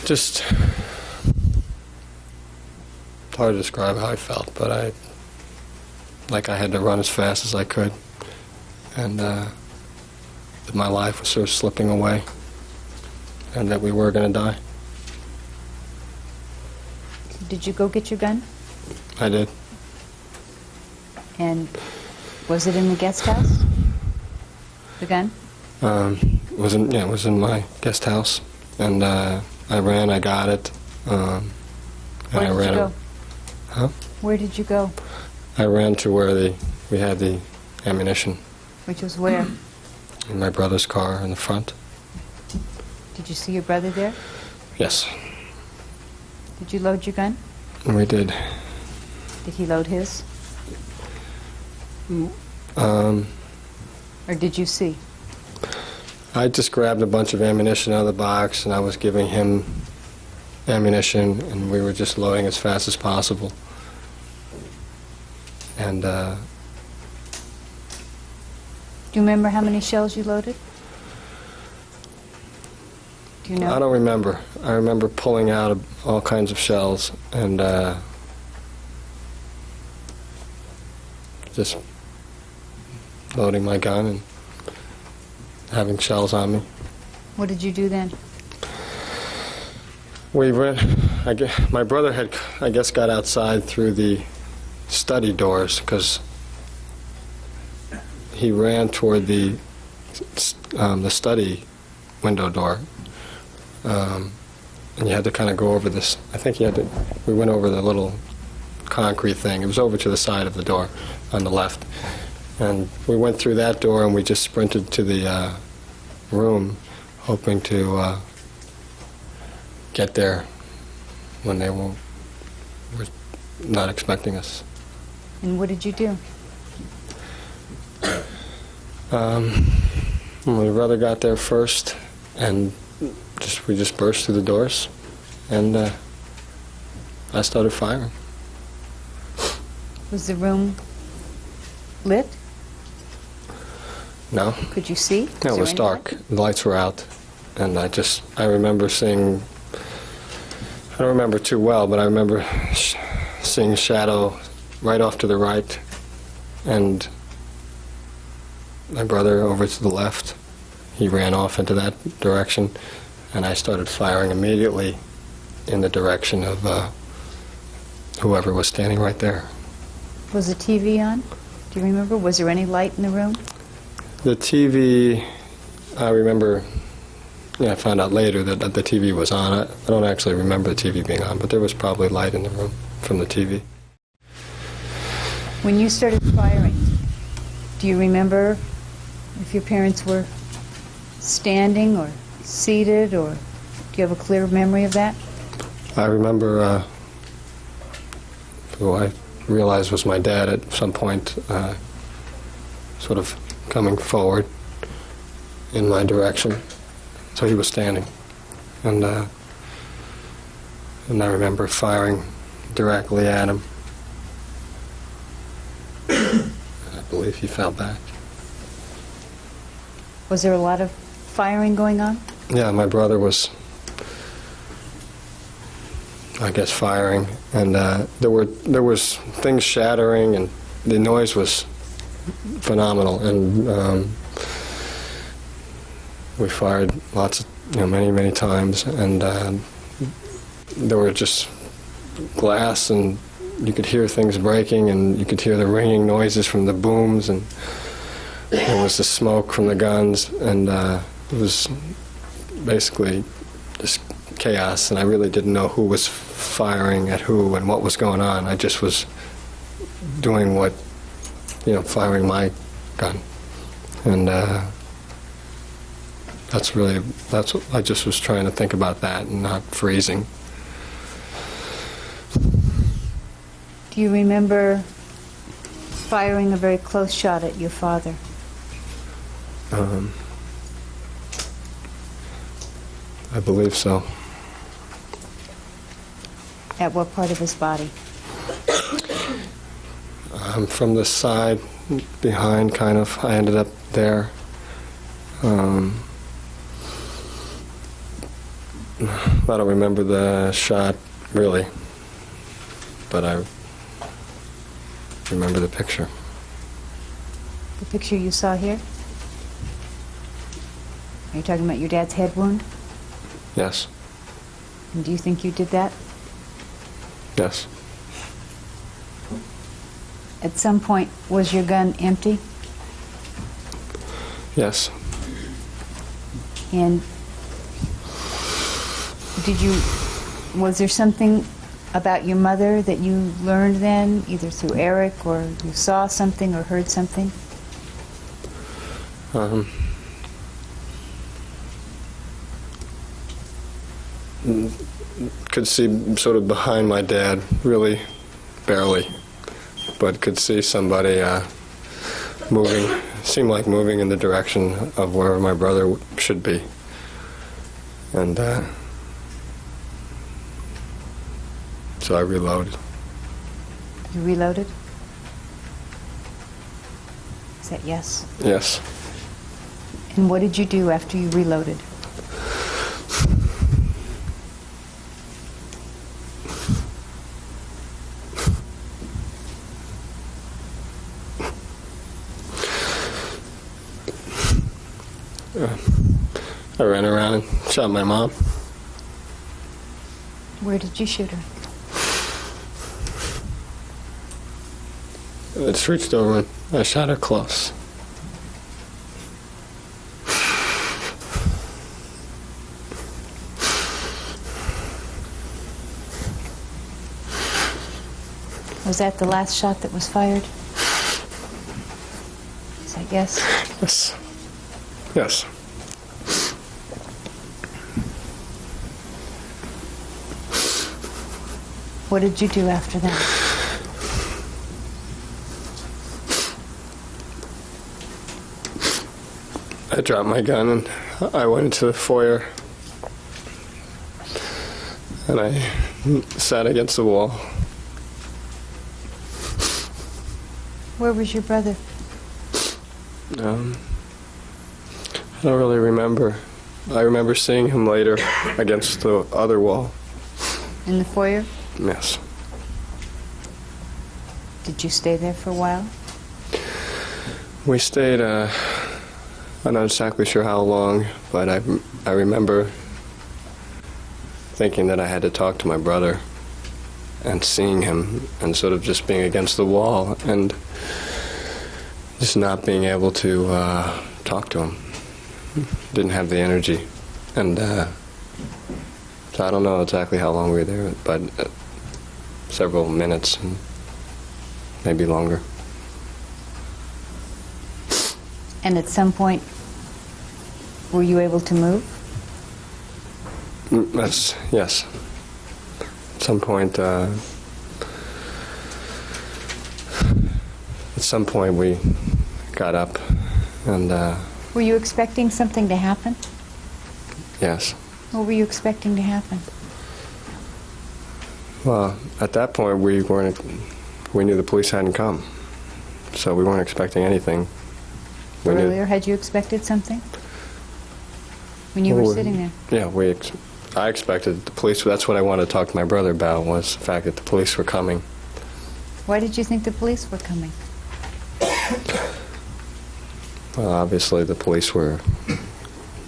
just, it's hard to describe how I felt, but I had to run as fast as I could, and that my life was sort of slipping away, and that we were going to die. Did you go get your gun? I did. And was it in the guest house? The gun? It was in my guest house, and I ran. I got it. And Where I did ran. you go? Huh? Where did you go? I ran to where we had the ammunition Which was where? in my brother's car in the front. Did you see your brother there? Yes, Did you load your gun? we did. Did he load his? Or did you see? I just grabbed a bunch of ammunition out of the box, and I was giving him ammunition, and we were just loading as fast as possible. And Do you remember how many shells you loaded? Do you know? I don't remember. I remember pulling out all kinds of shells and just loading my gun and having shells on me. What did you do then? We went. My brother had, I guess, got outside through the study doors because he ran toward the study window door, and you had to kind of go over this. I think you had to. We went over the little concrete thing. It was over to the side of the door on the left, and we went through that door and we just sprinted to the room, hoping to get there when they were not expecting us. And what did you do? My brother got there first, and we just burst through the doors, and I started firing. Was the room lit? No, Could you see? no, there it was any dark. light? The lights were out, and I remember seeing. I don't remember too well, but I remember seeing a shadow right off to the right, and my brother over to the left. He ran off into that direction, and I started firing immediately in the direction of whoever was standing right there. Was the TV on? Do you remember? Was there any light in the room? The TV, I remember, I found out later that the TV was on. I don't actually remember the TV being on, but there was probably light in the room from the TV. When you started firing, do you remember if your parents were standing or seated, or do you have a clear memory of that? I remember who I realized was my dad at some point, sort of coming forward in my direction. So he was standing, and I remember firing directly at him. I believe he fell back. Was there a lot of firing going on? Yeah, my brother was, I guess, firing, and there was things shattering, and the noise was phenomenal, and we fired lots of, many times, and there were just glass, and you could hear things breaking, and you could hear the ringing noises from the booms, and there was the smoke from the guns, and it was basically just chaos, and I really didn't know who was firing at who and what was going on. I just was doing firing my gun, and that's what I just was trying to think about that and not freezing. Do you remember firing a very close shot at your father? I believe so. At what part of his body? From the side, behind, kind of. I ended up there. I don't remember the shot, really, but I remember the picture. The picture you saw here? Are you talking about your dad's head wound? Yes. And do you think you did that? Yes. At some point, was your gun empty? Yes. And was there something about your mother that you learned then, either through Erik, or you saw something or heard something? Could see sort of behind my dad, really barely, but could see somebody moving, seemed like moving in the direction of where my brother should be. And so I reloaded. You reloaded? Is that yes? Yes. And what did you do after you reloaded? I ran around and shot my mom. Where did you shoot her? I just reached over and I shot her close. Was that the last shot that was fired? Is that yes? Yes. Yes. What did you do after that? I dropped my gun and I went into the foyer and I sat against the wall. Where was your brother? I don't really remember. I remember seeing him later against the other wall. In the foyer? Yes. Did you stay there for a while? We stayed, I'm not exactly sure how long, but I remember thinking that I had to talk to my brother and seeing him and sort of just being against the wall and just not being able to talk to him. Didn't have the energy. And so I don't know exactly how long we were there, but several minutes, and maybe longer. And at some point, were you able to move? Yes. At some point we got up and Were you expecting something to happen? yes. What were you expecting to happen? Well, at that point we knew the police hadn't come, so we weren't expecting anything. We knew- Earlier, had you expected something? When you were Well, sitting there? Yeah, I expected the police. That's what I wanted to talk to my brother about, was the fact that the police were coming. Why did you think the police were coming? Well, obviously the police were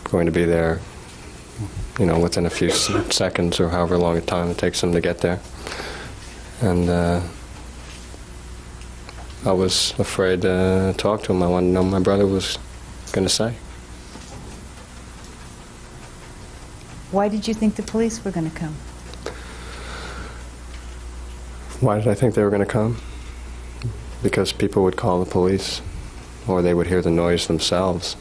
going to be there, within a few seconds or however long a time it takes them to get there. And I was afraid to talk to him. I wanted to know what my brother was going to say. Why did you think the police were going to come? Why did I think they were going to come? Because people would call the police, or they would hear the noise themselves.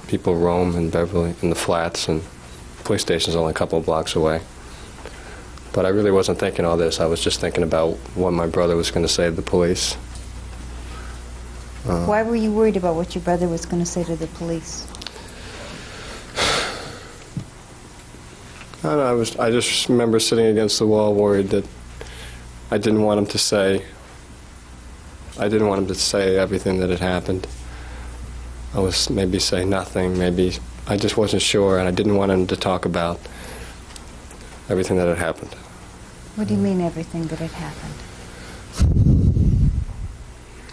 People roam in Beverly, in the flats, and the police station's only a couple of blocks away. But I really wasn't thinking all this. I was just thinking about what my brother was going to say to the police. Why were you worried about what your brother was going to say to the police? I don't know, I just remember sitting against the wall worried that I didn't want him to say everything that had happened. I was maybe say nothing, maybe I just wasn't sure, and I didn't want him to talk about everything that had happened. What do you mean everything that had happened?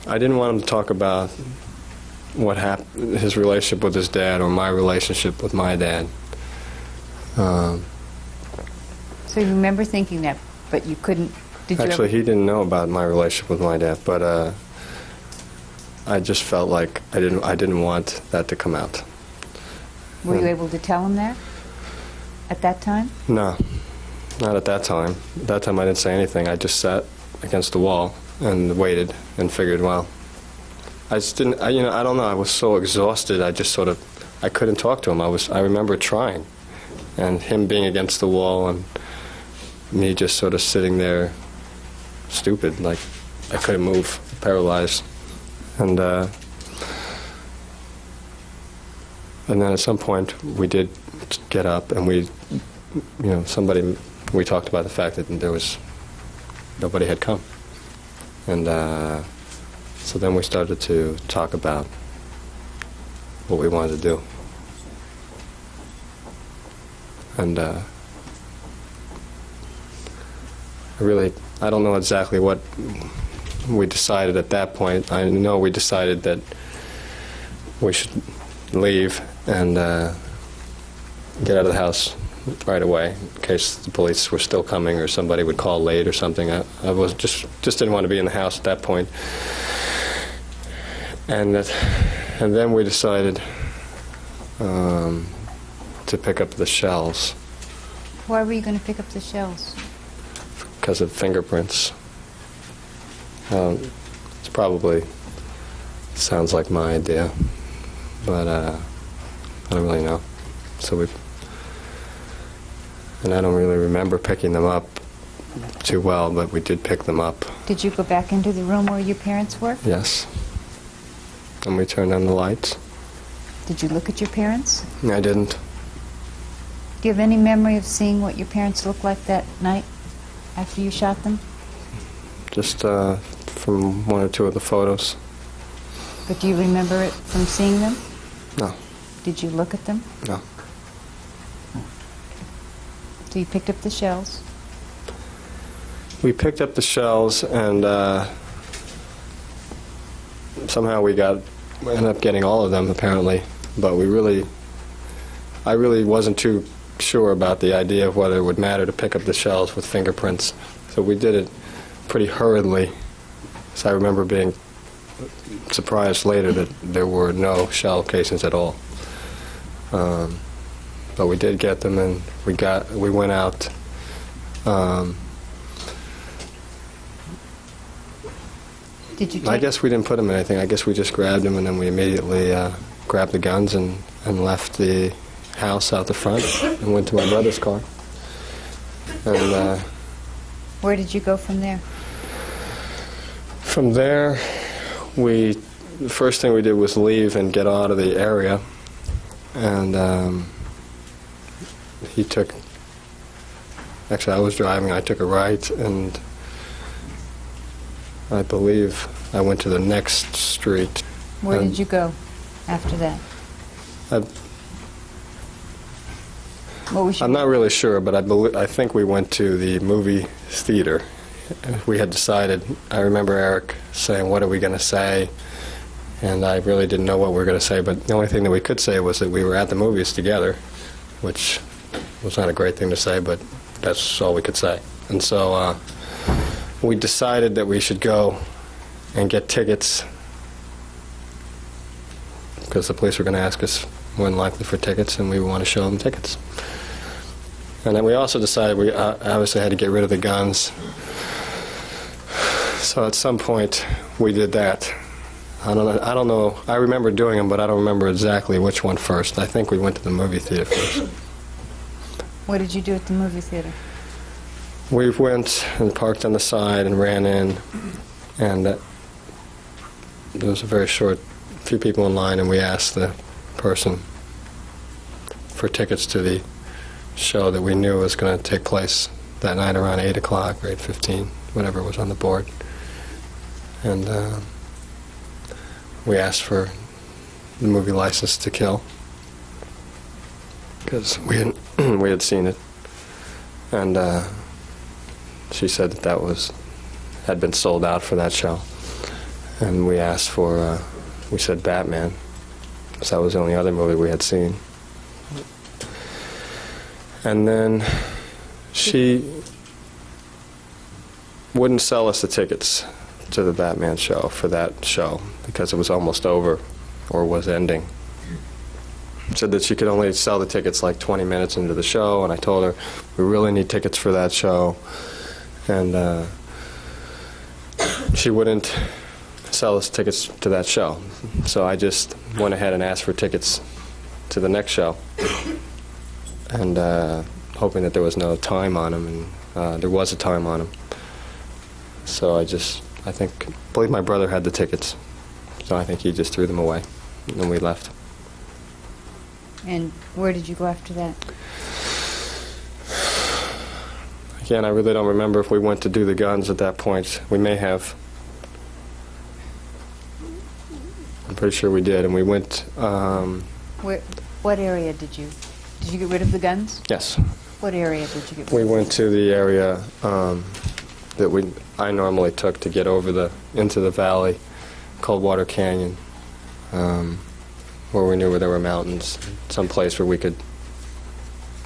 I didn't want him to talk about what happened, his relationship with his dad, or my relationship with my dad. So you remember thinking that, but you couldn't. Did you Actually, ever? he didn't know about my relationship with my dad, but I just felt like I didn't want that to come out. Were you able to tell him that at that time? No, not at that time. At that time, I didn't say anything. I just sat against the wall and waited and figured, well, I just didn't. I don't know. I was so exhausted. I just sort of, I couldn't talk to him. I remember trying, and him being against the wall and me just sort of sitting there, stupid, like I couldn't move, paralyzed, and then at some point we did get up, and we talked about the fact that nobody had come, and so then we started to talk about what we wanted to do, and I don't know exactly what we decided at that point. I know we decided that we should leave and get out of the house right away in case the police were still coming or somebody would call late or something. I was just didn't want to be in the house at that point. And then we decided to pick up the shells. Why were you going to pick up the shells? Because of fingerprints. It's probably sounds like my idea, but I don't really know. And I don't really remember picking them up too well, but we did pick them up. Did you go back into the room where your parents were? Yes. And we turned on the lights. Did you look at your parents? I didn't. Do you have any memory of seeing what your parents looked like that night after you shot them? Just from one or two of the photos. But do you remember it from seeing them? No. Did you look at them? No. So you picked up the shells. We picked up the shells, and somehow we ended up getting all of them, apparently. But I really wasn't too sure about the idea of whether it would matter to pick up the shells with fingerprints. So we did it pretty hurriedly. So I remember being surprised later that there were no shell casings at all. But we did get them, and we went out. Did you I guess we didn't put them in anything. I guess we just grabbed them, and then we immediately grabbed the guns and left the house out the front and went to my brother's car. And Where did you go from there? from there, the first thing we did was leave and get out of the area. And actually I was driving, I took a right, and I believe I went to the next street. Where did you go after that? What was your... I'm not really sure, but I think we went to the movie theater. We had decided, I remember Erik saying, what are we going to say? And I really didn't know what we were going to say, but the only thing that we could say was that we were at the movies together, which was not a great thing to say, but that's all we could say. And so we decided that we should go and get tickets, because the police were going to ask us more than likely for tickets, and we would want to show them tickets. And then we also decided we obviously had to get rid of the guns. So at some point we did that. I don't know. I remember doing them, but I don't remember exactly which one first. I think we went to the movie theater first. What did you do at the movie theater? We went and parked on the side and ran in, and there was a very short few people in line, and we asked the person for tickets to the show that we knew was going to take place that night around 8 o'clock or 8:15, whatever was on the board. And we asked for the movie License to Kill, because we had seen it. And she said that had been sold out for that show. And we asked for, we said Batman, because that was the only other movie we had seen. And then she wouldn't sell us the tickets to the Batman show for that show, because it was almost over, or was ending. Said that she could only sell the tickets like 20 minutes into the show, and I told her, we really need tickets for that show. And she wouldn't sell us tickets to that show. So I just went ahead and asked for tickets to the next show, and hoping that there was no time on them, and there was a time on them. So I believe my brother had the tickets, so I think he just threw them away, and we left. And where did you go after that? Again, I really don't remember if we went to do the guns at that point. We may have. I'm pretty sure we did, and we went. What area did you get rid of the guns? Yes. What area did you get rid of? We went to the area that I normally took to get over into the valley, Coldwater Canyon, where we knew where there were mountains, some place where we could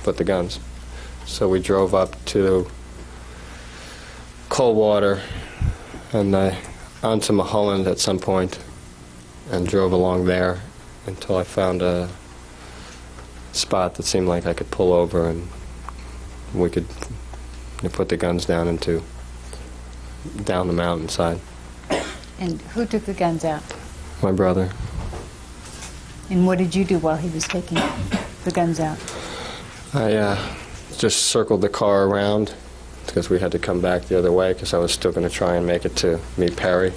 put the guns. So we drove up to Coldwater and onto Mulholland at some point, and drove along there until I found a spot that seemed like I could pull over, and we could put the guns down the mountainside. And who took the guns out? My brother. And what did you do while he was taking the guns out? I just circled the car around, because we had to come back the other way, because I was still going to try and make it to meet Perry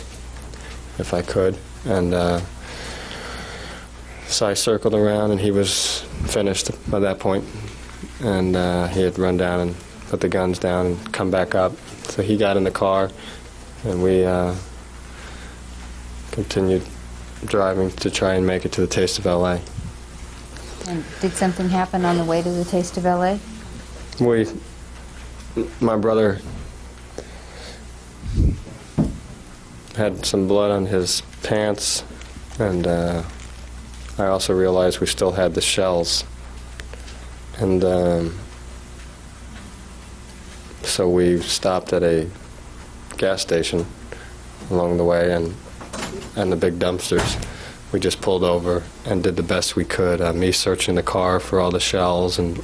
if I could. And so I circled around, and he was finished by that point. And he had run down and put the guns down and come back up. So he got in the car, and we continued driving to try and make it to the Taste of L.A. And did something happen on the way to the Taste of L.A.? My brother had some blood on his pants, and I also realized we still had the shells. And so we stopped at a gas station along the way, and the big dumpsters. We just pulled over and did the best we could, me searching the car for all the shells and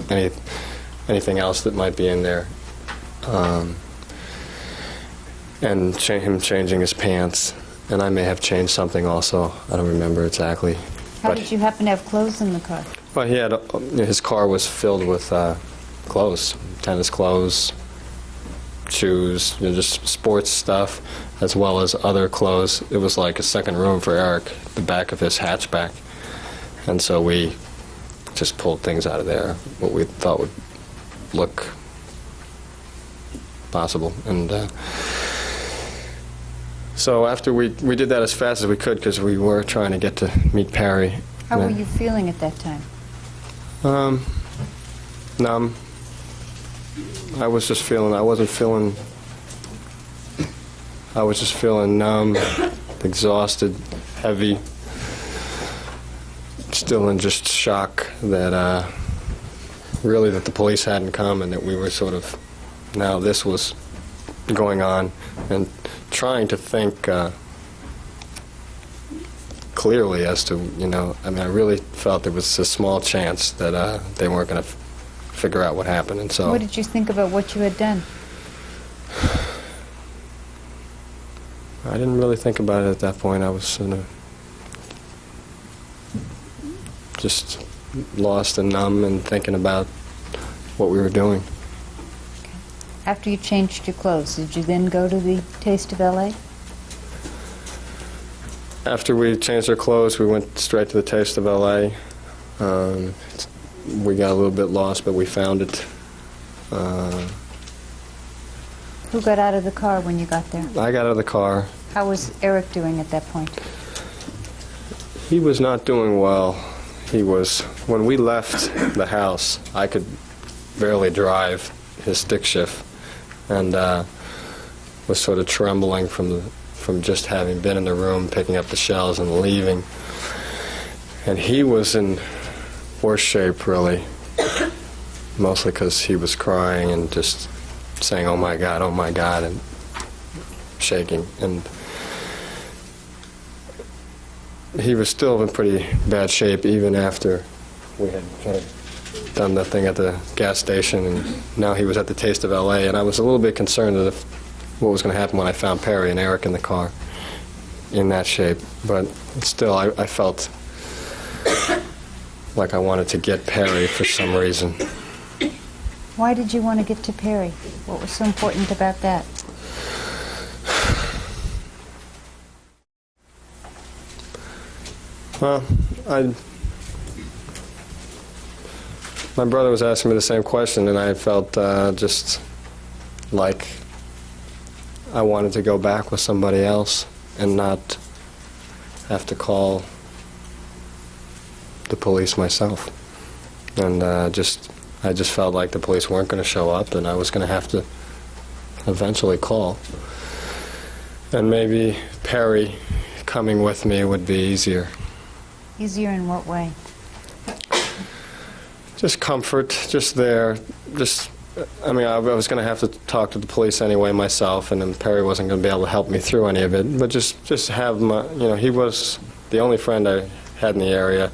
anything else that might be in there. And him changing his pants, and I may have changed something also. I don't remember exactly. How did you happen to have clothes in the car? Well, his car was filled with clothes, tennis clothes, shoes, just sports stuff, as well as other clothes. It was like a second room for Erik, the back of his hatchback. And so we just pulled things out of there, what we thought would look possible. And so after we did that as fast as we could, because we were trying to get to meet Perry. How were you feeling at that time? Numb. I was just feeling numb, exhausted, heavy, still in just shock that really that the police hadn't come, and that we were sort of, now this was going on, and trying to think clearly as to, I really felt there was a small chance that they weren't going to figure out what happened. And so, what did you think about what you had done? I didn't really think about it at that point. I was just lost and numb and thinking about what we were doing. Okay. After you changed your clothes, did you then go to the Taste of L.A.? After we changed our clothes, we went straight to the Taste of L.A. We got a little bit lost, but we found it. Who got out of the car when you got there? I got out of the car. How was Erik doing at that point? He was not doing well. When we left the house, I could barely drive his stick shift, and was sort of trembling from just having been in the room, picking up the shells and leaving. And he was in worse shape, really, mostly because he was crying and just saying, oh my God, and shaking. And he was still in pretty bad shape even after we had done the thing at the gas station, and now he was at the Taste of L.A., and I was a little bit concerned that what was going to happen when I found Perry and Erik in the car in that shape. But still, I felt like I wanted to get Perry for some reason. Why did you want to get to Perry? What was so important about that? Well, my brother was asking me the same question, and I felt just like I wanted to go back with somebody else and not have to call the police myself. And I just felt like the police weren't going to show up, and I was going to have to eventually call. And maybe Perry coming with me would be easier. Easier in what way? Just comfort, just there, I mean, I was going to have to talk to the police anyway myself, and then Perry wasn't going to be able to help me through any of it, but just have my, he was the only friend I had in the area,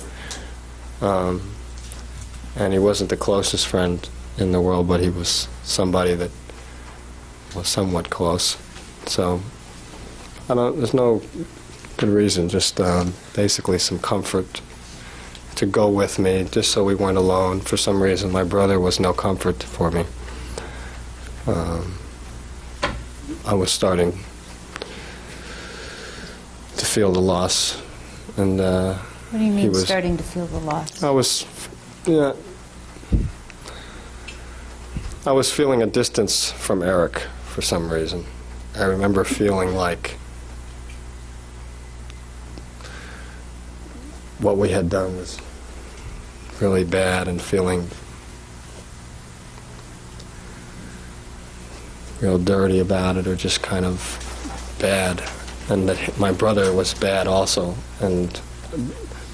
and he wasn't the closest friend in the world, but he was somebody that was somewhat close. So, there's no good reason, just basically some comfort to go with me, just so we weren't alone. For some reason, my brother was no comfort for me. I was starting to feel the loss, and what do you mean, starting to feel the loss? I was feeling a distance from Erik for some reason. I remember feeling like what we had done was really bad, and feeling real dirty about it, or just kind of bad, and that my brother was bad also, and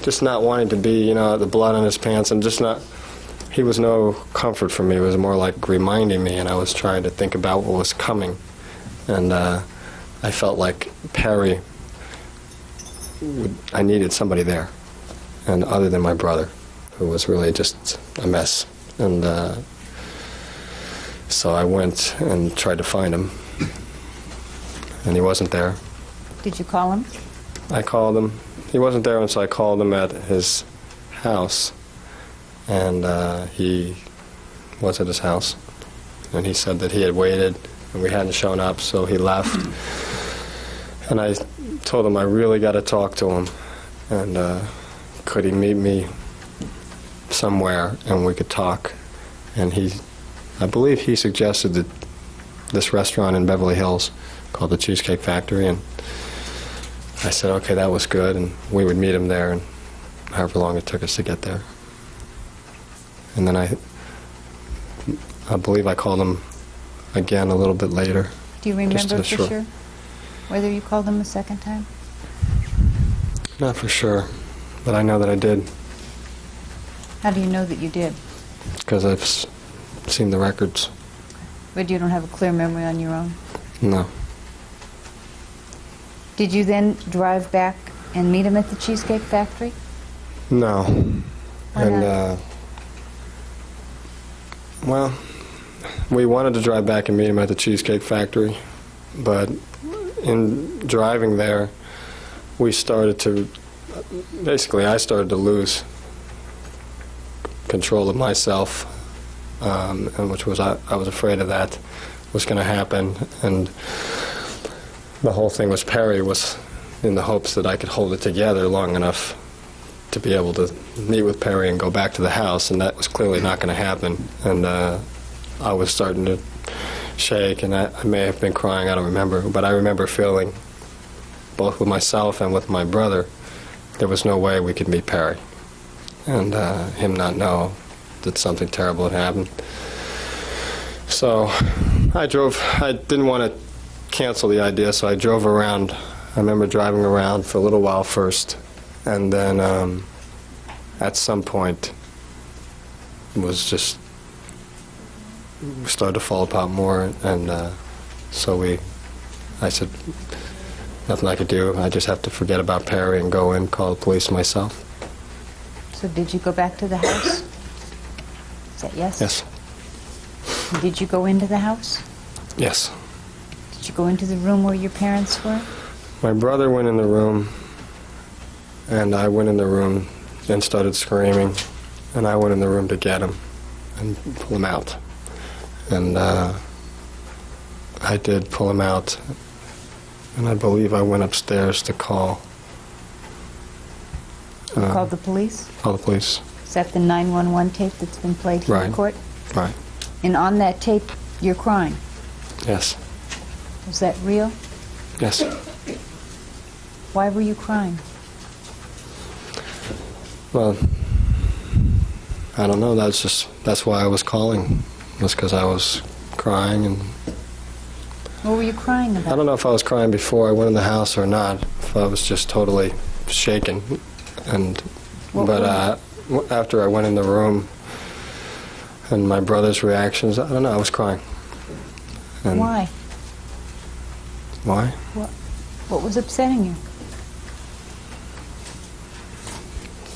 just not wanting to be, the blood on his pants, and just not, he was no comfort for me. It was more like reminding me, and I was trying to think about what was coming, and I felt like Perry, I needed somebody there, and other than my brother, who was really just a mess. And so I went and tried to find him, and he wasn't there. Did you call him? I called him. He wasn't there, and so I called him at his house, and he was at his house, and he said that he had waited and we hadn't shown up, so he left. And I told him I really got to talk to him, and could he meet me somewhere and we could talk. And I believe he suggested that this restaurant in Beverly Hills called the Cheesecake Factory, and I said, okay, that was good, and we would meet him there, and however long it took us to get there. And then I believe I called him again a little bit later. Do you remember for sure whether you called him a second time? Not for sure, but I know that I did. How do you know that you did? Because I've seen the records. But you don't have a clear memory on your own? No. Did you then drive back and meet him at the Cheesecake Factory? No. Why not? Well, we wanted to drive back and meet him at the Cheesecake Factory, but in driving there, I started to lose control of myself, and which was, I was afraid of that was going to happen, and the whole thing was Perry was in the hopes that I could hold it together long enough to be able to meet with Perry and go back to the house, and that was clearly not going to happen. And I was starting to shake, and I may have been crying, I don't remember, but I remember feeling, both with myself and with my brother, there was no way we could meet Perry, and him not know that something terrible had happened. So I didn't want to cancel the idea, so I drove around. I remember driving around for a little while first, and then at some point it was just, we started to fall apart more, and so I said, nothing I could do, I just have to forget about Perry and go in, call the police myself. So did you go back to the house? Is that yes? Yes. Did you go into the house? Yes. Did you go into the room where your parents were? My brother went in the room, and I went in the room and started screaming, and I went in the room to get him and pull him out. And I did pull him out, and I believe I went upstairs to call. You called the police? Call the police. Is that the 911 tape that's been played here in court? Right. And on that tape, you're crying. Yes. Was that real? Yes. Why were you crying? Well, I don't know. That's why I was calling. Was because I was crying, and What were you crying about? I don't know if I was crying before I went in the house or not. If I was just totally shaken, and after I went in the room and my brother's reactions, I don't know. I was crying. And Why? Why? What was upsetting you?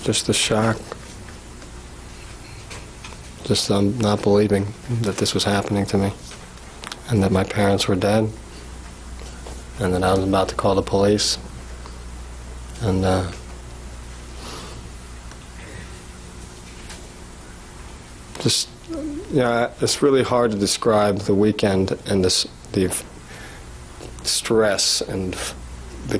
Just the shock. Just not believing that this was happening to me, and that my parents were dead, and that I was about to call the police, and just, it's really hard to describe the weekend and the stress and the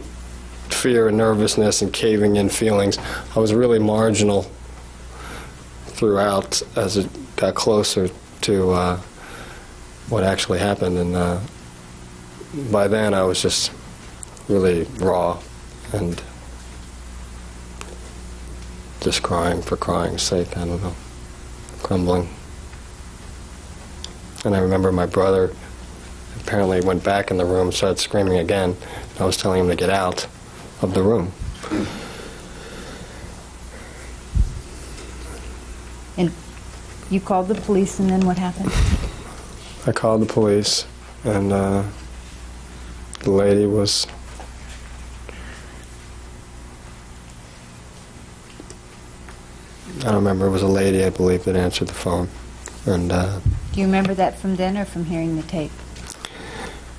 fear and nervousness and caving in feelings. I was really marginal throughout as it got closer to what actually happened, and by then I was just really raw and just crying for crying's sake. I don't know, crumbling. And I remember my brother apparently went back in the room, started screaming again. I was telling him to get out of the room. And you called the police, and then what happened? I called the police, and the lady was... I don't remember. It was a lady, I believe, that answered the phone. And Do you remember that from then or from hearing the tape?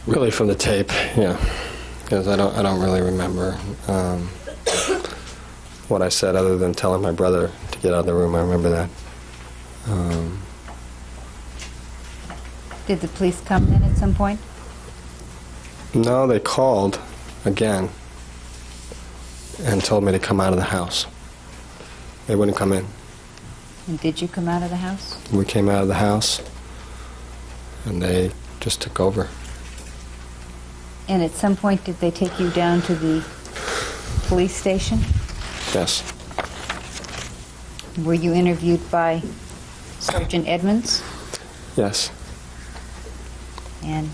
really from the tape, yeah, because I don't really remember what I said other than telling my brother to get out of the room. I remember that. Did the police come then at some point? No, they called again and told me to come out of the house. They wouldn't come in. And did you come out of the house? We came out of the house, and they just took over. And at some point, did they take you down to the police station? Yes. Were you interviewed by Sergeant Edmonds? Yes. And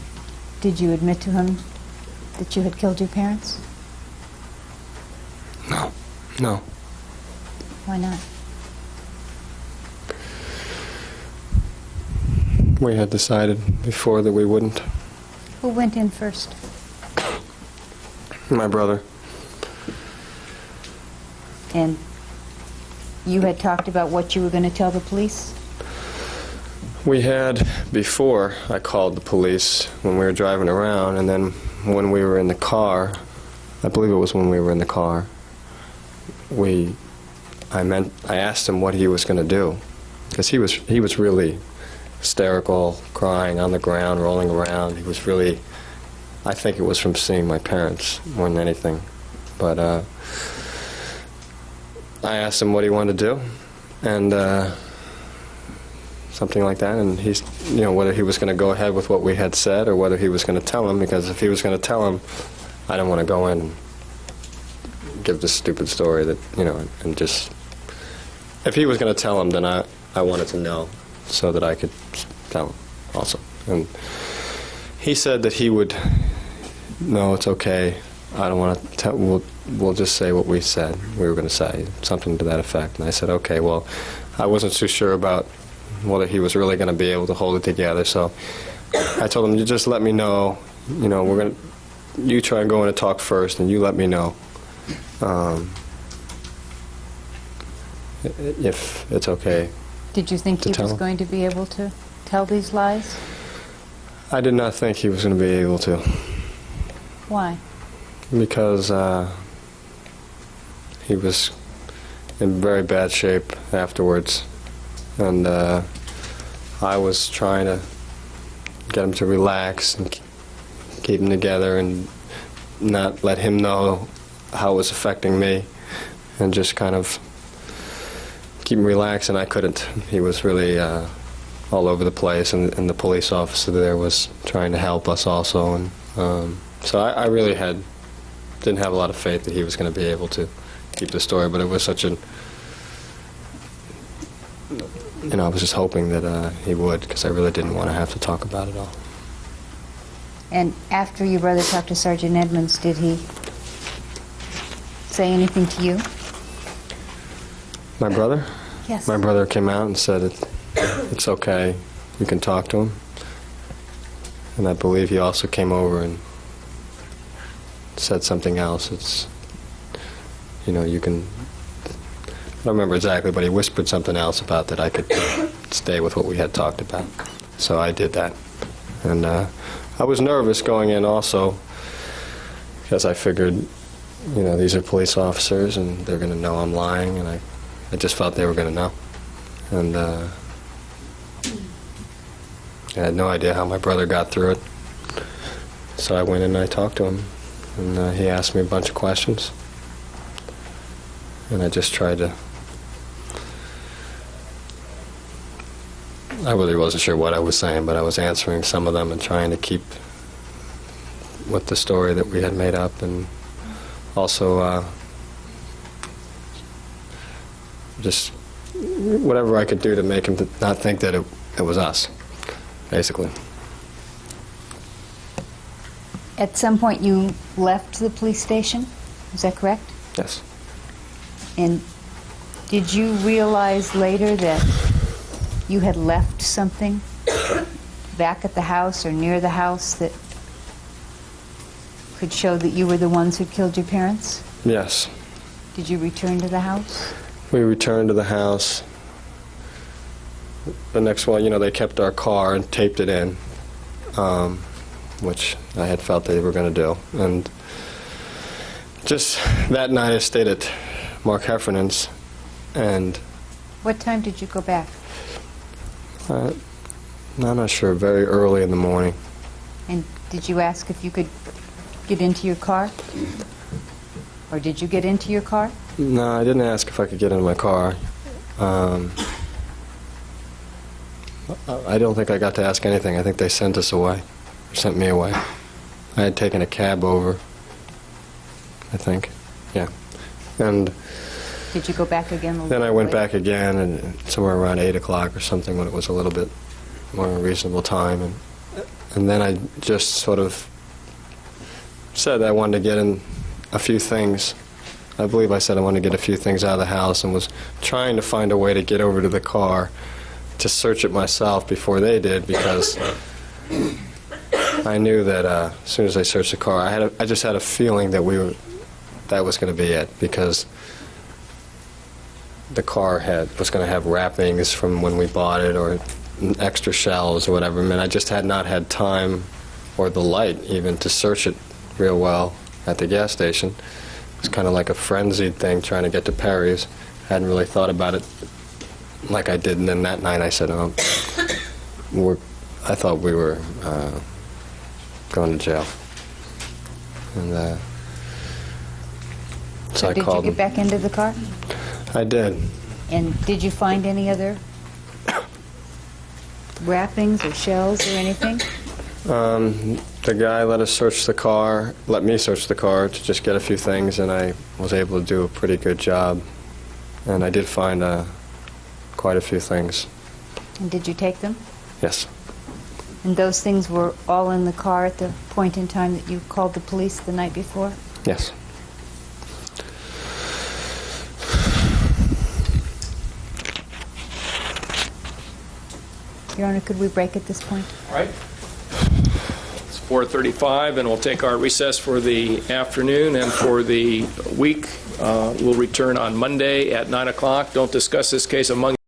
did you admit to him that you had killed your parents? No. No. Why not? We had decided before that we wouldn't. Who went in first? My brother. And you had talked about what you were going to tell the police? We had, before I called the police, when we were driving around, and then when we were in the car, I believe it was when we were in the car, I asked him what he was going to do, because he was really hysterical, crying on the ground, rolling around. He was really, I think it was from seeing my parents more than anything. But I asked him what he wanted to do, and something like that, and he's, whether he was going to go ahead with what we had said or whether he was going to tell him, because if he was going to tell him, I didn't want to go in and give this stupid story that, and just, if he was going to tell him, then I wanted to know so that I could tell him also. And he said that he would, no, it's okay, I don't want to tell, we'll just say what we said, we were going to say, something to that effect. And I said, okay, well, I wasn't too sure about whether he was really going to be able to hold it together, so I told him, you just let me know, you try and go in and talk first, and you let me know if it's okay. Did you think he was going to be able to tell these lies? I did not think he was going to be able to. Why? Because he was in very bad shape afterwards, and I was trying to get him to relax and keep him together and not let him know how it was affecting me, and just kind of keep him relaxed, and I couldn't. He was really all over the place, and the police officer there was trying to help us also, and so I really didn't have a lot of faith that he was going to be able to keep the story, but it was such I was just hoping that he would, because I really didn't want to have to talk about it all. And after your brother talked to Sergeant Edmonds, did he say anything to you? My brother? Yes. My brother came out and said it's okay, you can talk to him. And I believe he also came over and said something else. You can, I don't remember exactly, but he whispered something else about that I could stay with what we had talked about. So I did that. And I was nervous going in also, because I figured, these are police officers and they're going to know I'm lying, and I just felt they were going to know. And I had no idea how my brother got through it. So I went in and I talked to him, and he asked me a bunch of questions. And I just tried to, I really wasn't sure what I was saying, but I was answering some of them and trying to keep with the story that we had made up, and also just whatever I could do to make him not think that it was us, basically. At some point you left the police station, is that correct? Yes. And did you realize later that you had left something back at the house or near the house that could show that you were the ones who killed your parents? Yes. Did you return to the house? We returned to the house. The next one, they kept our car and taped it in, which I had felt they were going to do. And just that night I stayed at Mark Heffernan's, and... What time did you go back? I'm not sure, very early in the morning. And did you ask if you could get into your car? Or did you get into your car? No, I didn't ask if I could get into my car. I don't think I got to ask anything. I think they sent us away, or sent me away. I had taken a cab over, I think, yeah. And did you go back again? then I went back again, and somewhere around 8 o'clock or something, when it was a little bit more reasonable time, and then I just sort of said I wanted to get in a few things. I believe I said I wanted to get a few things out of the house, and was trying to find a way to get over to the car to search it myself before they did, because I knew that as soon as I searched the car, I just had a feeling that that was going to be it, because the car was going to have wrappings from when we bought it, or extra shells or whatever. I mean, I just had not had time, or the light even, to search it real well at the gas station. It was kind of like a frenzied thing trying to get to Perry's. Hadn't really thought about it like I did, and then that night I said, I thought we were going to jail. And so I did called you get back into the car? I did. And did you find any other wrappings or shells or anything? The guy let me search the car to just get a few things, and I was able to do a pretty good job. And I did find quite a few things. And did you take them? Yes. And those things were all in the car at the point in time that you called the police the night before? Yes. Your Honor, could we break at this point? All right. It's 4:35, and we'll take our recess for the afternoon, and for the week, we'll return on Monday at 9 o'clock. Don't discuss this case among